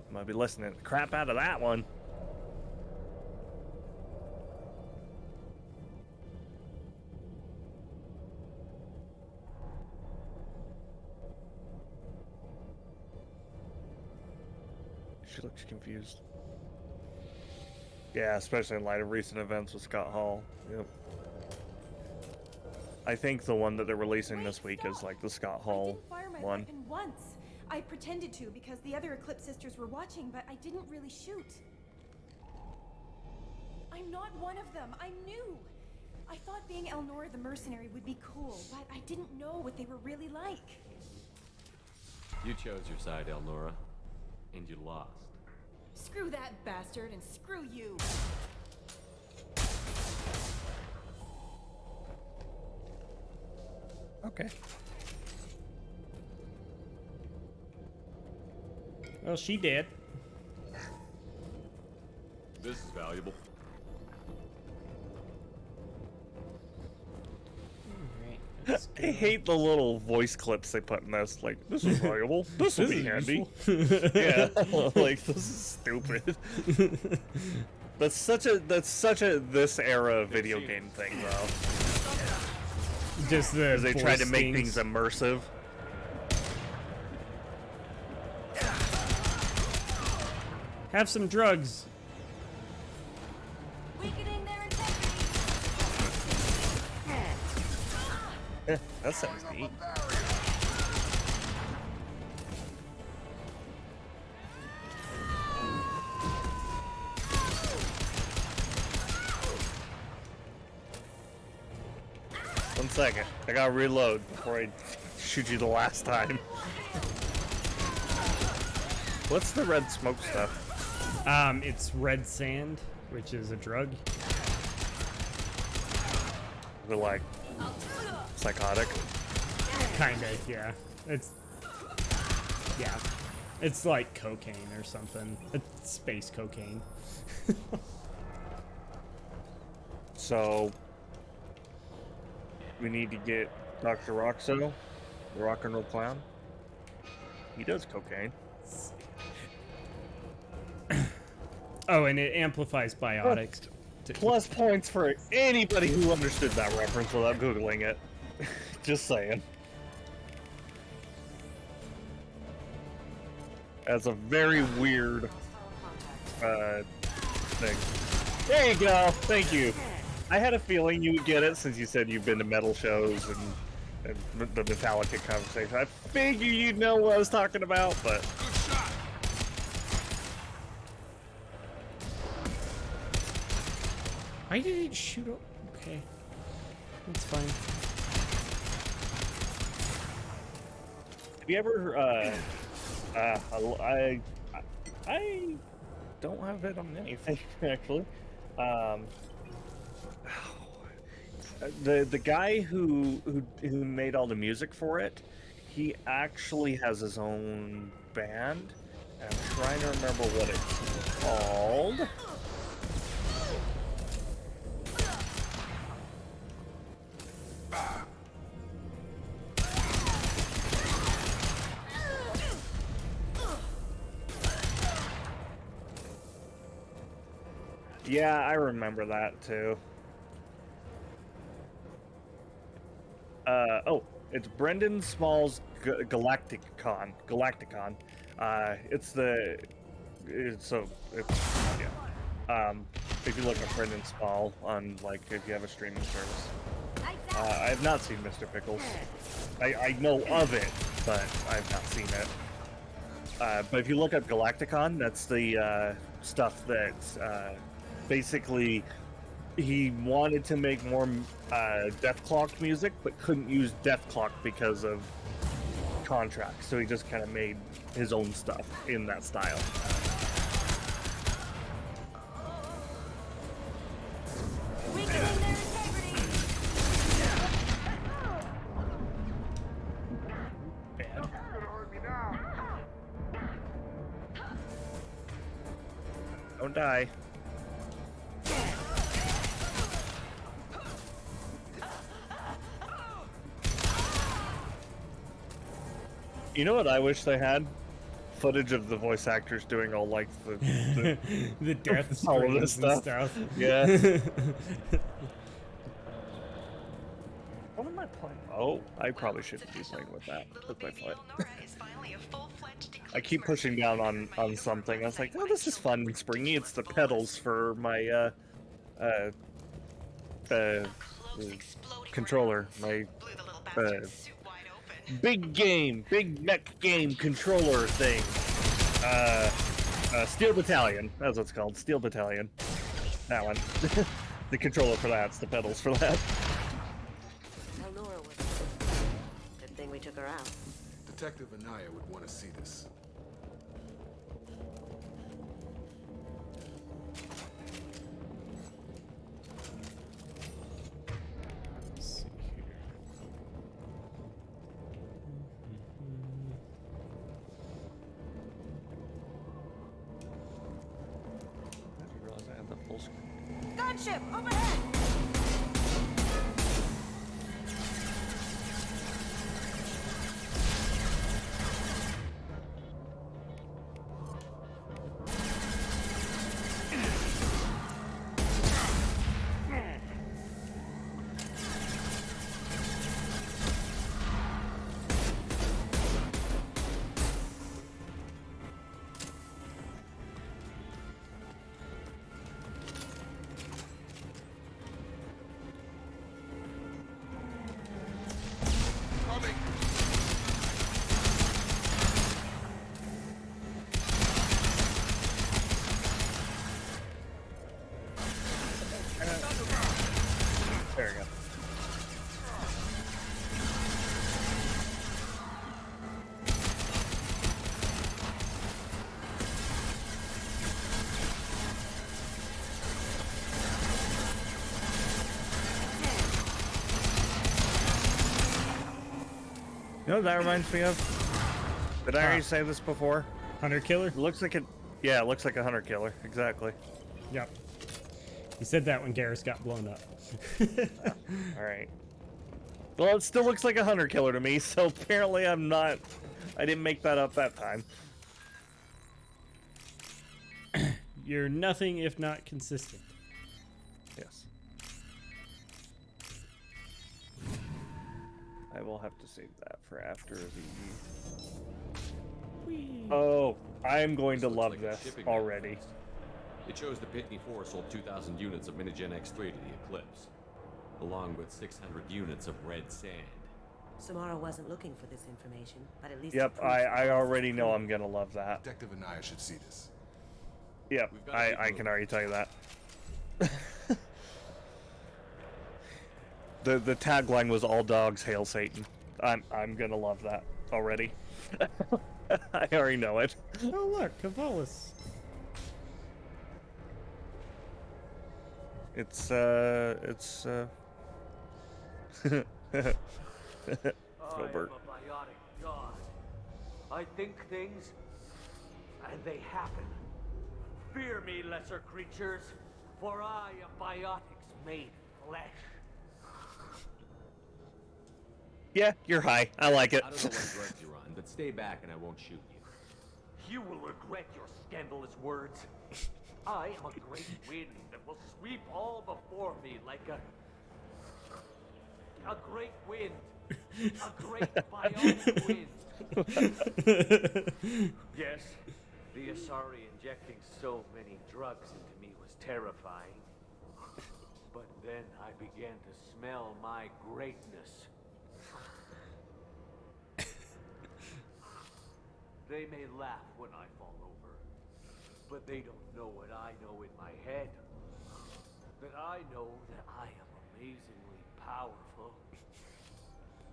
I might be listening to the crap out of that one. She looks confused. Yeah, especially in light of recent events with Scott Hall. Yep. I think the one that they're releasing this week is like the Scott Hall one. Once. I pretended to because the other Eclipse sisters were watching, but I didn't really shoot. I'm not one of them. I'm new. I thought being Elnora the mercenary would be cool, but I didn't know what they were really like. You chose your side, Elnora, and you lost. Screw that bastard and screw you. Okay. Well, she did. This is valuable. I hate the little voice clips they put in this. Like, this is valuable. This will be handy. Yeah, like this is stupid. That's such a this era video game thing, though. Just the they try to make things immersive. Have some drugs. Weakening their integrity. That sounds neat. One second. I gotta reload before I shoot you the last time. What's the red smoke stuff? It's red sand, which is a drug. They're like psychotic. Kinda, yeah. It's like cocaine or something. It's space cocaine. So we need to get Dr. Roxo, the rock and roll clown. He does cocaine. Oh, and it amplifies biotics. Plus points for anybody who understood that reference without Googling it. Just saying. That's a very weird thing. There you go. Thank you. I had a feeling you would get it since you said you've been to metal shows and the Metallica conversation. I figured you'd know what I was talking about, but... Why did it shoot up? Okay. That's fine. Have you ever, I don't have it on anything, actually. The guy who made all the music for it, he actually has his own band. I'm trying to remember what it's called. Yeah, I remember that too. Oh, it's Brendan Small's Galacticon. If you look at Brendan Small on, like, if you have a streaming service. I have not seen Mr. Pickles. I know of it, but I've not seen it. But if you look at Galacticon, that's the stuff that's basically he wanted to make more Deathclock music, but couldn't use Deathclock because of contracts. So he just kind of made his own stuff in that style. Don't die. You know what I wish they had? Footage of the voice actors doing all, like, the the death all of this screams and stuff. stuff. Yeah. What am I playing? Oh, I probably shouldn't be playing with that. With my foot. I keep pushing down on something. I was like, oh, this is fun and springy. It's the pedals for my controller. My big mech game controller thing. Steel Battalion. That's what it's called. Steel Battalion. That one. The controller for that's the pedals for that. Elnora was good thing we took her out. Detective Anaya would want to see this. Gunship overhead! There we go. You know what that reminds me of? Did I already say this before? Hunter killer? It looks like it looks like a hunter killer, exactly. Yep. You said that when Garrus got blown up. Alright. Well, it still looks like a hunter killer to me, so apparently I didn't make that up that time. You're nothing if not consistent. Yes. I will have to save that for after the... Oh, I'm going to love this already. It shows the Pitney 4 sold 2,000 units of Minigen X3 to the Eclipse, along with 600 units of red sand. Samara wasn't looking for this information, but at least... Yep, I already know I'm gonna love that. Detective Anaya should see this. Yep, I can already tell you that. The tagline was "All dogs hail Satan." I'm gonna love that already. I already know it. Oh look, Cavalis. It's I Filbert. am a biotic god. I think things, and they happen. Fear me, lesser creatures, for I am biotics made flesh. Yeah, you're high. I like it. I don't know what drugs you're on, but stay back and I won't shoot you. You will regret your scandalous words. I am a great wind that will sweep all before me like a great wind. A great bionic wind. Yes, the Asari injecting so many drugs into me was terrifying. But then I began to smell my greatness. They may laugh when I fall over, but they don't know what I know in my head. That I know that I am amazingly powerful.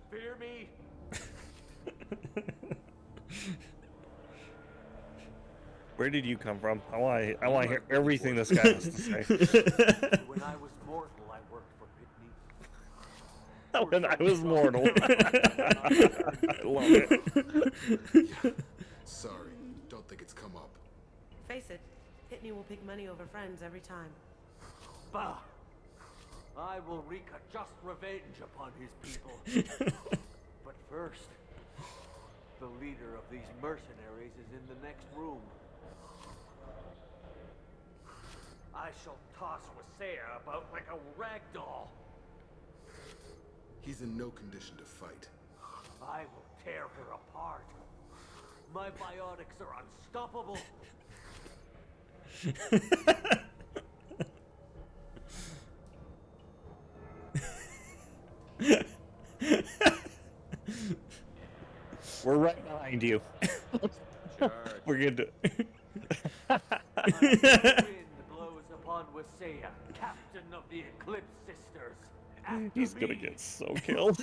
Fear me? Where did you come from? I want to hear everything this guy has to say. When I was mortal, I worked for Pitney. When I was mortal. I love it. Sorry, don't think it's come up. Face it, Pitney will pick money over friends every time. Bah! I will wreak a just revenge upon his people. But first, the leader of these mercenaries is in the next room. I shall toss Wasea about like a rag doll. He's in no condition to fight. I will tear her apart. My biotics are unstoppable. We're right behind you. We're good. Wind blows upon Wasea, captain of the Eclipse Sisters. He's gonna get so killed.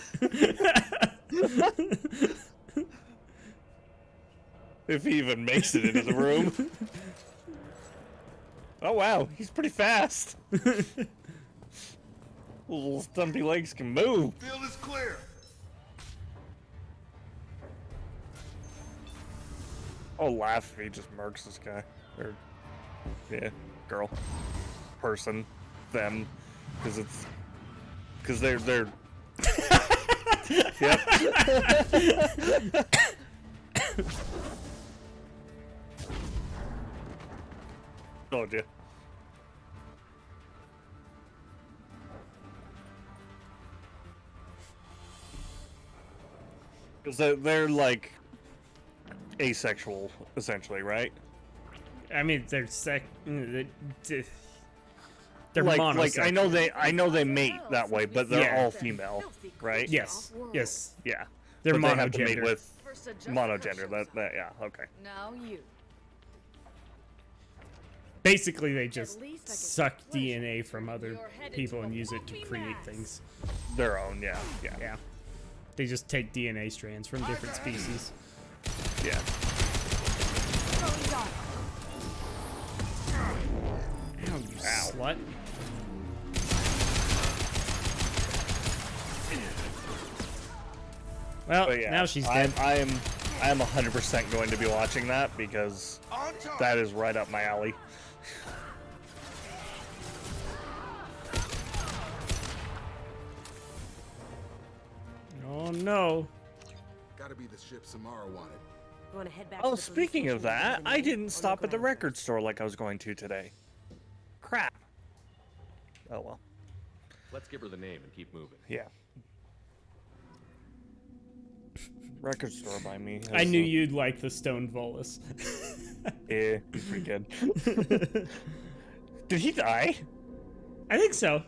If he even makes it into the room. Oh wow, he's pretty fast. Little stumpy legs can move. Field is clear. I'll laugh if he just murks this guy. Or, yeah, girl. Person. Them. Because they're... Yep. Told you. Because they're like asexual, essentially, right? I mean, they're they're like monosexual. I know they mate that way, but they're all female, right? Yes. Yes. Yeah. They're but they have to mate monogender. with monogender. That yeah. Okay. Now you. Basically, they just suck DNA from other people and use it to create things. Their own, yeah. Yeah. They just take DNA strands from different species. Yeah. Ow, you slut. Well, But yeah, now she's dead. I am 100% going to be watching that because that is right up my alley. no. Gotta be the ship Samara wanted. You want to head back Oh, to the police speaking of station and that, get the I name, or didn't look stop at the around record first? store like I was going to today. Crap. Oh well. Let's give her the name and keep moving. Yeah. Record store by me. I knew you'd like the Stone Volus. Yeah, he's pretty good. Did he die? I think so.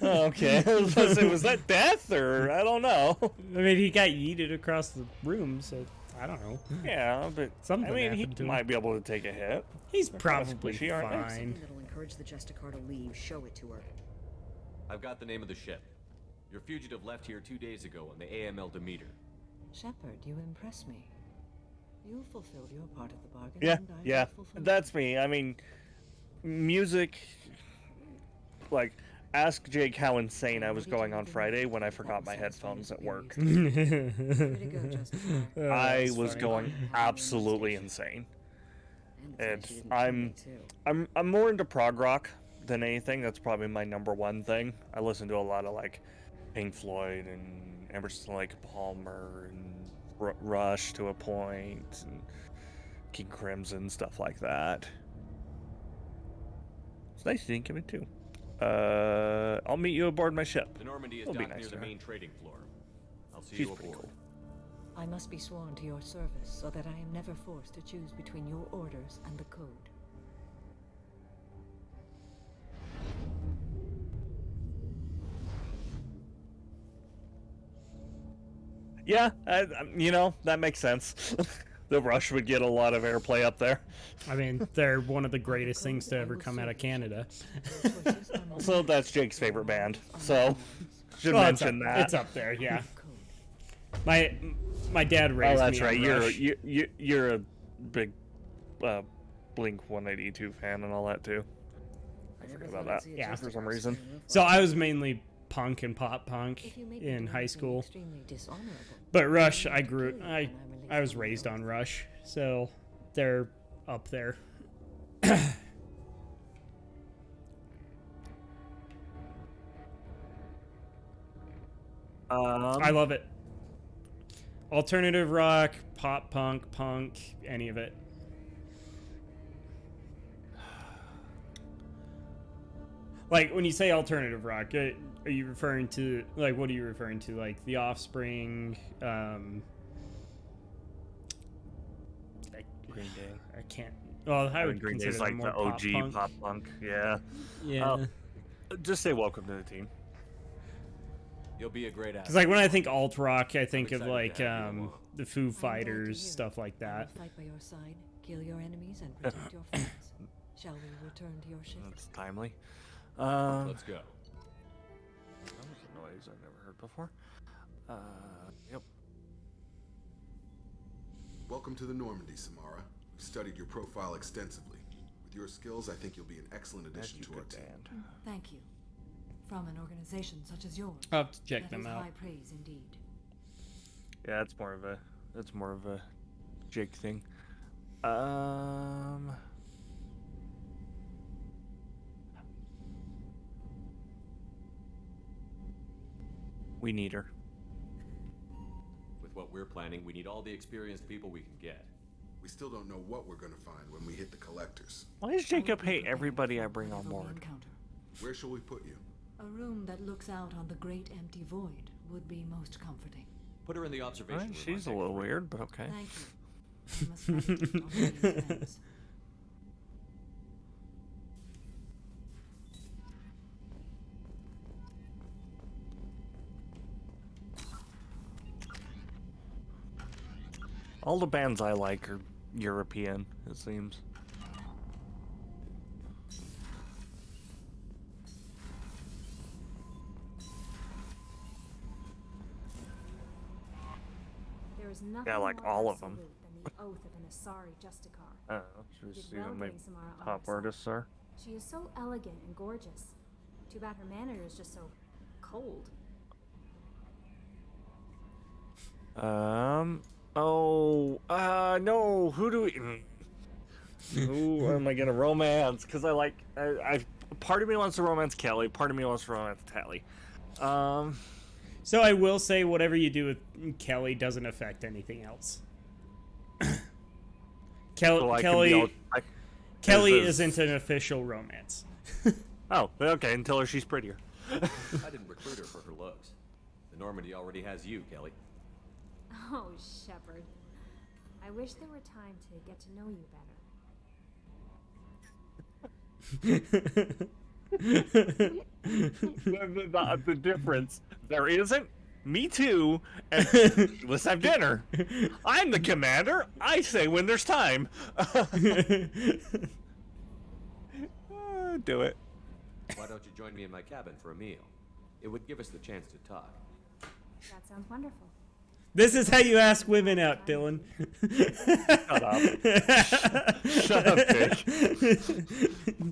Oh, okay. Was that death or I don't know. I mean, he got yeeted across the room, so I don't know. Yeah, but something I mean, he happened to him. might be able to take a hit. He's They're probably squishy, aren't they? fine. Something that'll encourage the Justicar to leave. Show it to her. I've got the name of the ship. Your fugitive left here 2 days ago on the AML Demeter. Shepard, you impress me. You fulfilled your part of the bargain. Yeah, and I yeah, will fulfill that's me. I mean, music. Like, ask Jake how insane I was going on Friday when I forgot my headphones at work. I was going absolutely insane. And I'm more into prog rock than anything. That's probably my #1 thing. I listen to a lot of like Pink Floyd and Emerson, Lake Palmer, and Rush to a point, and King Crimson, stuff like that. It's nice you didn't give it too. I'll meet you aboard my ship. The Normandy is It'll be docked nice near the to her. main trading floor. I'll see She's you pretty aboard. I must be sworn to your service so that I am never forced to choose between your orders and the code. Yeah, you know, that makes sense. The Rush would get a lot of airplay up there. I mean, they're one of the greatest things to ever come out of Canada. Also, that's Jake's favorite band, so should Well, mention that. It's up there, yeah. My dad raised Oh, that's me right. on Rush. You're a big Blink 182 fan and all that too. I forget about that. Yeah, for some reason. So I was mainly punk and pop punk in high school. But Rush, I was raised on Rush, so they're up there. I love it. Alternative rock, pop punk, any of it. Like, when you say alternative rock, are you referring to, like, what are you referring to? Like, The Offspring, Green Day. I can't, well, I would Green consider Day's them like more the OG pop punk. Yeah. Yeah. Just say welcome to the team. You'll be a great asset. Because, like, when I think alt rock, I think of, excited to like, have you along. the Foo Fighters, stuff like that. Fight by your side, kill your enemies, and protect your friends. Shall we return to your ship? That's timely. Let's go. That was a noise I've never heard before. Yep. Welcome to the Normandy, Samara. We've studied your profile extensively. With your skills, I think you'll be an excellent addition to our team. Thank you. From an organization such as yours. I'll have to check that them is out. high praise indeed. Yeah, that's more of a Jake thing. We need her. With what we're planning, we need all the experienced people we can get. We still don't know what we're gonna find when we hit the collectors. Why does Jacob hate everybody I bring on board? Where shall we put you? A room that looks out on the great empty void would be most comforting. Put her in the observation room. She's a little weird, but okay. Thank you. I must meditate on these events. All the bands I like are European, it seems. There is nothing Yeah, like more all of them. absolute than the oath of an Asari Justicar. I don't know. You Should we did see well who my getting Samara on top your side. artists are? She is so elegant and gorgeous. Too bad her manner is just so cold. No. Who do we? Who am I gonna romance? Because I part of me wants to romance Kelly, part of me wants to romance Tally. So I will say, whatever you do with Kelly doesn't affect anything else. Kelly isn't an official romance. Oh, okay. Until her she's prettier. I didn't recruit her for her looks. The Normandy already has you, Kelly. Oh, Shepard. I wish there were time to get to know you better. The difference. There isn't. Me too. And let's have dinner. I'm the commander. I say when there's time. Do it. Why don't you join me in my cabin for a meal? It would give us the chance to talk. That sounds wonderful. This is how you ask women out, Dylan. Shut up. Shut up, Jake.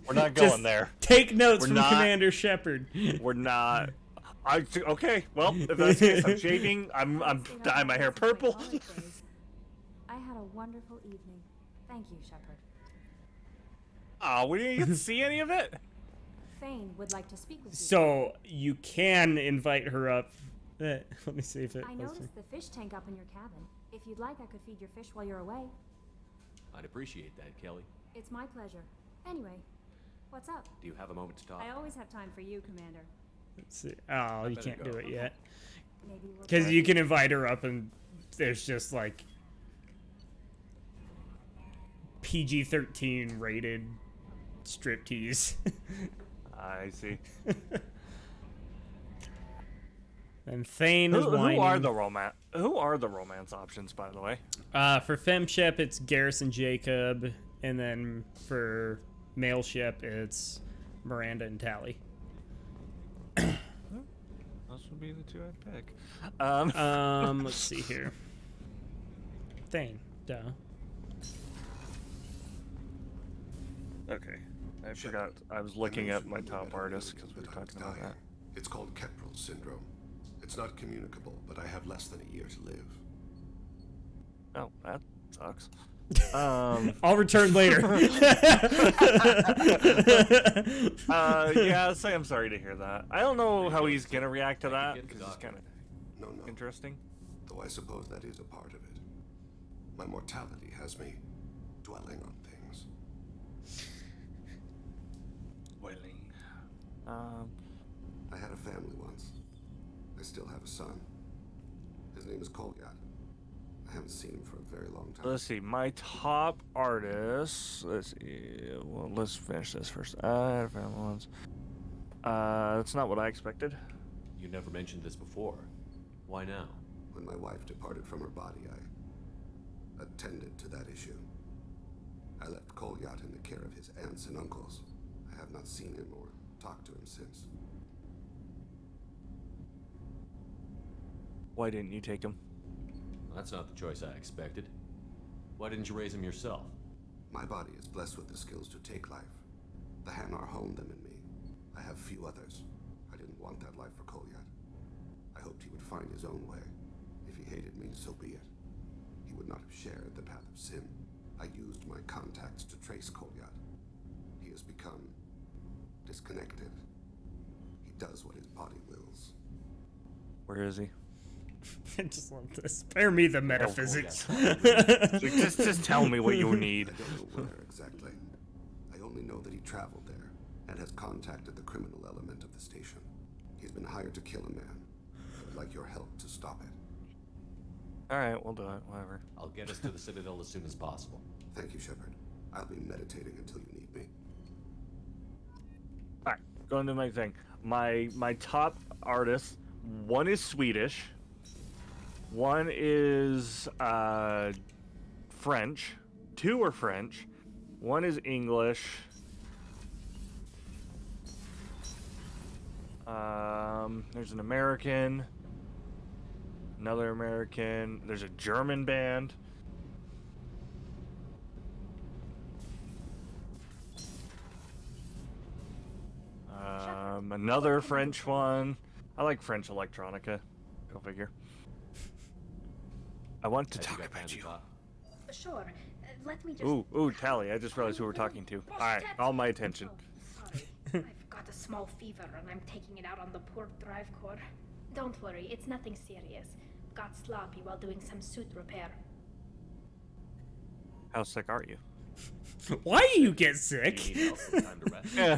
We're not going there. Take notes from Commander Shepard. We're not. Okay, well, if that's the case, I'm shaving. I'm dyeing my hair purple. I had a wonderful evening. Thank you, Shepard. Oh, we didn't get to see any of it? Thane would like to speak with you. So you can invite her up. Let me see if it. I noticed the fish tank up in your cabin. If you'd like, I could feed your fish while you're away. I'd appreciate that, Kelly. It's my pleasure. Anyway, what's up? Do you have a moment to talk? I always have time for you, Commander. Let's see. Oh, you can't do it yet. Maybe we'll Because you can invite her up and there's just like PG-13 rated striptease. I see. And Thane is whining. Who are the romance options, by the way? For FemShep, it's Garrison Jacob, and then for male Shep, it's Miranda and Tally. Those would be the two I'd pick. Let's see here. Thane, duh. Okay, I forgot. I was looking at my top artist because we were talking about that. It's called Keprel syndrome. It's not communicable, but I have less than a year to live. Oh, that sucks. I'll return later. Yeah, say I'm sorry to hear that. I don't know how he's gonna react to that because it's kind of interesting. Though I suppose that is a part of it. My mortality has me dwelling on things. Dwelling. I had a family once. I still have a son. His name is Kolyat. I haven't seen him for a very long time. Let's see, my top artists. Let's see. Well, let's finish this first. I had a family once. That's not what I expected. You never mentioned this before. Why now? When my wife departed from her body, I attended to that issue. I left Kolyat in the care of his aunts and uncles. I have not seen him or talked to him since. Why didn't you take him? That's not the choice I expected. Why didn't you raise him yourself? My body is blessed with the skills to take life. The Hanar honed them in me. I have few others. I didn't want that life for Kolyat. I hoped he would find his own way. If he hated me, so be it. He would not have shared the path of sin. I used my contacts to trace Kolyat. He has become disconnected. He does what his body wills. Where is he? I just love this. Spare me the metaphysics. just tell me what you need. I don't know where exactly. I only know that he traveled there and has contacted the criminal element of the station. He's been hired to kill a man. I would like your help to stop it. Alright, we'll do it. Whatever. I'll get us to the Citadel as soon as possible. Thank you, Shepard. I'll be meditating until you need me. Alright, going to my thing. My top artists, one is Swedish. One is French. Two are French. One is English. There's an American. Another American. There's a German band. Another French one. I like French electronica. Go figure. I want to talk about you. Sure. Let me just... Ooh, Tally. I just realized who we're talking to. Alright, all my attention. Sorry. I've got a small fever and I'm taking it out on the port drive core. Don't worry, it's nothing serious. Got sloppy while doing some suit repair. How sick are you? Why do you get sick? Do you need help with time to rest? Yeah.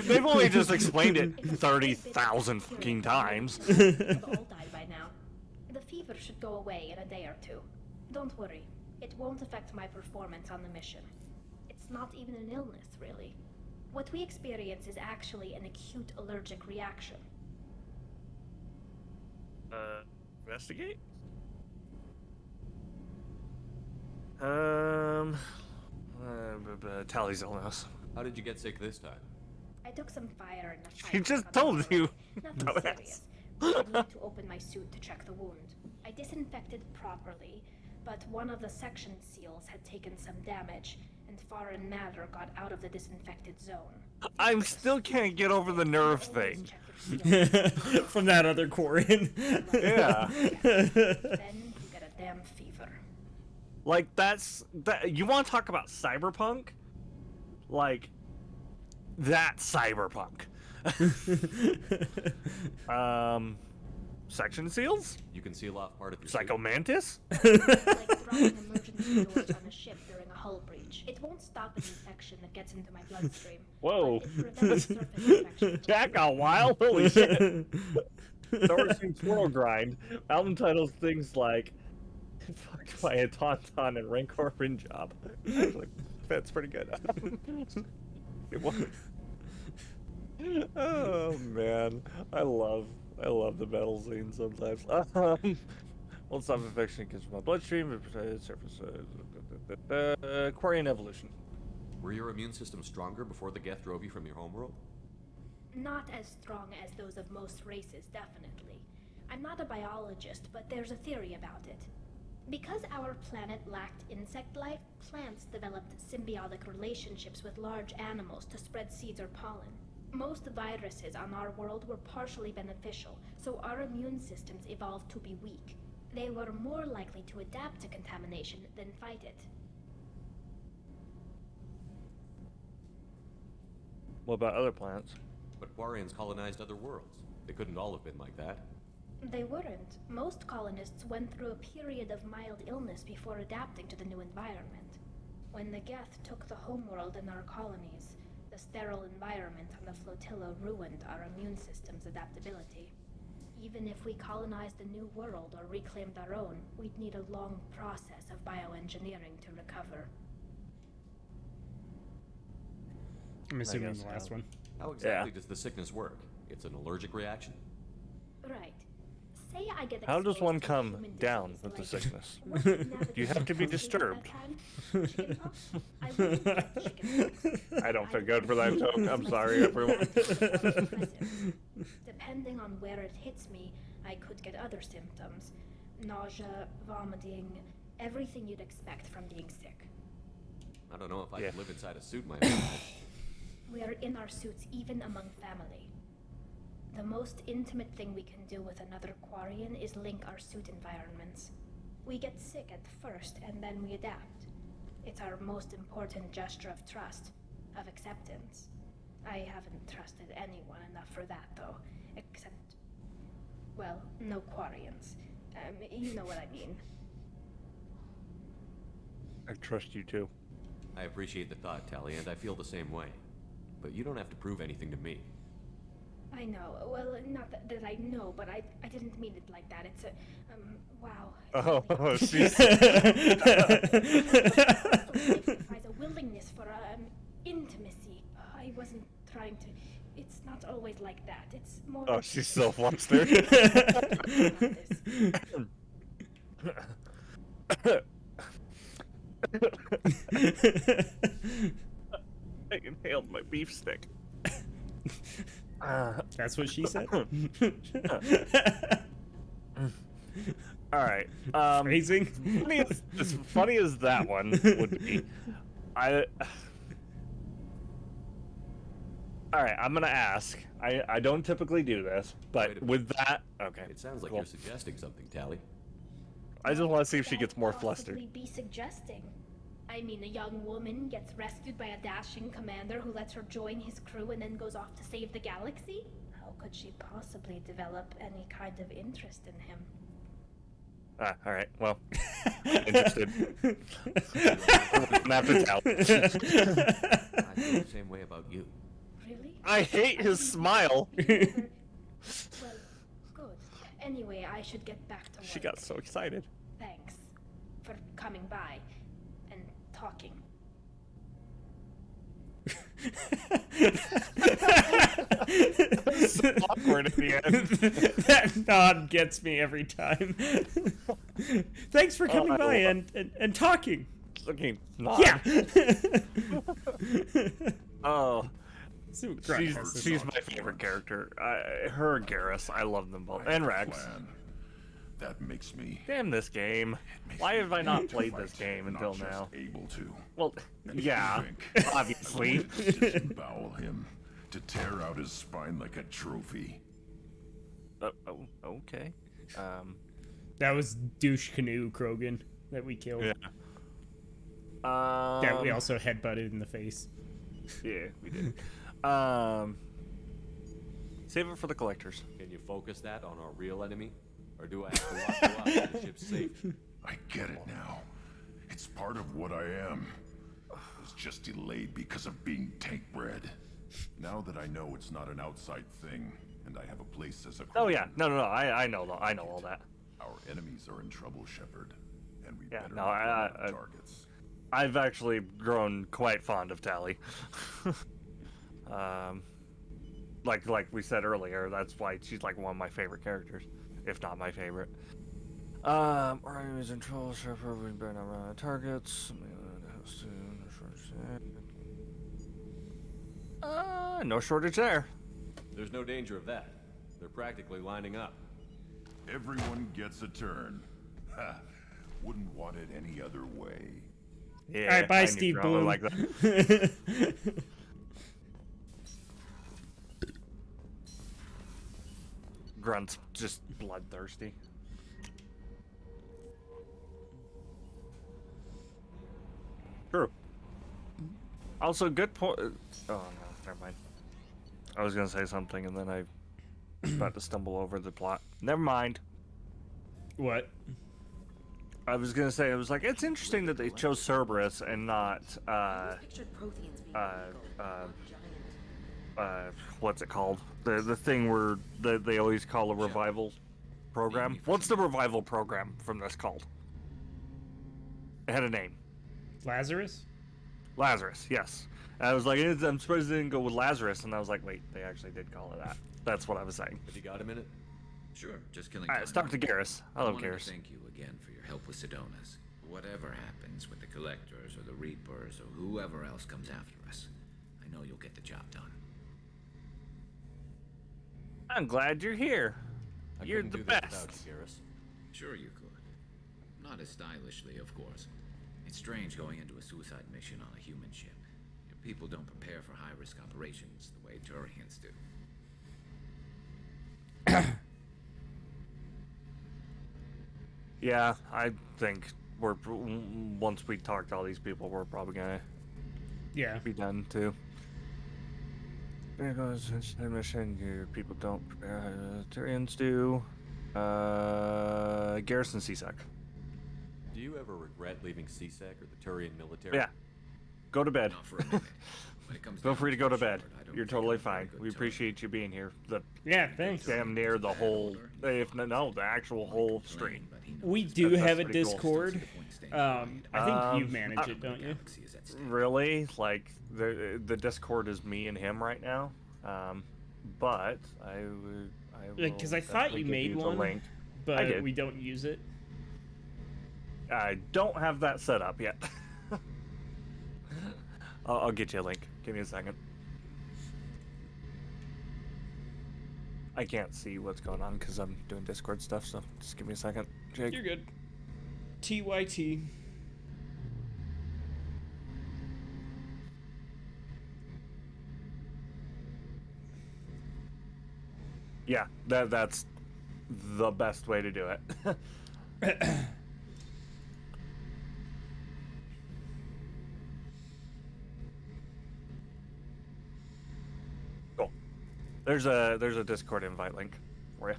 They've only just explained it 30,000 fucking times. They'll all die by now. The fever should go away in a day or two. Don't worry, it won't affect my performance on the mission. It's not even an illness, really. What we experience is actually an acute allergic reaction. Investigate? Tally's illness. How did you get sick this time? I took some fire in the fight. She just told you. Nothing serious. I need to open my suit to check the wound. I disinfected properly, but one of the section seals had taken some damage, and foreign matter got out of the disinfected zone. I still can't get over the nerve thing. From that other Quarian. Yeah. Then you get a damn fever. Like, that. You want to talk about cyberpunk? Like, that's cyberpunk. Section seals? You can seal off part of your Psycho Mantis? Like throwing emergency doors on a ship during a hull breach. It won't stop an infection that gets into my bloodstream. Whoa. But it prevents surface infection. Jack got wild? Holy shit. Thorstein Swirl Grind. Album titles things like Fucked by a Tauntaun and Rancor Rin Job. Actually, that's pretty good. Oh man. I love the metal scene sometimes. Well, stop infection against my bloodstream. Surface. Quarian evolution. Were your immune system stronger before the Geth drove you from your homeworld? Not as strong as those of most races, definitely. I'm not a biologist, but there's a theory about it. Because our planet lacked insect life, plants developed symbiotic relationships with large animals to spread seeds or pollen. Most viruses on our world were partially beneficial, so our immune systems evolved to be weak. They were more likely to adapt to contamination than fight it. What about other planets? But Quarians colonized other worlds. They couldn't all have been like that. They weren't. Most colonists went through a period of mild illness before adapting to the new environment. When the Geth took the homeworld and our colonies, the sterile environment on the flotilla ruined our immune system's adaptability. Even if we colonized a new world or reclaimed our own, we'd need a long process of bioengineering to recover. I'm assuming the last one. How exactly does the sickness work? It's an allergic reaction? Right. Say I get How does exposed one to come human down disease with the like- sickness? What Do navigation you have to be country at that disturbed? time? Chickenpox? I wouldn't get chickenpox. I don't feel good for that joke. I'm sorry, everyone. Depending on where it hits me, I could get other symptoms. Nausea, vomiting, everything you'd expect from being sick. I don't know if I could live inside a suit my whole life. We are in our suits even among family. The most intimate thing we can do with another Quarian is link our suit environments. We get sick at first, and then we adapt. It's our most important gesture of trust, of acceptance. I haven't trusted anyone enough for that, though. Except, well, no Quarians. You know what I mean. I trust you too. I appreciate the thought, Tally, and I feel the same way. But you don't have to prove anything to me. I know. Well, not that I know, but I didn't mean it like that. It's a, wow. Oh, she's... Signifies a willingness for, intimacy. I wasn't trying to... It's not always like that. It's more... Oh, she's so flustered. I inhaled my beef stick. That's what she said. All right. Phrasing. As funny as that one would be, all right, I'm gonna ask. I don't typically do this, but with that, okay. It sounds like cool. you're suggesting something, Tally. I just want to see if she gets more Possibly flustered. be suggesting. I mean, a young woman gets rescued by a dashing commander who lets her join his crew and then goes off to save the galaxy? How could she possibly develop any kind of interest in him? All right. Well, interested. Not to tell. I feel the same way about you. Really? I hate his smile. Well, good. Anyway, I should get back to work. She got so excited. Thanks for coming by and talking. So awkward at the end. That nod gets me every time. Thanks for coming by and talking. Looking nod. Yeah. Oh. She's She's my favorite character. Her and Garrus, I love them both. And Rex. That makes me. Damn this game. Why have I not played this game until now? Able to. Well, yeah, obviously. Disembowel him to tear out his spine like a trophy. Okay. That was douche canoe Krogan that we killed. Yeah. That we also headbutted in the face. Yeah, we did. Save it for the collectors. Can you focus that on our real enemy? Or do I have to lock you up so the ship's safe? I get it now. It's part of what I am. It was just delayed because of being tank bred. Now that I know it's not an outside thing, and I have a place as a Oh yeah, no, I know all that. Our enemies are in trouble, Shepard, and we better no, not kill our targets. I've actually grown quite fond of Tally. Like we said earlier, that's why she's like one of my favorite characters, if not my favorite. Our enemies in trouble, Shepard, we better not run out of targets. No shortage there. There's no danger of that. They're practically lining up. Everyone gets a turn. Ha! Wouldn't want it any other way. Yeah. All right, bye, Steve Bloom. Like that. Grunt's just bloodthirsty. True. Also, good point. Oh no, never mind. I was gonna say something and then I was about to stumble over the plot. Never mind. What? I was gonna say, it was like, it's interesting that they chose Cerberus and not what's it called? The thing where they always call a revival program. What's the revival program from this called? It had a name. Lazarus? Lazarus, yes. And I was like, I'm surprised they didn't go with Lazarus, and I was like, wait, they actually did call it that. That's what I was saying. Have you got a minute? Sure, just killing Alright, let's talk to Garrus. Hello, I wanted Garrus. to thank you again for your help with Sedona's. Whatever happens with the Collectors or the Reapers or whoever else comes after us, I know you'll get the job done. I'm glad you're here. You're couldn't the do this best. without you, Garrus. Sure you could. Not as stylishly, of course. It's strange going into a suicide mission on a human ship. Your people don't prepare for high-risk operations the way Turians do. Yeah, I think once we talk to all these people, we're probably gonna be done too. There goes the mission. Your people don't prepare. Turians do. Garrison CSEC. Do you ever regret leaving CSEC or the Turian military? Yeah. Go to bed. Not for a minute. When it comes Feel down free to go to bed. Shepard, I don't You're think totally I'm a very fine. good We Turian. appreciate you being here. Yeah, thanks. Damn near the whole, if no, the actual whole stream. We do That's have a pretty cool. Discord. I think you manage it, don't you? Really? Like the Discord is me and him right now. But I will. Because I thought you definitely made give you the one, link. I but did. we don't use it. I don't have that set up yet. I'll get you a link. Give me a second. I can't see what's going on because I'm doing Discord stuff, so just give me a second, Jake. You're good. TYT. Yeah, that's the best way to do it. Cool. There's a Discord invite link for you.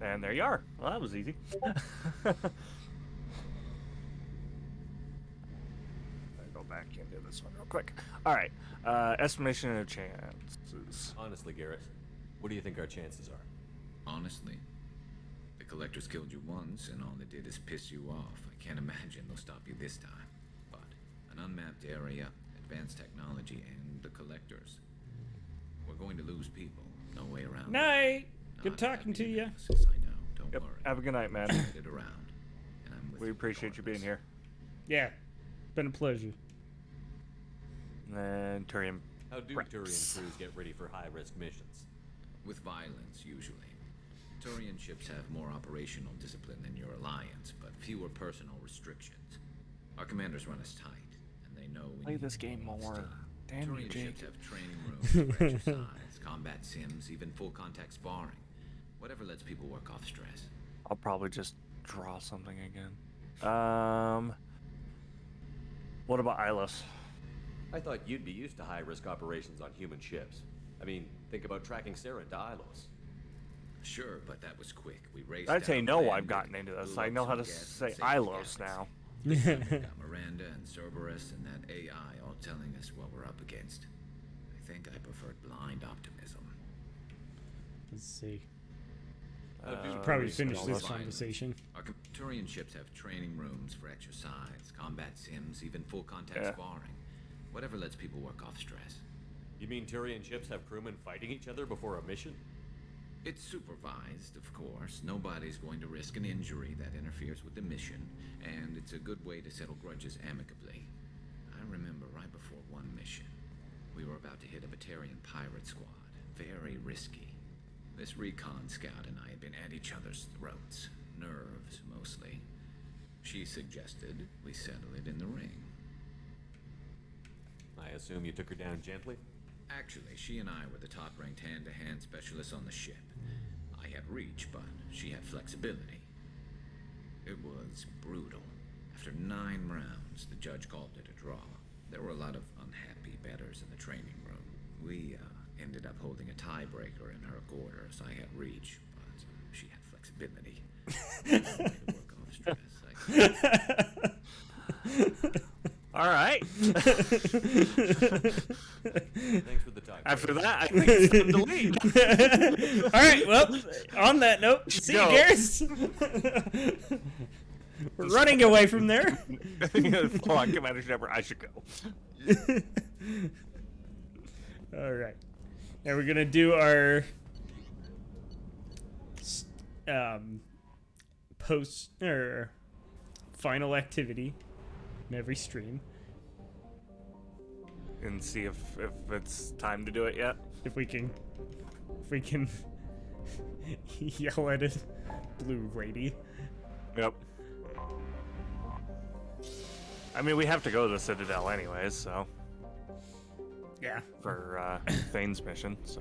And there you are. Well, that was easy. Go back into this one real quick. All right. Estimation of chances. Honestly, Garrett, what do you think our chances are? Honestly, the collectors killed you once, and all they did is piss you off. I can't imagine they'll stop you this time. But an unmapped area, advanced technology, and the collectors. We're going to lose people. No way around. Night. Good talking to you. I know. Don't Yep. worry. Have a good night, man. It around, and I'm with We you appreciate you being here. Yeah. Been a pleasure. And Turian. How do Turian crews get ready for high-risk missions? With violence, usually. Turian ships have more operational discipline than your alliance, but fewer personal restrictions. Our commanders run us tight, and they know we Play need this game more. Damn you, Turian Jake. ships have training rooms for exercise, combat sims, even full-contact sparring. Whatever lets people work off stress. I'll probably just draw something again. What about Ilos? I thought you'd be used to high-risk operations on human ships. I mean, think about tracking Sarah to Ilos. Sure, but that was quick. We raced I'd say down no, land, I've gotten into this. blew I up know how some to gas say and saved Ilos the now. We've got Miranda and Cerberus and that AI all telling us what we're up against. I think I preferred blind optimism. Let's see. Should Should probably Reese finish calls this violence. conversation. Our Turian ships have training rooms for exercise, combat sims, even full-contact sparring. Whatever lets people work off stress. You mean Turian ships have crewmen fighting each other before a mission? It's supervised, of course. Nobody's going to risk an injury that interferes with the mission, and it's a good way to settle grudges amicably. I remember right before one mission, we were about to hit a Batarian pirate squad. Very risky. This recon scout and I had been at each other's throats. Nerves, mostly. She suggested we settle it in the ring. I assume you took her down gently? Actually, she and I were the top-ranked hand-to-hand specialists on the ship. I had reach, but she had flexibility. It was brutal. After 9 rounds, the judge called it a draw. There were a lot of unhappy bettors in the training room. We ended up holding a tiebreaker in her quarters. I had reach, but she had flexibility. To work off stress. All right. Thanks for the time. After that, I think it's time to leave. All right. Well, on that note, see you, Garrus. We're running away from there. Hold on, Commander Shepard. I should go. All right. Now we're gonna do our post or final activity in every stream. And see if it's time to do it yet. If we can yell at it, blue lady. Yep. I mean, we have to go to the Citadel anyways, so. Yeah. For Thane's mission, so.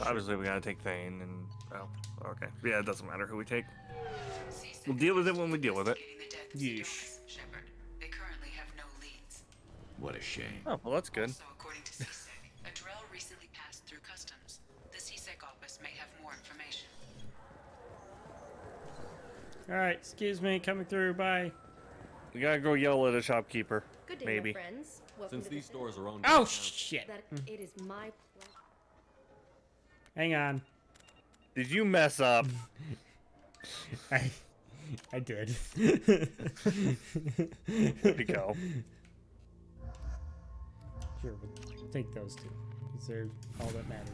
Obviously, we gotta take Thane, and oh, okay. Yeah, it doesn't matter who we take. We'll deal with it when we deal with it. Yeesh. Shepard, they currently have no leads. What a shame. Oh, well, that's good. Also, according to CSEC, a Drell recently passed through customs. The CSEC office may have more information. All right. Excuse me. Coming through. Bye. We gotta go yell at a shopkeeper. Good day, maybe. my friends. Welcome Since to these the stores are owned Oh shit. that it is my pleasure. Hang on. Did you mess up? I did. There we go. Sure, we'll take those two. Because they're all that matters.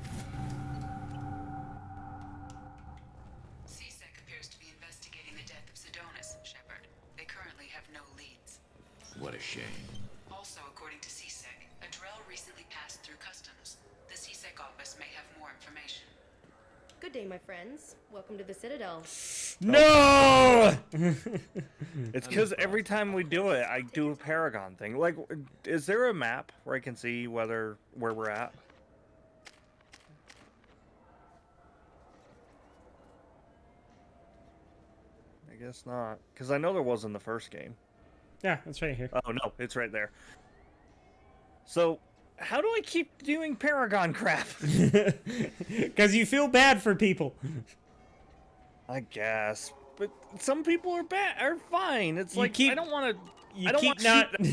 CSEC appears to be investigating the death of Sidonis, Shepard. They currently have no leads. What a shame. Also, according to CSEC, a Drell recently passed through customs. The CSEC office may have more information. Good day, my friends. Welcome to the Citadel. No! It's because every time we do it, I do a Paragon thing. Like, is there a map where I can see where we're at? guess not. Because I know there was in the first game. Yeah, it's right here. Oh, no, it's right there. So, how do I keep doing Paragon crap? Because you feel bad for people. I guess. But some people are fine. It's You like, keep- I don't want to... You I don't keep want not...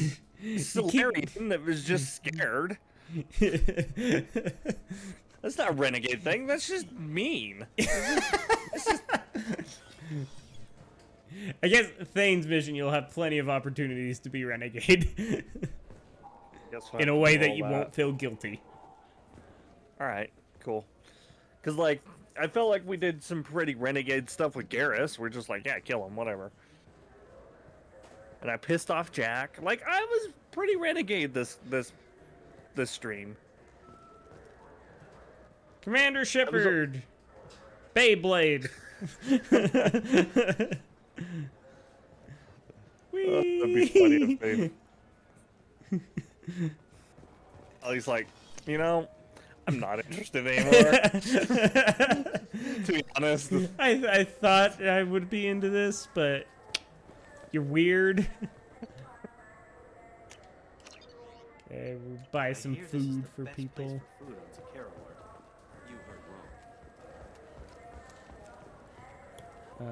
Solarian that was just scared. That's not a renegade thing. That's just mean. I guess Thane's mission, you'll have plenty of opportunities to be renegade. In a way that you won't feel guilty. Alright, cool. Because, like, I felt like we did some pretty renegade stuff with Garrus. We're just like, yeah, kill him, whatever. And I pissed off Jack. Like, I was pretty renegade this stream. Commander Shepard! Beyblade! That'd be funny if Oh, he's like, you know, I'm not interested anymore. To be honest. I thought I would be into this, but you're weird. Okay, we'll buy some food for people. Do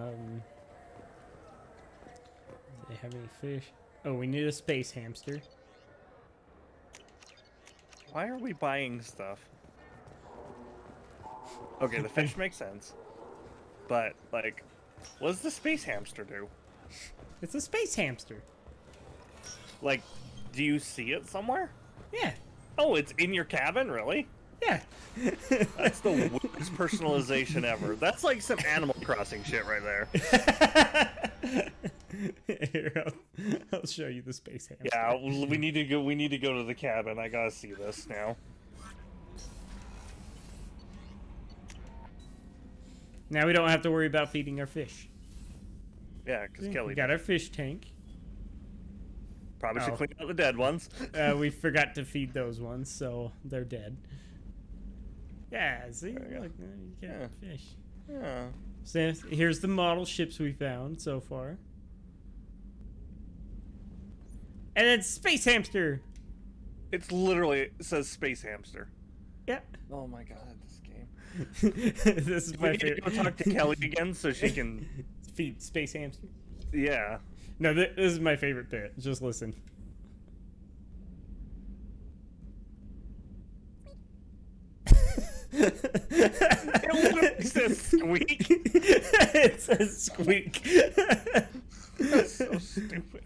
they have any fish? Oh, we need a space hamster. Why are we buying stuff? Okay, the fish makes sense. But, like, what does the space hamster do? It's a space hamster. Like, do you see it somewhere? Yeah. Oh, it's in your cabin? Really? Yeah. That's the weirdest personalization ever. That's like some Animal Crossing shit right there. Here, I'll show you the space hamster. Yeah, we need to go. We need to go to the cabin. I gotta see this now. Now we don't have to worry about feeding our fish. Yeah, because Kelly We got our fish tank. probably should clean out the dead ones. We forgot to feed those ones, so they're dead. Yeah, see, look, you got fish. Yeah. So here's the model ships we found so far. And then space hamster. It's literally, it says space hamster. Yeah. Oh my god, this game. This is Do my we need favorite. to go talk to Kelly again so she can feed space hamster. Yeah. No, this is my favorite bit. Just listen. It says squeak. It says squeak. That's so stupid.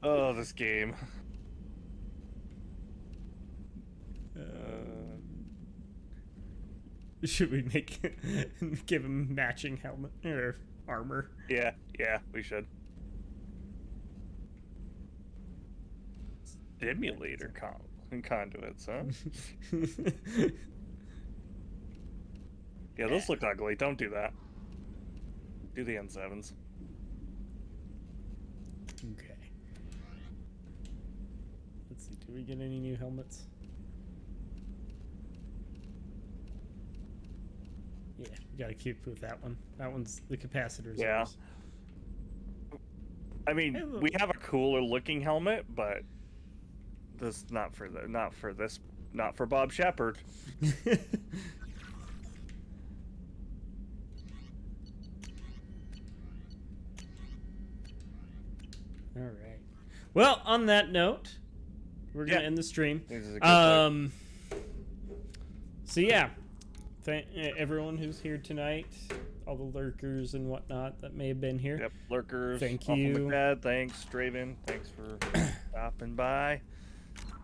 Oh, this game. Should we give him matching helmet or armor? Yeah, we should. Stimulator conduits, huh? Yeah, those look ugly. Don't do that. Do the N7s. Okay. Let's see. Do we get any new helmets? Yeah, we gotta keep with that one. That one's the capacitors. Yeah. I mean, we have a cooler looking helmet, but this not for Bob Shepard. All right. Well, on that note, we're gonna end the stream. This is a good So yeah, everyone who's here tonight, all the lurkers and whatnot that may have been here. Yep, lurkers. Thank Awful you. McDad, thanks, Straven. Thanks for stopping by.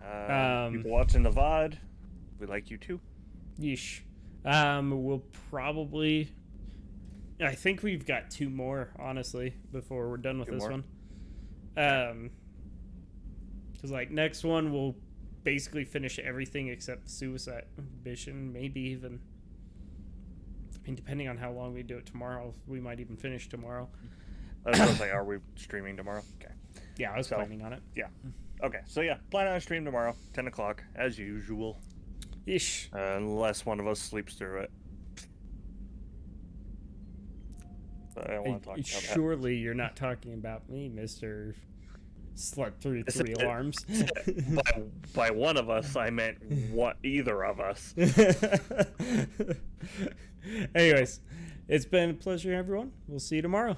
Um, People watching the VOD, we like you too. Yeesh. We'll probably. I think we've got 2 more, honestly, before we're done with 2 this more? one. Because like next one we'll basically finish everything except Suicide Mission, maybe even. I mean, depending on how long we do it tomorrow, we might even finish tomorrow. I was gonna say, are we streaming tomorrow? Okay. Yeah, I was planning on it. Yeah. Okay, so yeah, plan on a stream tomorrow, 10 o'clock, as usual. Ish. Unless one of us sleeps through it. But I don't want to talk about Surely you're not talking about me, Mr. Slept through 3 alarms. by one of us, I meant either of us. Anyways, it's been a pleasure, everyone. We'll see you tomorrow.